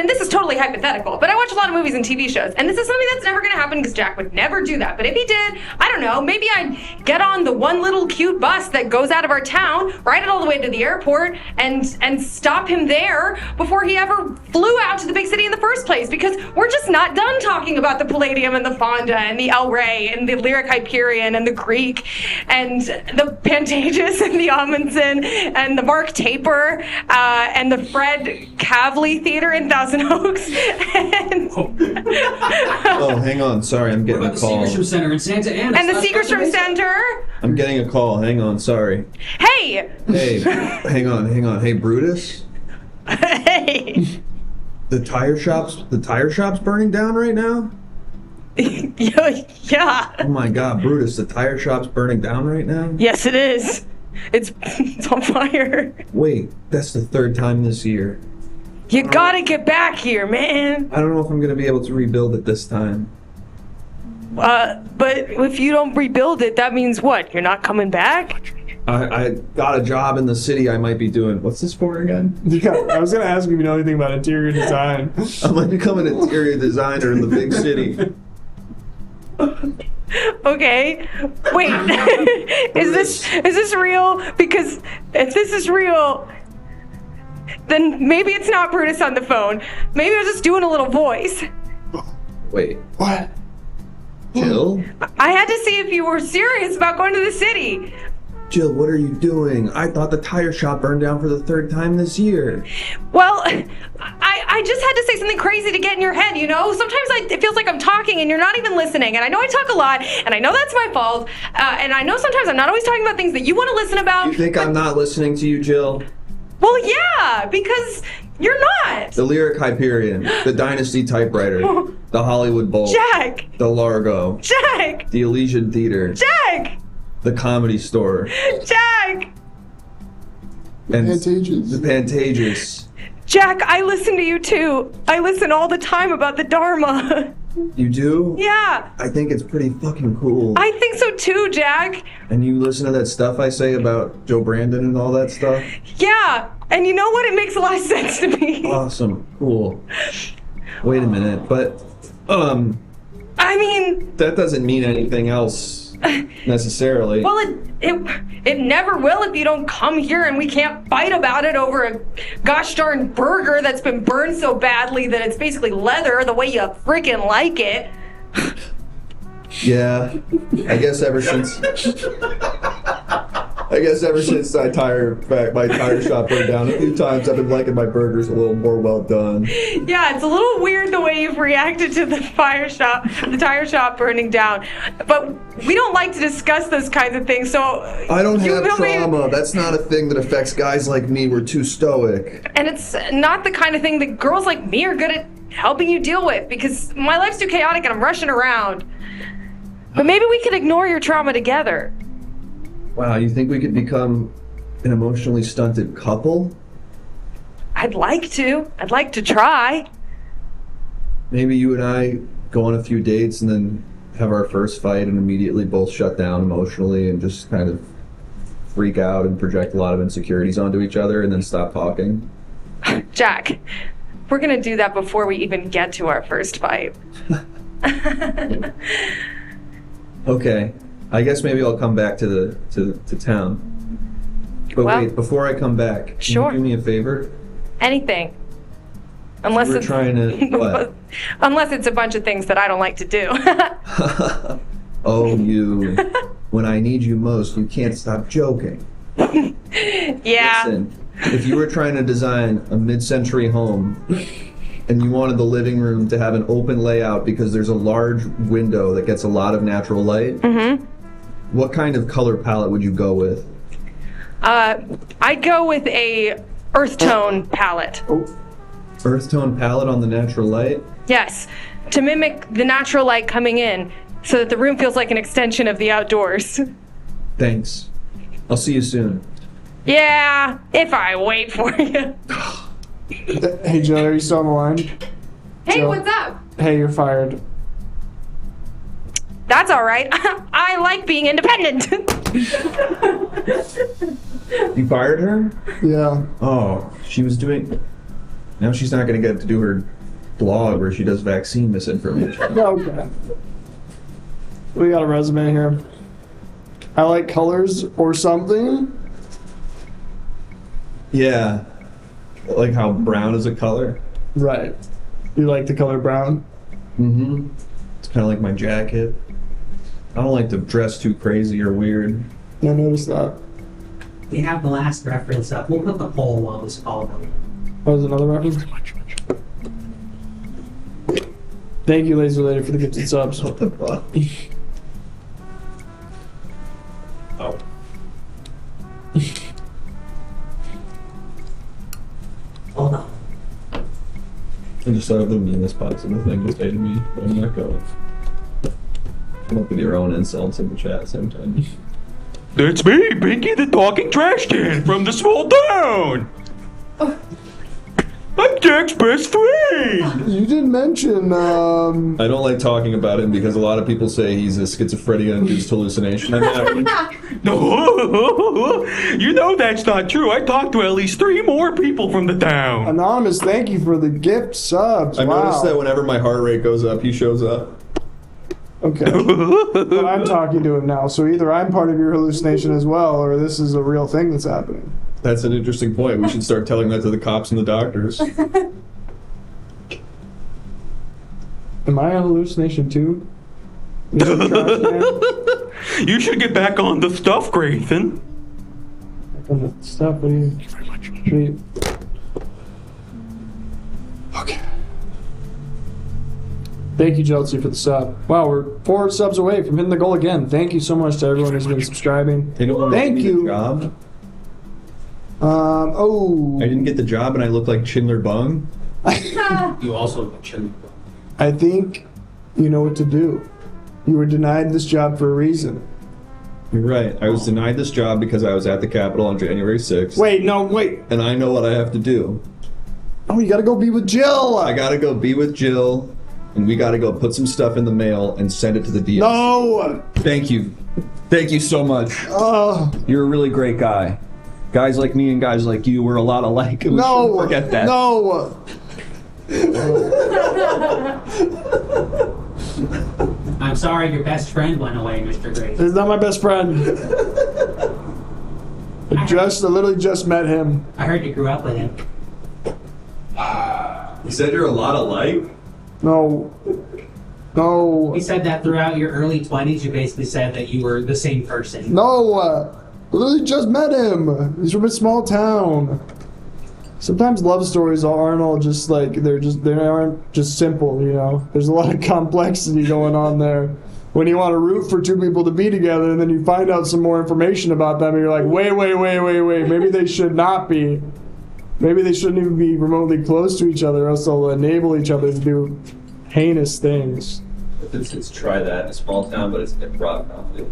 [SPEAKER 4] this is totally hypothetical, but I watch a lot of movies and TV shows, and this is something that's never going to happen because Jack would never do that. But if he did, I don't know, maybe I'd get on the one little cute bus that goes out of our town, ride it all the way to the airport, and stop him there before he ever flew out to the big city in the first place, because we're just not done talking about the Palladium and the Fonda and the El Rey and the Lyric Hyperion and the Greek and the Pantages and the Amundsen and the Mark Taper and the Fred Cavley Theater in Thousand Oaks. And,
[SPEAKER 3] Oh, hang on. Sorry, I'm getting a call.
[SPEAKER 7] Seagram Center in Santa Ana.
[SPEAKER 4] and the Seagram Center.
[SPEAKER 3] I'm getting a call. Hang on. Sorry.
[SPEAKER 4] Hey!
[SPEAKER 3] Hey, hang on. Hey, Brutus.
[SPEAKER 4] Hey!
[SPEAKER 3] The tire shop's burning down right now?
[SPEAKER 4] Yeah.
[SPEAKER 3] Oh my god, Brutus, the tire shop's burning down right now?
[SPEAKER 4] Yes, it is. It's on fire.
[SPEAKER 3] Wait, that's the third time this year.
[SPEAKER 4] You gotta get back here, man.
[SPEAKER 3] I don't know if I'm gonna be able to rebuild it this time.
[SPEAKER 4] But if you don't rebuild it, that means what? You're not coming back?
[SPEAKER 3] I got a job in the city I might be doing. What's this for again?
[SPEAKER 11] Yeah, I was gonna ask if you know anything about interior design.
[SPEAKER 3] I might become an interior designer in the big city.
[SPEAKER 4] Okay. Wait. is this real? Because if this is real, then maybe it's not Brutus on the phone. Maybe I was just doing a little voice.
[SPEAKER 3] Wait.
[SPEAKER 11] What?
[SPEAKER 3] Jill?
[SPEAKER 4] I had to see if you were serious about going to the city.
[SPEAKER 3] Jill, what are you doing? I thought the tire shop burned down for the third time this year.
[SPEAKER 4] Well, I just had to say something crazy to get in your head, you know? Sometimes it feels like I'm talking and you're not even listening. And I know I talk a lot, and I know that's my fault. And I know sometimes I'm not always talking about things that you want to listen about.
[SPEAKER 3] You think I'm not listening to you, Jill?
[SPEAKER 4] Well, yeah, because you're not.
[SPEAKER 3] The Lyric Hyperion, the Dynasty Typewriter, the Hollywood Bowl,
[SPEAKER 4] Jack!
[SPEAKER 3] the Largo,
[SPEAKER 4] Jack!
[SPEAKER 3] the Elysian Theater,
[SPEAKER 4] Jack!
[SPEAKER 3] the Comedy Store,
[SPEAKER 4] Jack!
[SPEAKER 3] and the Pantages.
[SPEAKER 4] Jack, I listen to you too. I listen all the time about the Dharma.
[SPEAKER 3] You do?
[SPEAKER 4] Yeah.
[SPEAKER 3] I think it's pretty fucking cool.
[SPEAKER 4] I think so too, Jack.
[SPEAKER 3] And you listen to that stuff I say about Joe Brandon and all that stuff?
[SPEAKER 4] Yeah. And you know what? It makes a lot of sense to me.
[SPEAKER 3] Awesome. Cool. Wait a minute, but,
[SPEAKER 4] I mean...
[SPEAKER 3] that doesn't mean anything else, necessarily.
[SPEAKER 4] Well, it never will if you don't come here and we can't fight about it over a gosh darn burger that's been burned so badly that it's basically leather the way you freaking like it.
[SPEAKER 3] Yeah, I guess ever since my tire shop burned down a few times, I've been liking my burgers a little more well done.
[SPEAKER 4] Yeah, it's a little weird the way you've reacted to the tire shop burning down. But we don't like to discuss those kinds of things, so...
[SPEAKER 3] I don't have trauma. That's not a thing that affects guys like me. We're too stoic.
[SPEAKER 4] And it's not the kind of thing that girls like me are good at helping you deal with, because my life's too chaotic and I'm rushing around. But maybe we could ignore your trauma together.
[SPEAKER 3] Wow, you think we could become an emotionally stunted couple?
[SPEAKER 4] I'd like to. I'd like to try.
[SPEAKER 3] Maybe you and I go on a few dates and then have our first fight and immediately both shut down emotionally and just kind of freak out and project a lot of insecurities onto each other and then stop talking.
[SPEAKER 4] Jack, we're gonna do that before we even get to our first fight.
[SPEAKER 3] Okay, I guess maybe I'll come back to town. But
[SPEAKER 4] well,
[SPEAKER 3] wait, before I come back, can
[SPEAKER 4] sure.
[SPEAKER 3] you do me a favor?
[SPEAKER 4] Anything. Unless
[SPEAKER 3] We're
[SPEAKER 4] it's
[SPEAKER 3] trying to what?
[SPEAKER 4] Unless it's a bunch of things that I don't like to do.
[SPEAKER 3] Oh, you. When I need you most, you can't stop joking.
[SPEAKER 4] Yeah.
[SPEAKER 3] Listen, if you were trying to design a mid-century home and you wanted the living room to have an open layout because there's a large window that gets a lot of natural light, what kind of color palette would you go with?
[SPEAKER 4] I'd go with a earth tone palette.
[SPEAKER 3] Earth tone palette on the natural light?
[SPEAKER 4] Yes, to mimic the natural light coming in so that the room feels like an extension of the outdoors.
[SPEAKER 3] Thanks. I'll see you soon.
[SPEAKER 4] Yeah, if I wait for you.
[SPEAKER 11] Hey, Jill, are you still on the line?
[SPEAKER 4] Hey,
[SPEAKER 11] Jill?
[SPEAKER 4] what's up?
[SPEAKER 11] Hey, you're fired.
[SPEAKER 4] That's all right. I like being independent.
[SPEAKER 3] You fired her?
[SPEAKER 11] Yeah.
[SPEAKER 3] Oh, she was doing... Now she's not going to get to do her blog where she does vaccine misinformation.
[SPEAKER 11] Okay. We got a resume here. I like colors or something.
[SPEAKER 3] Yeah. Like how brown is a color?
[SPEAKER 11] Right. You like the color brown?
[SPEAKER 3] Mm-hmm. It's kind of like my jacket. I don't like to dress too crazy or weird.
[SPEAKER 11] I noticed that.
[SPEAKER 7] We have the last reference up. We'll put the poll while this call goes.
[SPEAKER 11] Oh, there's another reference? Thank you, Laser Lady, for the gifted subs.
[SPEAKER 3] What the fuck? Oh.
[SPEAKER 7] Hold on.
[SPEAKER 3] I just thought of the meanest possible thing to say to me, but I'm not going. Come up with your own insults in the chat at the same time.
[SPEAKER 15] That's me, Pinky the talking trash can from the small town. I'm Jack's best friend.
[SPEAKER 11] You did mention,
[SPEAKER 3] I don't like talking about him because a lot of people say he's a schizophrenia-induced hallucination.
[SPEAKER 15] No, you know that's not true. I talked to at least 3 more people from the town.
[SPEAKER 11] Anonymous, thank you for the gift subs.
[SPEAKER 3] I
[SPEAKER 11] wow.
[SPEAKER 3] noticed that whenever my heart rate goes up, he shows up.
[SPEAKER 11] Okay. But I'm talking to him now, so either I'm part of your hallucination as well, or this is a real thing that's happening.
[SPEAKER 3] That's an interesting point. We should start telling that to the cops and the doctors.
[SPEAKER 11] Am I a hallucination too?
[SPEAKER 15] You should get back on the stuff, Grayson.
[SPEAKER 11] On the stuff, what do you... Thank you very much. Okay. Thank you, Chelsea, for the sub. Wow, we're 4 subs away from hitting the goal again. Thank you so much to everyone who's been subscribing. Thank you.
[SPEAKER 3] Job.
[SPEAKER 11] Oh.
[SPEAKER 3] I didn't get the job and I look like Chandler Bung.
[SPEAKER 7] You also look Chandler Bung.
[SPEAKER 11] I think you know what to do. You were denied this job for a reason.
[SPEAKER 3] You're right. I was denied this job because I was at the Capitol on January 6th.
[SPEAKER 11] Wait, no, wait.
[SPEAKER 3] And I know what I have to do.
[SPEAKER 11] Oh, you gotta go be with Jill.
[SPEAKER 3] I gotta go be with Jill, and we gotta go put some stuff in the mail and send it to the DSC.
[SPEAKER 11] No!
[SPEAKER 3] Thank you. Thank you so much.
[SPEAKER 11] Oh.
[SPEAKER 3] You're a really great guy. Guys like me and guys like you, we're a lot alike. We shouldn't forget that.
[SPEAKER 11] No!
[SPEAKER 7] I'm sorry your best friend went away, Mr. Grace.
[SPEAKER 11] He's not my best friend. I literally just met him.
[SPEAKER 7] I heard you grew up with him.
[SPEAKER 3] You said you're a lot alike?
[SPEAKER 11] No. No.
[SPEAKER 7] He said that throughout your early 20s, you basically said that you were the same person.
[SPEAKER 11] No! Literally just met him. He's from a small town. Sometimes love stories aren't all just like, they aren't just simple, you know? There's a lot of complexity going on there. When you want to root for 2 people to be together and then you find out some more information about them and you're like, wait, maybe they should not be. Maybe they shouldn't even be remotely close to each other, or else they'll enable each other to do heinous things.
[SPEAKER 3] It's try that in a small town, but it's improv comedy.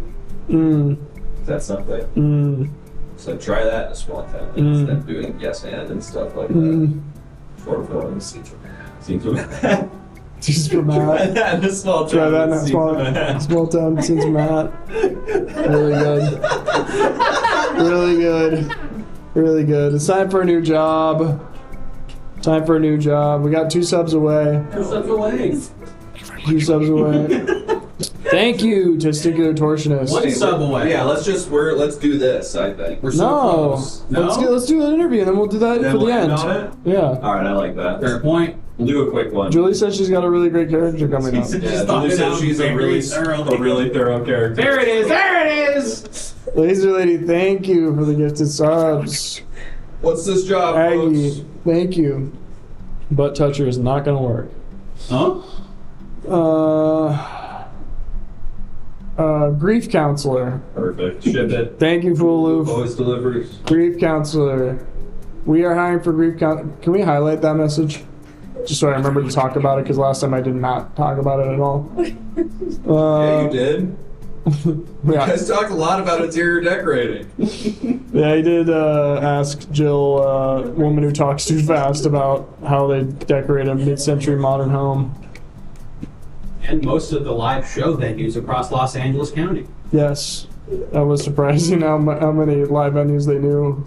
[SPEAKER 3] That's something. So try that in a small town. Instead of doing yes and stuff like that. Short films. Scenes from Matt.
[SPEAKER 11] Scenes from Matt.
[SPEAKER 3] Try that in a small town.
[SPEAKER 11] Try that in a small town. Scenes from Matt. Really good. Really good. Really good. It's time for a new job. Time for a new job. We got 2 subs away.
[SPEAKER 7] 2 subs away.
[SPEAKER 11] 2 subs away. Thank you, Testicular Torsionist.
[SPEAKER 7] 1 sub away.
[SPEAKER 3] Yeah, let's do this, I think.
[SPEAKER 7] We're so close.
[SPEAKER 11] Let's do an interview and then we'll do that for the end. Yeah.
[SPEAKER 3] Alright, I like that.
[SPEAKER 7] Fair point.
[SPEAKER 3] We'll do a quick one.
[SPEAKER 11] Julie says she's got a really great character coming up.
[SPEAKER 3] Yeah, Julie says she's a really thorough character.
[SPEAKER 7] There it is! There it is!
[SPEAKER 11] Laser Lady, thank you for the gifted subs.
[SPEAKER 3] What's this job,
[SPEAKER 11] Aggie,
[SPEAKER 3] folks?
[SPEAKER 11] thank you. Butt toucher is not gonna work.
[SPEAKER 7] Huh?
[SPEAKER 11] Grief counselor.
[SPEAKER 3] Perfect. Ship it.
[SPEAKER 11] Thank you, Fulu.
[SPEAKER 3] Voice deliveries.
[SPEAKER 11] Grief counselor. We are hiring for grief counselor. Can we highlight that message? Just so I remember to talk about it, because last time I did not talk about it at all.
[SPEAKER 3] Yeah, you did. You guys talked a lot about interior decorating.
[SPEAKER 11] Yeah, I did ask Jill, woman who talks too fast, about how they decorate a mid-century modern home.
[SPEAKER 7] And most of the live show venues across Los Angeles County.
[SPEAKER 11] Yes, that was surprising how many live venues they knew.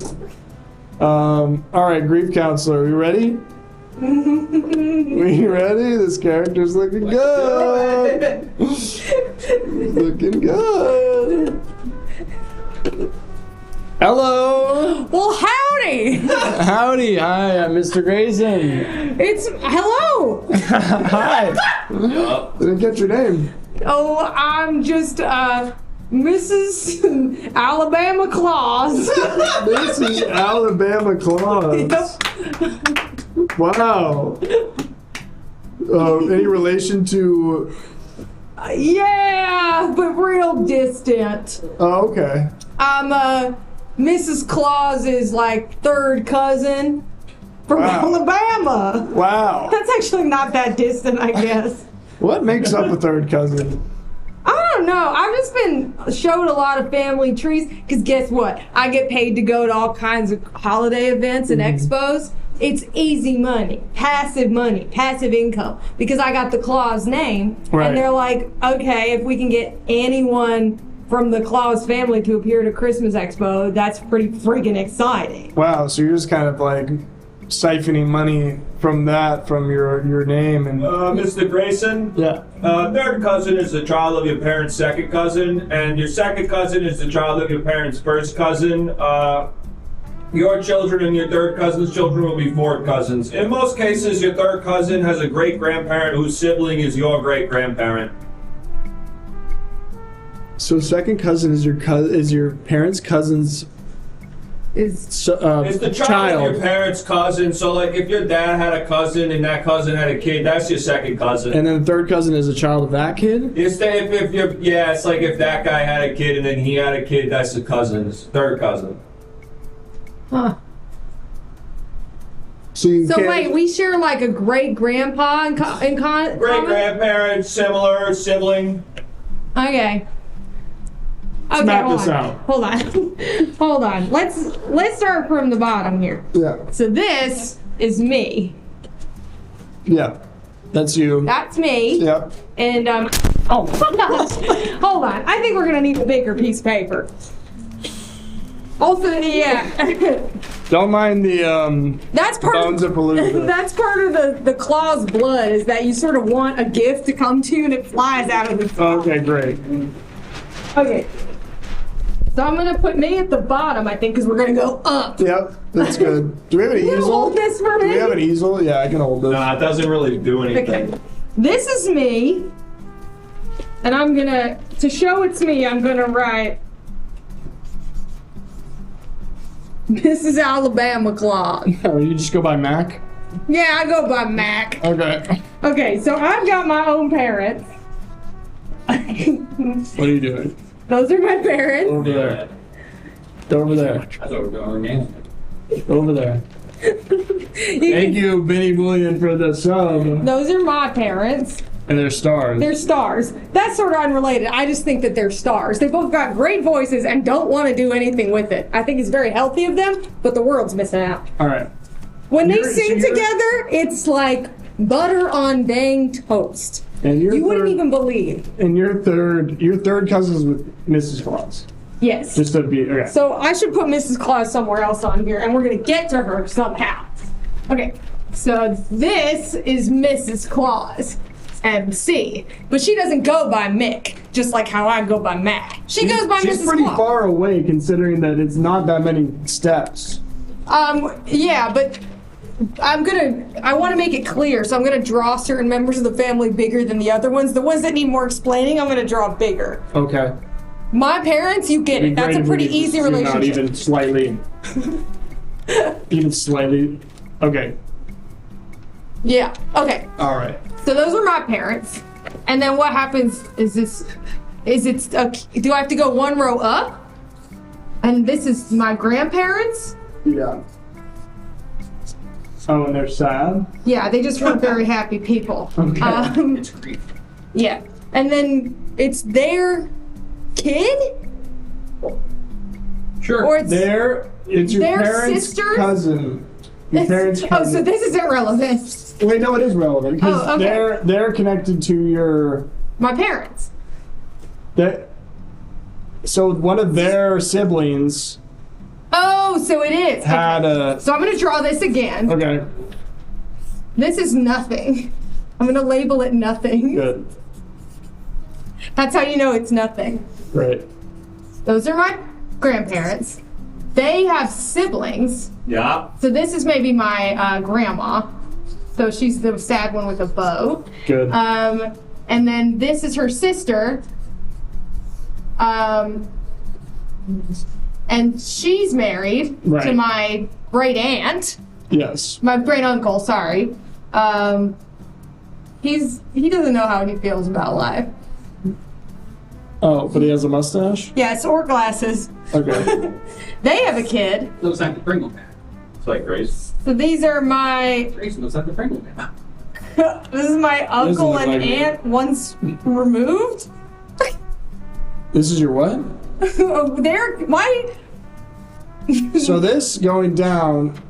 [SPEAKER 11] All right, grief counselor, we ready? We ready? This character's looking good. Looking good. Hello.
[SPEAKER 4] Well, howdy.
[SPEAKER 11] Howdy. Hi, I'm Mr. Grayson.
[SPEAKER 4] It's hello.
[SPEAKER 11] Hi. Didn't get your name.
[SPEAKER 4] Oh, I'm just Mrs. Alabama Claus.
[SPEAKER 11] Mrs. Alabama Claus.
[SPEAKER 4] Yep.
[SPEAKER 11] Wow. Any relation to?
[SPEAKER 4] Yeah, but real distant.
[SPEAKER 11] Oh, okay.
[SPEAKER 4] I'm Mrs. Claus's like third cousin from Alabama.
[SPEAKER 11] Wow.
[SPEAKER 4] That's actually not that distant, I guess.
[SPEAKER 11] What makes up a third cousin?
[SPEAKER 4] I don't know. I've just been showed a lot of family trees because guess what? I get paid to go to all kinds of holiday events and expos. It's easy money, passive income because I got the Claus name.
[SPEAKER 11] Right.
[SPEAKER 4] And they're like, okay, if we can get anyone from the Claus family to appear at a Christmas expo, that's pretty freaking exciting.
[SPEAKER 11] Wow, so you're just kind of like siphoning money from your name and.
[SPEAKER 3] Mr. Grayson?
[SPEAKER 11] Yeah.
[SPEAKER 3] Third cousin is the child of your parents' second cousin, and your second cousin is the child of your parents' first cousin. Your children and your third cousin's children will be fourth cousins. In most cases, your third cousin has a great-grandparent whose sibling is your great-grandparent.
[SPEAKER 11] So second cousin is your parents' cousin's
[SPEAKER 3] It's the child of your parents' cousin. So, like, if your dad had a cousin and that cousin had a kid, that's your second cousin.
[SPEAKER 11] And then the third cousin is a child of that kid?
[SPEAKER 3] It's like if that guy had a kid and then he had a kid, that's the cousin's third cousin.
[SPEAKER 4] Huh.
[SPEAKER 11] So
[SPEAKER 4] wait, we share like a great grandpa in common?
[SPEAKER 3] Great grandparent, similar sibling.
[SPEAKER 4] Okay.
[SPEAKER 11] Let's map this out.
[SPEAKER 4] Hold on. Let's start from the bottom here.
[SPEAKER 11] Yeah.
[SPEAKER 4] So this is me.
[SPEAKER 11] Yeah. That's you.
[SPEAKER 4] That's me.
[SPEAKER 11] Yep.
[SPEAKER 4] And oh gosh. Hold on. I think we're gonna need a bigger piece of paper. Also, yeah.
[SPEAKER 11] Don't mind the
[SPEAKER 4] that's part
[SPEAKER 11] bones of Palooza.
[SPEAKER 4] That's part of the Claus blood is that you sort of want a gift to come to you and it flies out of the sky.
[SPEAKER 11] Okay, great.
[SPEAKER 4] Okay. So I'm gonna put me at the bottom, I think, because we're gonna go up.
[SPEAKER 11] Yep, that's good. Do we have an
[SPEAKER 4] Can you
[SPEAKER 11] easel?
[SPEAKER 4] hold this for me?
[SPEAKER 11] Do we have an easel? Yeah, I can hold this.
[SPEAKER 3] Nah, it doesn't really do anything.
[SPEAKER 4] Okay. This is me, and I'm gonna, to show it's me, I'm gonna write Mrs. Alabama Claus.
[SPEAKER 11] Oh, you just go by Mac?
[SPEAKER 4] Yeah, I go by Mac.
[SPEAKER 11] Okay.
[SPEAKER 4] Okay, so I've got my own parents.
[SPEAKER 11] What are you doing?
[SPEAKER 4] Those are my parents.
[SPEAKER 11] Over there. Over there. Over there. Thank you, Benny William, for the sub.
[SPEAKER 4] Those are my parents.
[SPEAKER 11] And they're stars.
[SPEAKER 4] They're stars. That's sort of unrelated. I just think that they're stars. They both got great voices and don't want to do anything with it. I think it's very healthy of them, but the world's missing out.
[SPEAKER 11] All right.
[SPEAKER 4] When they sing together, it's like butter on dang toast.
[SPEAKER 11] And
[SPEAKER 4] you wouldn't even believe.
[SPEAKER 11] And your third cousin's with Mrs. Claus.
[SPEAKER 4] Yes.
[SPEAKER 11] Just to be okay.
[SPEAKER 4] So I should put Mrs. Claus somewhere else on here, and we're gonna get to her somehow. Okay. So this is Mrs. Claus. MC, but she doesn't go by Mick, just like how I go by Mac. She goes by Mrs. Claus.
[SPEAKER 11] She's pretty far away, considering that it's not that many steps.
[SPEAKER 4] Yeah, but I want to make it clear, so I'm gonna draw certain members of the family bigger than the other ones. The ones that need more explaining, I'm gonna draw bigger.
[SPEAKER 11] Okay.
[SPEAKER 4] My parents, you get it. That's a pretty easy relationship.
[SPEAKER 11] Not even slightly. Even slightly. Okay.
[SPEAKER 4] Yeah. Okay.
[SPEAKER 11] All right.
[SPEAKER 4] So those are my parents, and then what happens is do I have to go one row up? And this is my grandparents.
[SPEAKER 11] Yeah. Oh, and they're sad?
[SPEAKER 4] Yeah, they just weren't very happy people.
[SPEAKER 11] Okay.
[SPEAKER 4] It's grief. Yeah. And then it's their kid?
[SPEAKER 11] Sure.
[SPEAKER 4] Or it's
[SPEAKER 11] your
[SPEAKER 4] their
[SPEAKER 11] parents'
[SPEAKER 4] sister?
[SPEAKER 11] cousin. Your parents' cousin.
[SPEAKER 4] Oh, so this is irrelevant.
[SPEAKER 11] Wait, no, it is relevant because
[SPEAKER 4] Oh, okay.
[SPEAKER 11] they're connected to your.
[SPEAKER 4] My parents.
[SPEAKER 11] So one of their siblings.
[SPEAKER 4] Oh, so it is.
[SPEAKER 11] Had a.
[SPEAKER 4] So I'm going to draw this again.
[SPEAKER 11] Okay.
[SPEAKER 4] This is nothing. I'm going to label it nothing.
[SPEAKER 11] Good.
[SPEAKER 4] That's how you know it's nothing.
[SPEAKER 11] Right.
[SPEAKER 4] Those are my grandparents. They have siblings.
[SPEAKER 3] Yeah.
[SPEAKER 4] So this is maybe my grandma. So she's the sad one with a bow.
[SPEAKER 11] Good.
[SPEAKER 4] And then this is her sister. And she's married to my great aunt.
[SPEAKER 11] Yes.
[SPEAKER 4] My great uncle, sorry. He doesn't know how he feels about life.
[SPEAKER 11] Oh, but he has a mustache?
[SPEAKER 4] Yes, or glasses.
[SPEAKER 11] Okay.
[SPEAKER 4] They have a kid.
[SPEAKER 7] Looks like the Pringle Man.
[SPEAKER 3] It's like Grace.
[SPEAKER 4] So these are my.
[SPEAKER 7] Grayson looks like the Pringle Man.
[SPEAKER 4] This is my uncle
[SPEAKER 11] look
[SPEAKER 4] and
[SPEAKER 11] like me.
[SPEAKER 4] aunt once removed.
[SPEAKER 11] This is your what?
[SPEAKER 4] They're my.
[SPEAKER 11] So this going down,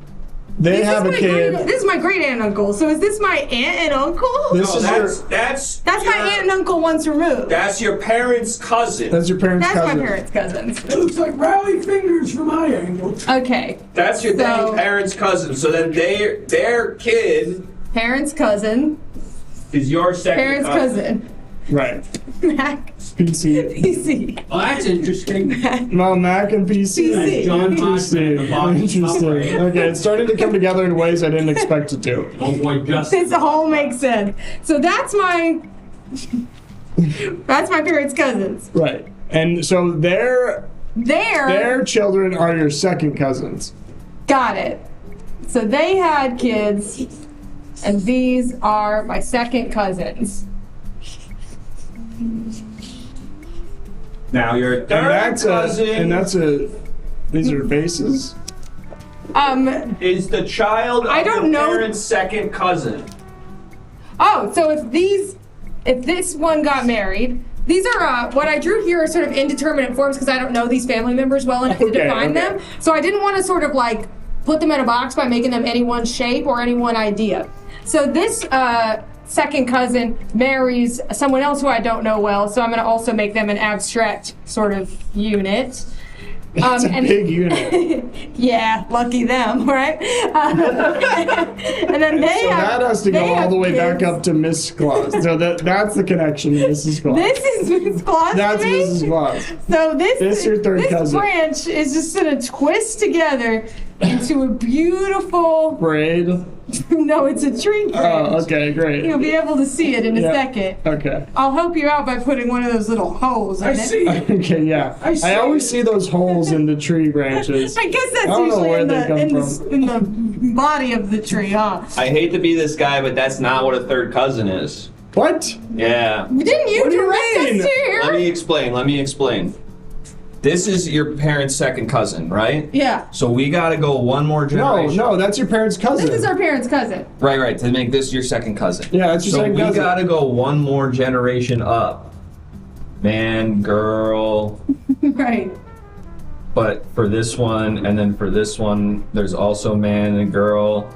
[SPEAKER 11] they have a kid.
[SPEAKER 4] This is my great aunt and uncle. So is this my aunt and uncle?
[SPEAKER 11] This is
[SPEAKER 16] That's
[SPEAKER 4] my aunt and uncle once removed.
[SPEAKER 16] That's your parents' cousin.
[SPEAKER 11] That's your parents'
[SPEAKER 4] That's
[SPEAKER 11] cousin.
[SPEAKER 4] my parents' cousins.
[SPEAKER 16] It looks like rally fingers from my angle.
[SPEAKER 4] Okay.
[SPEAKER 16] That's your dang parents' cousin. So then their kid
[SPEAKER 4] Parents' cousin.
[SPEAKER 16] is your second
[SPEAKER 4] Parents' cousin.
[SPEAKER 11] Right.
[SPEAKER 4] Mac.
[SPEAKER 11] PC.
[SPEAKER 4] PC.
[SPEAKER 7] Well, that's interesting.
[SPEAKER 11] Well, Mac and PC.
[SPEAKER 4] PC.
[SPEAKER 7] John
[SPEAKER 11] Interesting.
[SPEAKER 7] Hodgman, the box
[SPEAKER 11] Interesting. Okay, it's starting to come together in ways I didn't expect it to.
[SPEAKER 7] Oh boy, Justin.
[SPEAKER 4] This all makes sense. So that's my parents' cousins.
[SPEAKER 11] Right. And so their children are your second cousins.
[SPEAKER 4] Got it. So they had kids, and these are my second cousins.
[SPEAKER 16] Now your third cousin
[SPEAKER 11] these are faces.
[SPEAKER 16] is the child of
[SPEAKER 4] I don't
[SPEAKER 16] your
[SPEAKER 4] know.
[SPEAKER 16] parents' second cousin.
[SPEAKER 4] Oh, so if this one got married, these are what I drew here are sort of indeterminate forms because I don't know these family members well enough to define them. So I didn't want to sort of like put them in a box by making them any one shape or any one idea. So this second cousin marries someone else who I don't know well, so I'm going to also make them an abstract sort of unit.
[SPEAKER 11] It's a big unit.
[SPEAKER 4] Yeah, lucky them, right? And then
[SPEAKER 11] that has to go all the way back up to Miss Claus. So that's the connection to Mrs. Claus.
[SPEAKER 4] This is Miss Claus.
[SPEAKER 11] That's
[SPEAKER 4] to me?
[SPEAKER 11] Mrs. Claus.
[SPEAKER 4] So this
[SPEAKER 11] your third cousin.
[SPEAKER 4] branch is just gonna twist together into a beautiful
[SPEAKER 11] braid.
[SPEAKER 4] No, it's a tree branch.
[SPEAKER 11] Oh, okay, great.
[SPEAKER 4] You'll be able to see it in a
[SPEAKER 11] Yeah.
[SPEAKER 4] second.
[SPEAKER 11] Okay.
[SPEAKER 4] I'll help you out by putting one of those little holes in it.
[SPEAKER 11] Okay, yeah. I always see those holes in the tree branches.
[SPEAKER 4] I guess that's
[SPEAKER 11] I don't know
[SPEAKER 4] usually
[SPEAKER 11] where
[SPEAKER 4] in
[SPEAKER 11] they come
[SPEAKER 4] in the body of the tree, huh?
[SPEAKER 16] I hate to be this guy, but that's not what a third cousin is.
[SPEAKER 11] What?
[SPEAKER 16] Yeah.
[SPEAKER 4] Didn't you
[SPEAKER 11] What do you
[SPEAKER 4] direct us
[SPEAKER 11] mean?
[SPEAKER 4] to here?
[SPEAKER 16] Let me explain. This is your parents' second cousin, right?
[SPEAKER 4] Yeah.
[SPEAKER 16] So we gotta go one more generation.
[SPEAKER 11] No, that's your parents' cousin.
[SPEAKER 4] This is our parents' cousin.
[SPEAKER 16] Right, to make this your second cousin.
[SPEAKER 11] Yeah, that's your second cousin.
[SPEAKER 16] So we gotta go one more generation up. Man, girl.
[SPEAKER 4] Right.
[SPEAKER 16] But for this one, and then for this one, there's also man and girl.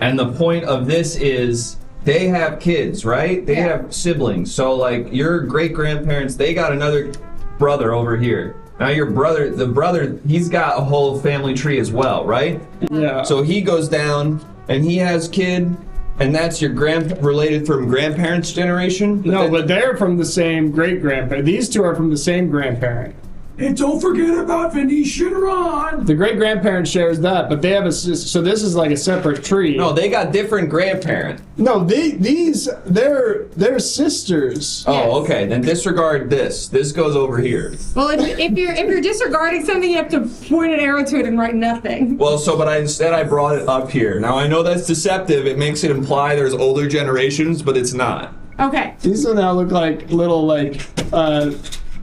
[SPEAKER 16] And the point of this is they have kids, right? They have siblings. So like your great-grandparents, they got another brother over here. Now your brother, he's got a whole family tree as well, right?
[SPEAKER 11] Yeah.
[SPEAKER 16] So he goes down and he has kid, and that's your related from grandparents' generation?
[SPEAKER 11] But they're from the same great-grandparent. These two are from the same grandparent.
[SPEAKER 15] And don't forget about Venetian Ron.
[SPEAKER 11] The great-grandparent shares that, but they have so this is like a separate tree.
[SPEAKER 16] No, they got different grandparents.
[SPEAKER 11] No, they're sisters.
[SPEAKER 16] Oh, okay. Then disregard this. This goes over here.
[SPEAKER 4] Well, if you're disregarding something, you have to point an arrow to it and write nothing.
[SPEAKER 16] Well, instead I brought it up here. Now I know that's deceptive. It makes it imply there's older generations, but it's not.
[SPEAKER 4] Okay.
[SPEAKER 11] These will now look like little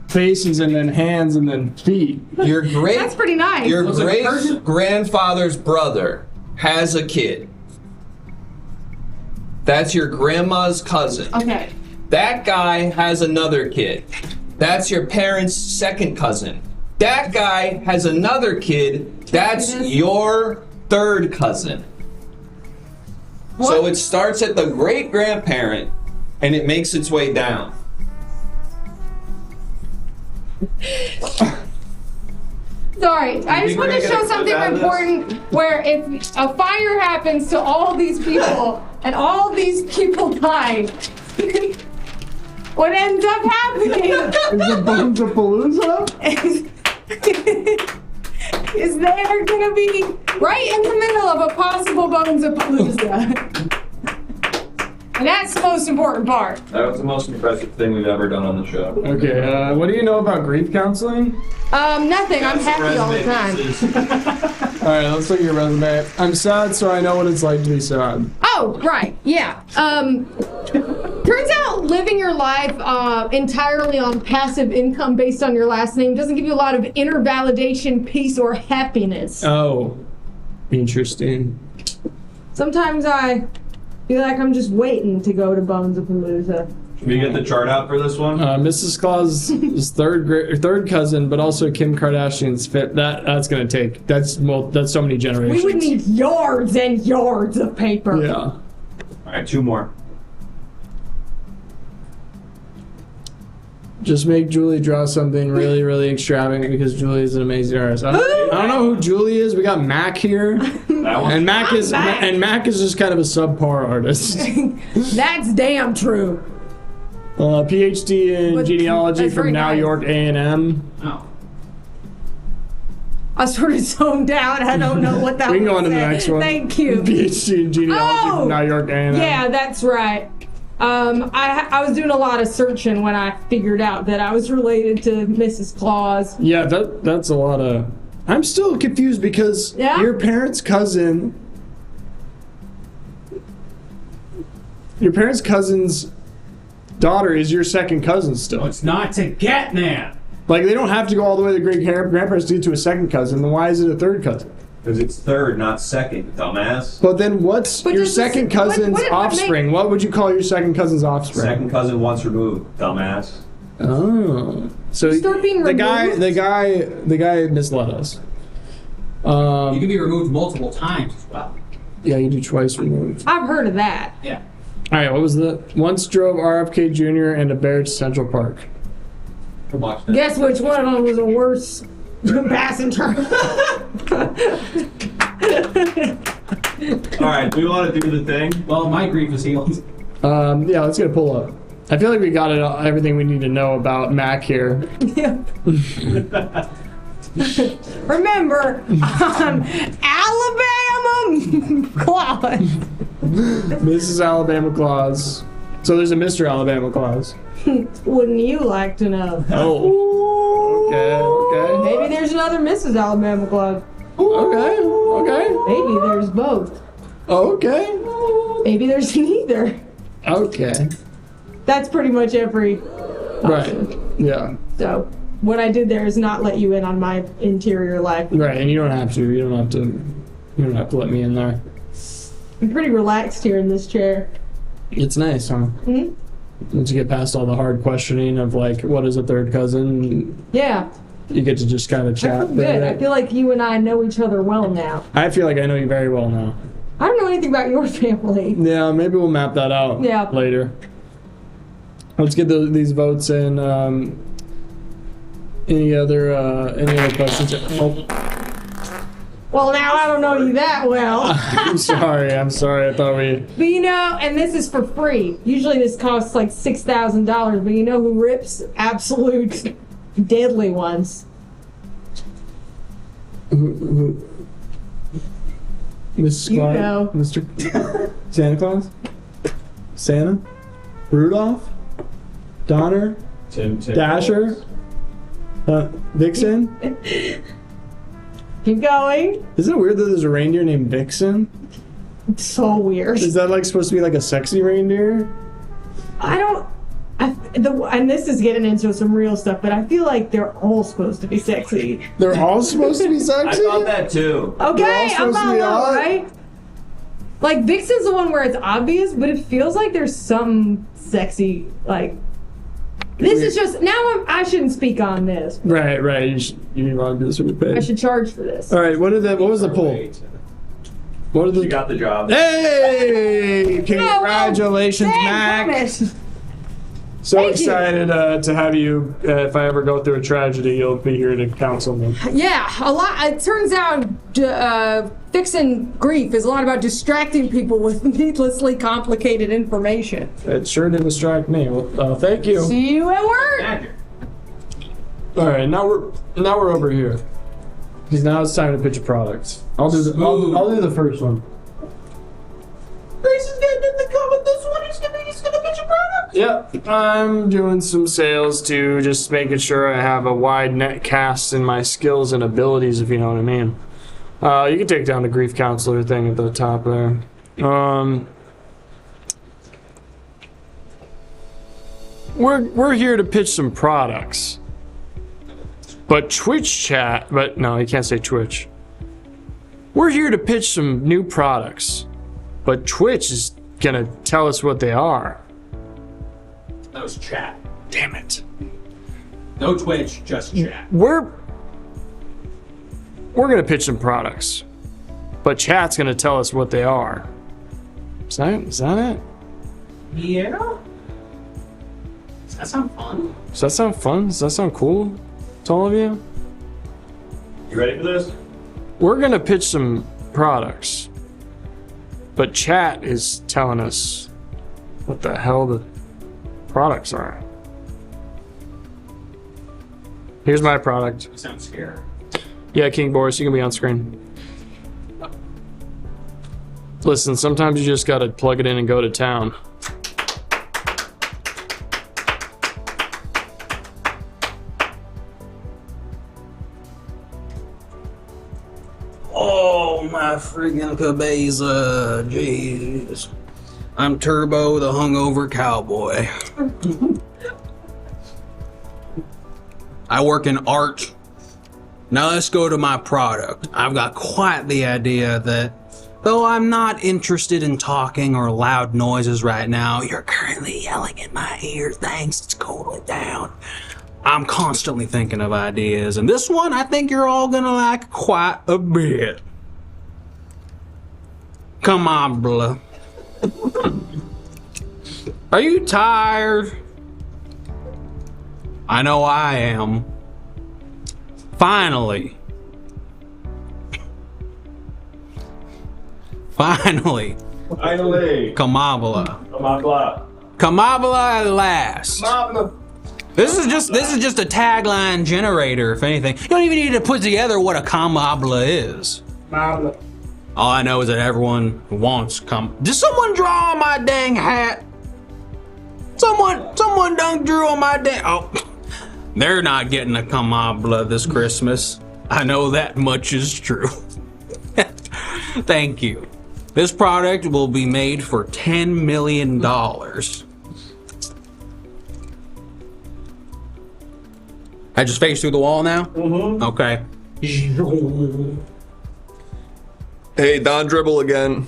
[SPEAKER 11] faces and then hands and then feet.
[SPEAKER 16] Your
[SPEAKER 4] That's pretty nice.
[SPEAKER 16] Your great grandfather's brother has a kid. That's your grandma's cousin.
[SPEAKER 4] Okay.
[SPEAKER 16] That guy has another kid. That's your parents' second cousin. That guy has another kid. That's your third cousin. So it starts at the great grandparent and it makes its way down.
[SPEAKER 4] Sorry, I just want to show something important where if a fire happens to all these people and all these people die, what ends up happening
[SPEAKER 11] is the Bones of Palooza?
[SPEAKER 4] is they're going to be right in the middle of a possible Bones of Palooza. And that's the most important part.
[SPEAKER 16] That was the most impressive thing we've ever done on the show.
[SPEAKER 11] Okay, what do you know about grief counseling?
[SPEAKER 4] Nothing. I'm happy all the time.
[SPEAKER 11] Alright, let's look at your resume. I'm sad, so I know what it's like to be sad.
[SPEAKER 4] Oh, right, yeah. Turns out living your life entirely on passive income based on your last name doesn't give you a lot of inner validation, peace, or happiness.
[SPEAKER 11] Oh. Interesting.
[SPEAKER 4] Sometimes I feel like I'm just waiting to go to Bones-a-Palooza.
[SPEAKER 16] Should we get the chart out for this one?
[SPEAKER 11] Mrs. Claus is third cousin, but also Kim Kardashian's fit. That's gonna take. That's so many generations.
[SPEAKER 4] We would need yards and yards of paper.
[SPEAKER 11] Yeah.
[SPEAKER 16] All right, 2 more.
[SPEAKER 11] Just make Julie draw something really, really extravagant because Julie is an amazing artist. I don't know who Julie is. We got Mac here, and Mac is just kind of a subpar artist.
[SPEAKER 4] That's damn true.
[SPEAKER 11] PhD in genealogy from New York A&M.
[SPEAKER 4] Oh. I sort of zoned out. I don't know what that was.
[SPEAKER 11] We can go on to the next one.
[SPEAKER 4] Thank you.
[SPEAKER 11] PhD in genealogy from New York A&M.
[SPEAKER 4] Yeah, that's right. I was doing a lot of searching when I figured out that I was related to Mrs. Claus.
[SPEAKER 11] Yeah, that's a lot of... I'm still confused because your parents' cousin's daughter is your second cousin still.
[SPEAKER 7] It's not to get there.
[SPEAKER 11] Like, they don't have to go all the way to great grandparents to get to a second cousin. Then why is it a third cousin?
[SPEAKER 16] Because it's third, not second, dumbass.
[SPEAKER 11] But then what's your second cousin's offspring? What would you call your second cousin's offspring?
[SPEAKER 16] Second cousin once removed, dumbass.
[SPEAKER 11] Oh. So
[SPEAKER 4] Start being
[SPEAKER 11] the guy misled us.
[SPEAKER 7] You can be removed multiple times as well.
[SPEAKER 11] Yeah, you do twice removed.
[SPEAKER 4] I've heard of that.
[SPEAKER 7] Yeah.
[SPEAKER 11] All right, what was the... Once drove RFK Jr. and a bear to Central Park.
[SPEAKER 4] Guess which one of them was a worse passenger?
[SPEAKER 16] Alright, do we want to do the thing?
[SPEAKER 7] Well, my grief is healed.
[SPEAKER 11] Yeah, let's get a pull up. I feel like we got everything we need to know about Mac here.
[SPEAKER 4] Remember, I'm Alabama Claus.
[SPEAKER 11] Mrs. Alabama Claus. So there's a Mr. Alabama Claus.
[SPEAKER 4] Wouldn't you like to know?
[SPEAKER 11] Oh. Okay.
[SPEAKER 4] Maybe there's another Mrs. Alabama Claus.
[SPEAKER 11] Okay.
[SPEAKER 4] Maybe there's both.
[SPEAKER 11] Okay.
[SPEAKER 4] Maybe there's neither.
[SPEAKER 11] Okay.
[SPEAKER 4] That's pretty much every option.
[SPEAKER 11] Right. Yeah.
[SPEAKER 4] So what I did there is not let you in on my interior life.
[SPEAKER 11] Right, and you don't have to. You don't have to let me in there.
[SPEAKER 4] I'm pretty relaxed here in this chair.
[SPEAKER 11] It's nice, huh?
[SPEAKER 4] Hmm?
[SPEAKER 11] Once you get past all the hard questioning of like, what is a third cousin?
[SPEAKER 4] Yeah.
[SPEAKER 11] You get to just kind of chat.
[SPEAKER 4] I feel good. I feel like you and I know each other well now.
[SPEAKER 11] I feel like I know you very well now.
[SPEAKER 4] I don't know anything about your family.
[SPEAKER 11] Yeah, maybe we'll map that out later. Let's get these votes in. Any other questions? Oh.
[SPEAKER 4] Well, now I don't know you that well.
[SPEAKER 11] I'm sorry. I thought we...
[SPEAKER 4] But you know, and this is for free. Usually this costs like $6,000, but you know who rips absolute deadly ones?
[SPEAKER 11] Who? Mrs.
[SPEAKER 4] You
[SPEAKER 11] Claus?
[SPEAKER 4] know.
[SPEAKER 11] Mr. Santa Claus? Santa? Rudolph? Donner?
[SPEAKER 16] Tim
[SPEAKER 11] Dasher? Vixen?
[SPEAKER 4] Keep going.
[SPEAKER 11] Isn't it weird that there's a reindeer named Vixen?
[SPEAKER 4] It's so weird.
[SPEAKER 11] Is that like supposed to be like a sexy reindeer?
[SPEAKER 4] And this is getting into some real stuff, but I feel like they're all supposed to be sexy.
[SPEAKER 11] They're all supposed to be sexy?
[SPEAKER 16] I thought that too.
[SPEAKER 4] Okay, I'm not wrong, right? Like, Vixen's the one where it's obvious, but it feels like there's some sexy, like... This is just... Now I shouldn't speak on this.
[SPEAKER 11] Right. You want to do this with your pay.
[SPEAKER 4] I should charge for this.
[SPEAKER 11] All right, what was the poll?
[SPEAKER 16] You got the job.
[SPEAKER 11] Hey! Congratulations, Mac!
[SPEAKER 4] Promise.
[SPEAKER 11] So
[SPEAKER 4] Thank
[SPEAKER 11] excited to have you. If I ever go through a tragedy, you'll be here to counsel me.
[SPEAKER 4] Yeah, a lot. It turns out fixing grief is a lot about distracting people with needlessly complicated information.
[SPEAKER 11] It sure did distract me. Well, thank you.
[SPEAKER 4] See you at work.
[SPEAKER 11] All right, now we're over here. Because now it's time to pitch a product. I'll do the first one.
[SPEAKER 14] Grace is getting in the car with this one. He's gonna pitch a product.
[SPEAKER 11] Yep, I'm doing some sales to just making sure I have a wide net cast in my skills and abilities, if you know what I mean. You can take down the grief counselor thing at the top there. We're here to pitch some products. But Twitch chat, but no, you can't say Twitch. We're here to pitch some new products. But Twitch is gonna tell us what they are.
[SPEAKER 7] That was chat.
[SPEAKER 11] Damn it.
[SPEAKER 7] No Twitch, just chat.
[SPEAKER 11] We're gonna pitch some products. But chat's gonna tell us what they are. Is that it?
[SPEAKER 7] Yeah? Does that sound fun?
[SPEAKER 11] Does that sound fun? Does that sound cool to all of you?
[SPEAKER 3] You ready for this?
[SPEAKER 11] We're gonna pitch some products. But chat is telling us what the hell the products are. Here's my product.
[SPEAKER 7] You sound scared.
[SPEAKER 11] Yeah, King Boris, you can be on screen. Listen, sometimes you just gotta plug it in and go to town.
[SPEAKER 1] Oh my friggin' cabeza, jeez. I'm Turbo, the hungover cowboy. I work in art. Now let's go to my product. I've got quite the idea that, though I'm not interested in talking or loud noises right now, you're currently yelling in my ear. Thanks, let's cool it down. I'm constantly thinking of ideas, and this one I think you're all gonna like quite a bit. Come on, blah. Are you tired? I know I am. Finally. Finally. Kamabala. Kamabala at last. This is just a tagline generator, if anything. You don't even need to put together what a kamabla is. All I know is that everyone wants Did someone draw on my dang hat? Someone done drew on my dang. Oh, they're not getting a kamabla this Christmas. I know that much is true. Thank you. This product will be made for $10 million. I just face through the wall now? Mm-hmm. Okay.
[SPEAKER 2] Hey, Don Dribble again.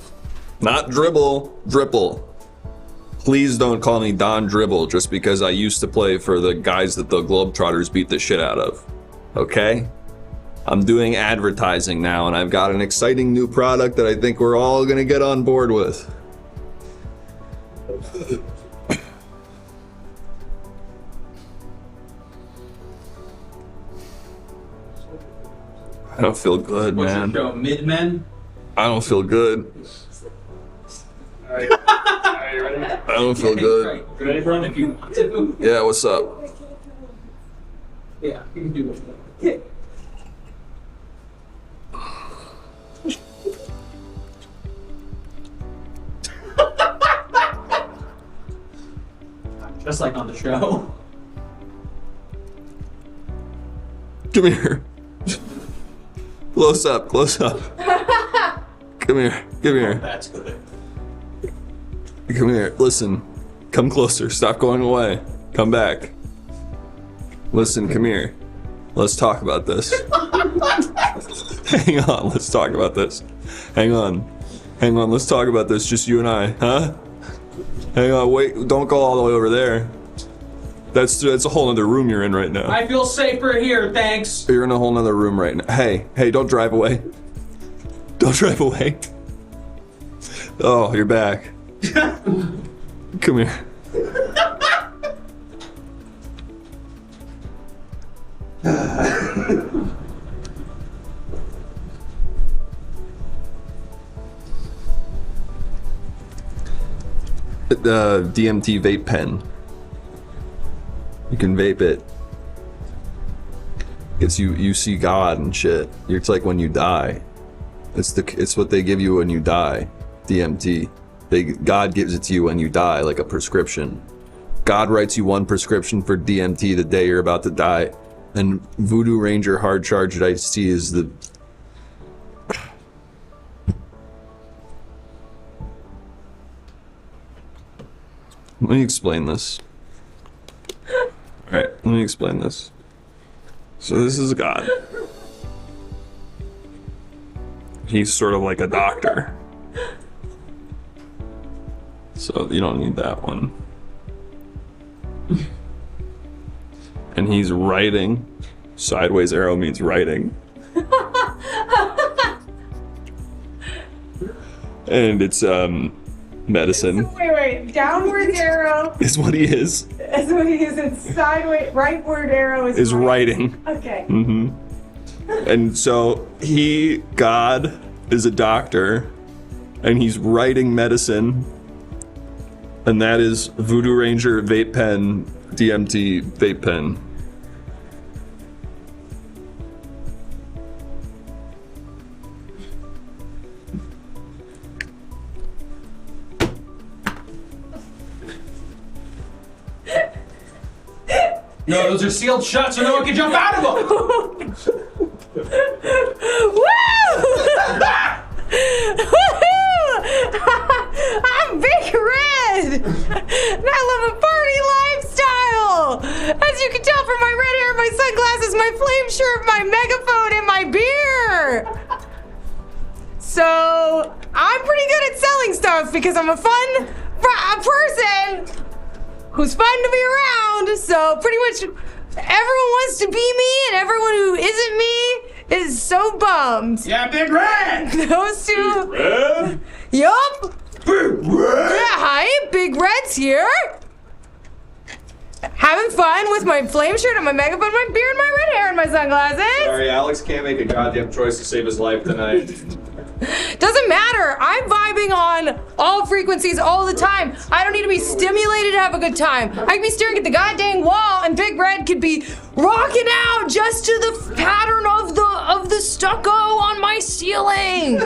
[SPEAKER 2] Not Dribble, Dripple. Please don't call me Don Dribble just because I used to play for the guys that the Globetrotters beat the shit out of. Okay? I'm doing advertising now, and I've got an exciting new product that I think we're all gonna get on board with. I don't feel good, man.
[SPEAKER 7] What's your show, Mid-Men?
[SPEAKER 2] I don't feel good.
[SPEAKER 11] Alright, you ready?
[SPEAKER 2] I don't feel good.
[SPEAKER 7] Right. You ready, bro? If you want to.
[SPEAKER 2] Yeah, what's up?
[SPEAKER 7] Yeah, you can do it. Just like on the show.
[SPEAKER 2] Come here. Close up, close up. Come here, come here.
[SPEAKER 7] That's good.
[SPEAKER 2] Come here, listen. Come closer, stop going away. Come back. Listen, come here. Let's talk about this. Hang on, let's talk about this. Hang on. Hang on, let's talk about this, just you and I, huh? Hang on, wait, don't go all the way over there. That's a whole other room you're in right now.
[SPEAKER 7] I feel safer here, thanks.
[SPEAKER 2] You're in a whole nother room right now. Hey, don't drive away. Don't drive away. Oh, you're back. Come here. The DMT vape pen. You can vape it. It's you see God and shit. It's like when you die. It's what they give you when you die. DMT. God gives it to you when you die, like a prescription. God writes you one prescription for DMT the day you're about to die, and Voodoo Ranger Hard Charged Iced Tea is the
[SPEAKER 3] Let me explain this. Alright, let me explain this. So this is God. He's sort of like a doctor. So you don't need that one. And he's writing. Sideways arrow means writing. And it's medicine
[SPEAKER 4] Wait. Downward arrow
[SPEAKER 3] is what he is.
[SPEAKER 4] is what he is. It's sideways. Rightward arrow
[SPEAKER 3] Is writing.
[SPEAKER 4] Okay.
[SPEAKER 3] And so God is a doctor, and he's writing medicine, and that is Voodoo Ranger vape pen, DMT vape pen.
[SPEAKER 7] No, those are sealed shut so no one can jump out of them!
[SPEAKER 4] Woo! I'm Big Red! And I love a party lifestyle! As you can tell from my red hair, my sunglasses, my flame shirt, my megaphone, and my beer! So, I'm pretty good at selling stuff because I'm a fun person who's fun to be around, so pretty much everyone wants to be me, and everyone who isn't me is so bummed.
[SPEAKER 7] Yeah, Big Red!
[SPEAKER 4] Those two.
[SPEAKER 7] Big Red?
[SPEAKER 4] Yup.
[SPEAKER 7] Big Red?
[SPEAKER 4] Yeah, hi, Big Red's here. Having fun with my flame shirt and my megaphone, my beard, my red hair, and my sunglasses.
[SPEAKER 3] Sorry, Alex can't make a goddamn choice to save his life tonight.
[SPEAKER 4] Doesn't matter. I'm vibing on all frequencies all the time. I don't need to be stimulated to have a good time. I could be staring at the goddamn wall, and Big Red could be rocking out just to the pattern of the stucco on my ceiling.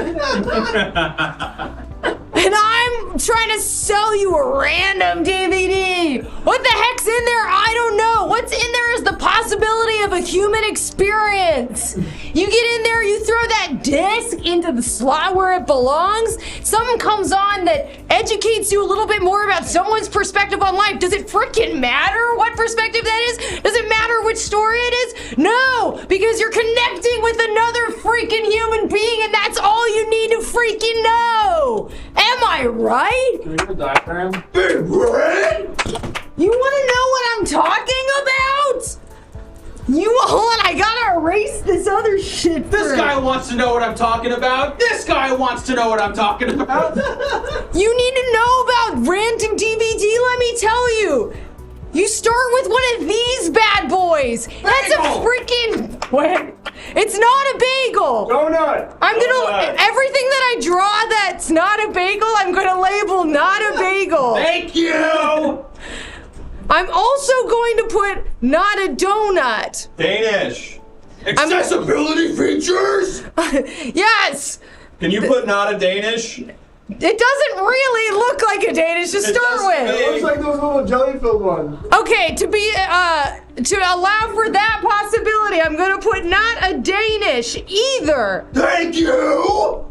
[SPEAKER 4] And I'm trying to sell you a random DVD. What the heck's in there? I don't know. What's in there is the possibility of a human experience. You get in there, you throw that disc into the slot where it belongs. Something comes on that educates you a little bit more about someone's perspective on life. Does it freaking matter what perspective that is? Does it matter which story it is? No, because you're connecting with another freaking human being, and that's all you need to freaking know. Am I right?
[SPEAKER 11] Can we do a diagram?
[SPEAKER 4] Big Red! You want to know what I'm talking about? Hold on, I gotta erase this other shit.
[SPEAKER 7] This guy wants to know what I'm talking about. This guy wants to know what I'm talking about.
[SPEAKER 4] You need to know about random DVD, let me tell you. You start with one of these bad boys. That's a freaking... What? It's not a bagel.
[SPEAKER 11] Donut.
[SPEAKER 4] Everything that I draw that's not a bagel, I'm gonna label not a bagel.
[SPEAKER 7] Thank you.
[SPEAKER 4] I'm also going to put not a donut.
[SPEAKER 3] Danish.
[SPEAKER 7] Accessibility features?
[SPEAKER 4] Yes.
[SPEAKER 3] Can you put not a Danish?
[SPEAKER 4] It doesn't really look like a Danish to start with.
[SPEAKER 11] It looks like those little jelly-filled ones.
[SPEAKER 4] Okay, to allow for that possibility, I'm gonna put not a Danish either.
[SPEAKER 7] Thank you.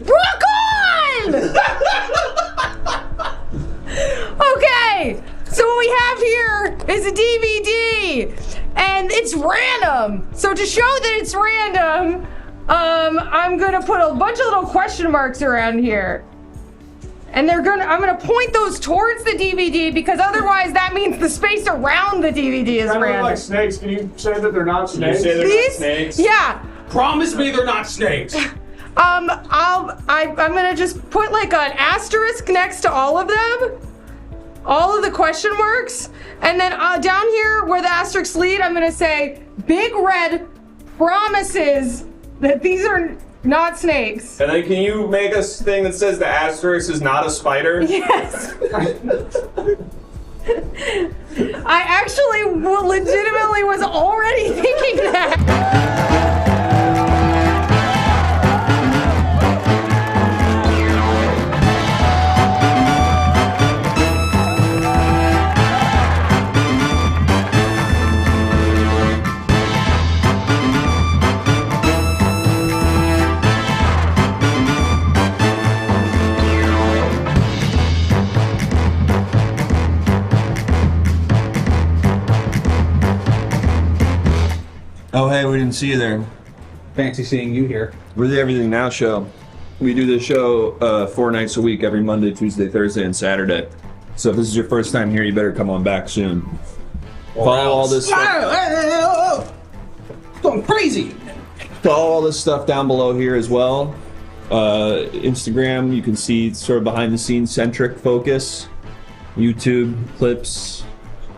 [SPEAKER 4] Rock on! Okay, so what we have here is a DVD, and it's random. So to show that it's random, I'm gonna put a bunch of little question marks around here. And I'm gonna point those towards the DVD because otherwise that means the space around the DVD is
[SPEAKER 11] They
[SPEAKER 4] random.
[SPEAKER 11] look like snakes. Can you say that they're not snakes?
[SPEAKER 4] These?
[SPEAKER 3] snakes?
[SPEAKER 4] Yeah.
[SPEAKER 7] Promise me they're not snakes.
[SPEAKER 4] I'm gonna just put like an asterisk next to all of them. All of the question marks. And then down here where the asterisks lead, I'm gonna say Big Red promises that these are not snakes.
[SPEAKER 3] And then can you make a thing that says the asterisk is not a spider?
[SPEAKER 4] Yes. I actually legitimately was already thinking that.
[SPEAKER 2] Oh, hey, we didn't see you there.
[SPEAKER 1] Fancy seeing you here.
[SPEAKER 2] We're the Everything Now Show. We do this show 4 nights a week, every Monday, Tuesday, Thursday, and Saturday. So if this is your first time here, you better come on back soon. Follow all this stuff.
[SPEAKER 1] Going crazy.
[SPEAKER 2] Follow all this stuff down below here as well. Instagram, you can see sort of behind the scenes centric focus. YouTube clips.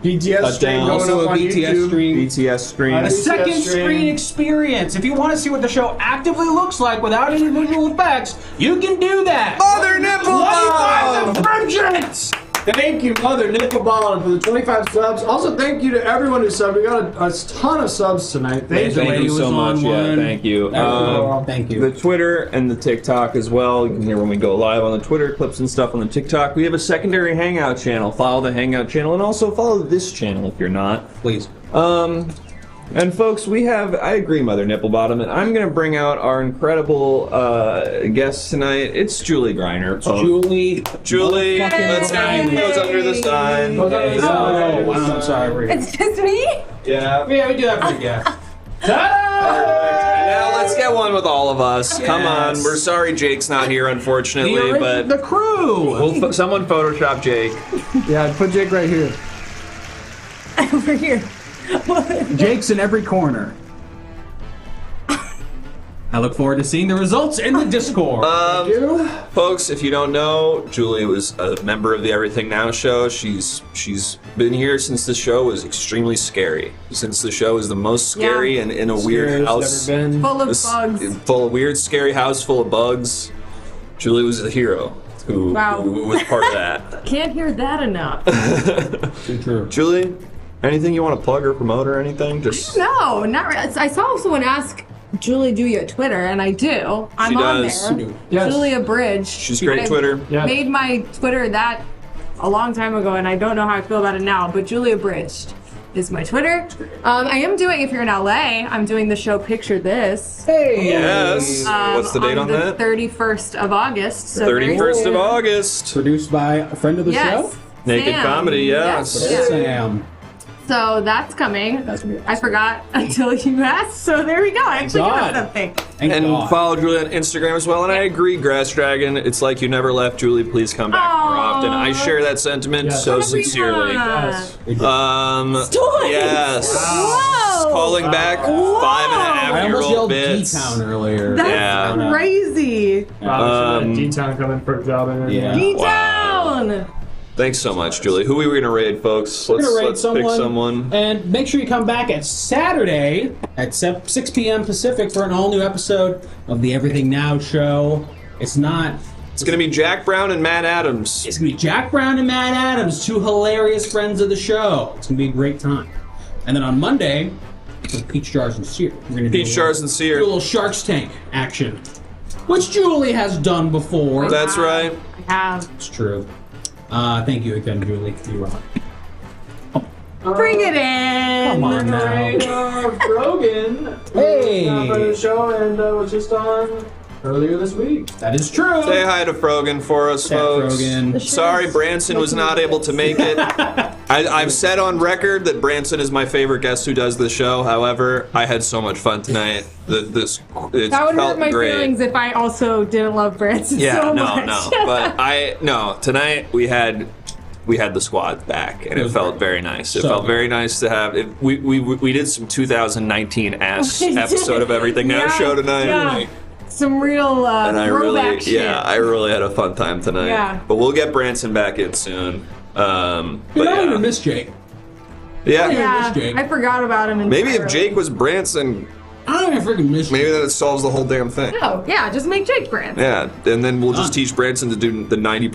[SPEAKER 11] BTS stream going up on YouTube.
[SPEAKER 2] BTS stream.
[SPEAKER 7] A second screen experience. If you want to see what the show actively looks like without any visual effects, you can do that.
[SPEAKER 2] Mother Nipple Bomb!
[SPEAKER 7] 25 vengeance!
[SPEAKER 11] Thank you, Mother Nickelball, for the 25 subs. Also, thank you to everyone who subbed. We got a ton of subs tonight. Thank
[SPEAKER 2] you so much. Yeah, thank you.
[SPEAKER 1] Thank you.
[SPEAKER 2] The Twitter and the TikTok as well. You can hear when we go live on the Twitter, clips and stuff on the TikTok. We have a secondary Hangout channel. Follow the Hangout channel and also follow this channel if you're not.
[SPEAKER 1] Please.
[SPEAKER 2] And folks, I agree, Mother Nipplebottom, and I'm going to bring out our incredible guest tonight. It's Julie Greiner.
[SPEAKER 1] Julie.
[SPEAKER 2] Let's have goes under the sign.
[SPEAKER 1] I'm sorry.
[SPEAKER 4] It's just me?
[SPEAKER 2] Yeah.
[SPEAKER 7] Yeah, we do that for you.
[SPEAKER 2] Now let's get one with all of us. Yes. Come on. We're sorry Jake's not here, unfortunately, but
[SPEAKER 7] the crew.
[SPEAKER 2] Someone Photoshop Jake.
[SPEAKER 11] Yeah, put Jake right here.
[SPEAKER 4] Over here.
[SPEAKER 1] Jake's in every corner. I look forward to seeing the results in the Discord.
[SPEAKER 2] Folks, if you don't know, Julie was a member of the Everything Now show. She's been here since the show was extremely scary. Since the show is the most scary and in a weird house.
[SPEAKER 4] Full of bugs.
[SPEAKER 2] Full of weird, scary house full of bugs. Julie was a hero who was part of that.
[SPEAKER 4] Can't hear that enough.
[SPEAKER 2] True. Julie, anything you want to plug or promote or anything? Just
[SPEAKER 4] No, not really. I saw someone ask Julie, do your Twitter, and I do. I'm on there.
[SPEAKER 2] Yes.
[SPEAKER 4] Julia Bridge.
[SPEAKER 2] She's great Twitter.
[SPEAKER 4] I made my Twitter that a long time ago, and I don't know how I feel about it now, but Julia Bridge is my Twitter. I am doing, if you're in LA, I'm doing the show Picture This.
[SPEAKER 1] Hey!
[SPEAKER 2] Yes. What's the date on that?
[SPEAKER 4] 31st of August. So
[SPEAKER 2] 31st of August.
[SPEAKER 1] Produced by a friend of the show?
[SPEAKER 2] Naked
[SPEAKER 4] Sam.
[SPEAKER 2] Comedy, yes.
[SPEAKER 1] Sam.
[SPEAKER 4] So that's coming. I forgot until you asked, so there we go. I actually got something.
[SPEAKER 2] And follow Julie on Instagram as well. And I agree, Grass Dragon. It's like you never left, Julie. Please come back more often. I share that sentiment so sincerely.
[SPEAKER 4] Yes.
[SPEAKER 2] Yes.
[SPEAKER 4] Whoa.
[SPEAKER 2] Calling back 5.5-year-old bits.
[SPEAKER 1] D-Town earlier.
[SPEAKER 4] That's crazy.
[SPEAKER 11] D-Town coming for a job interview.
[SPEAKER 1] Yeah.
[SPEAKER 4] D-Town.
[SPEAKER 2] Thanks so much, Julie. Who are we going to raid, folks?
[SPEAKER 1] We're going to raid
[SPEAKER 2] let's pick someone.
[SPEAKER 1] And make sure you come back at Saturday at 6 p.m. Pacific for an all-new episode of the Everything Now show. It's going
[SPEAKER 2] to be Jack Brown and Matt Adams.
[SPEAKER 1] It's going to be Jack Brown and Matt Adams, two hilarious friends of the show. It's going to be a great time. And then on Monday, Peach Jars and Sear. We're going to
[SPEAKER 2] Peach Jars and Sear.
[SPEAKER 1] Do a little Shark's Tank action, which Julie has done before.
[SPEAKER 2] That's right.
[SPEAKER 4] I have.
[SPEAKER 1] It's true. Thank you again, Julie. You rock.
[SPEAKER 4] Bring it in.
[SPEAKER 1] Come on now.
[SPEAKER 11] Rogan.
[SPEAKER 1] Hey.
[SPEAKER 11] For the show and was just on earlier this week.
[SPEAKER 1] That is true.
[SPEAKER 2] Say hi to Frogan for us, folks.
[SPEAKER 1] Frogan.
[SPEAKER 2] Sorry, Branson was not able to make it. I've said on record that Branson is my favorite guest who does the show. However, I had so much fun tonight. It
[SPEAKER 4] That would hurt my feelings if I also didn't love Branson so much.
[SPEAKER 2] But tonight we had the squad back, and it felt very nice. It felt very nice to have it. We did some 2019 episode of Everything Now show tonight.
[SPEAKER 4] Yeah. Some real
[SPEAKER 2] and I
[SPEAKER 4] throwback shit.
[SPEAKER 2] I really had a fun time tonight.
[SPEAKER 4] Yeah.
[SPEAKER 2] But we'll get Branson back in soon.
[SPEAKER 1] I don't even miss Jake.
[SPEAKER 2] Yeah.
[SPEAKER 4] I forgot about him.
[SPEAKER 2] Maybe if Jake was Branson,
[SPEAKER 1] I don't even freaking miss
[SPEAKER 2] maybe then it solves the whole damn thing.
[SPEAKER 4] Oh, yeah, just make Jake Branson.
[SPEAKER 2] Yeah, and then we'll just teach Branson to do the 90%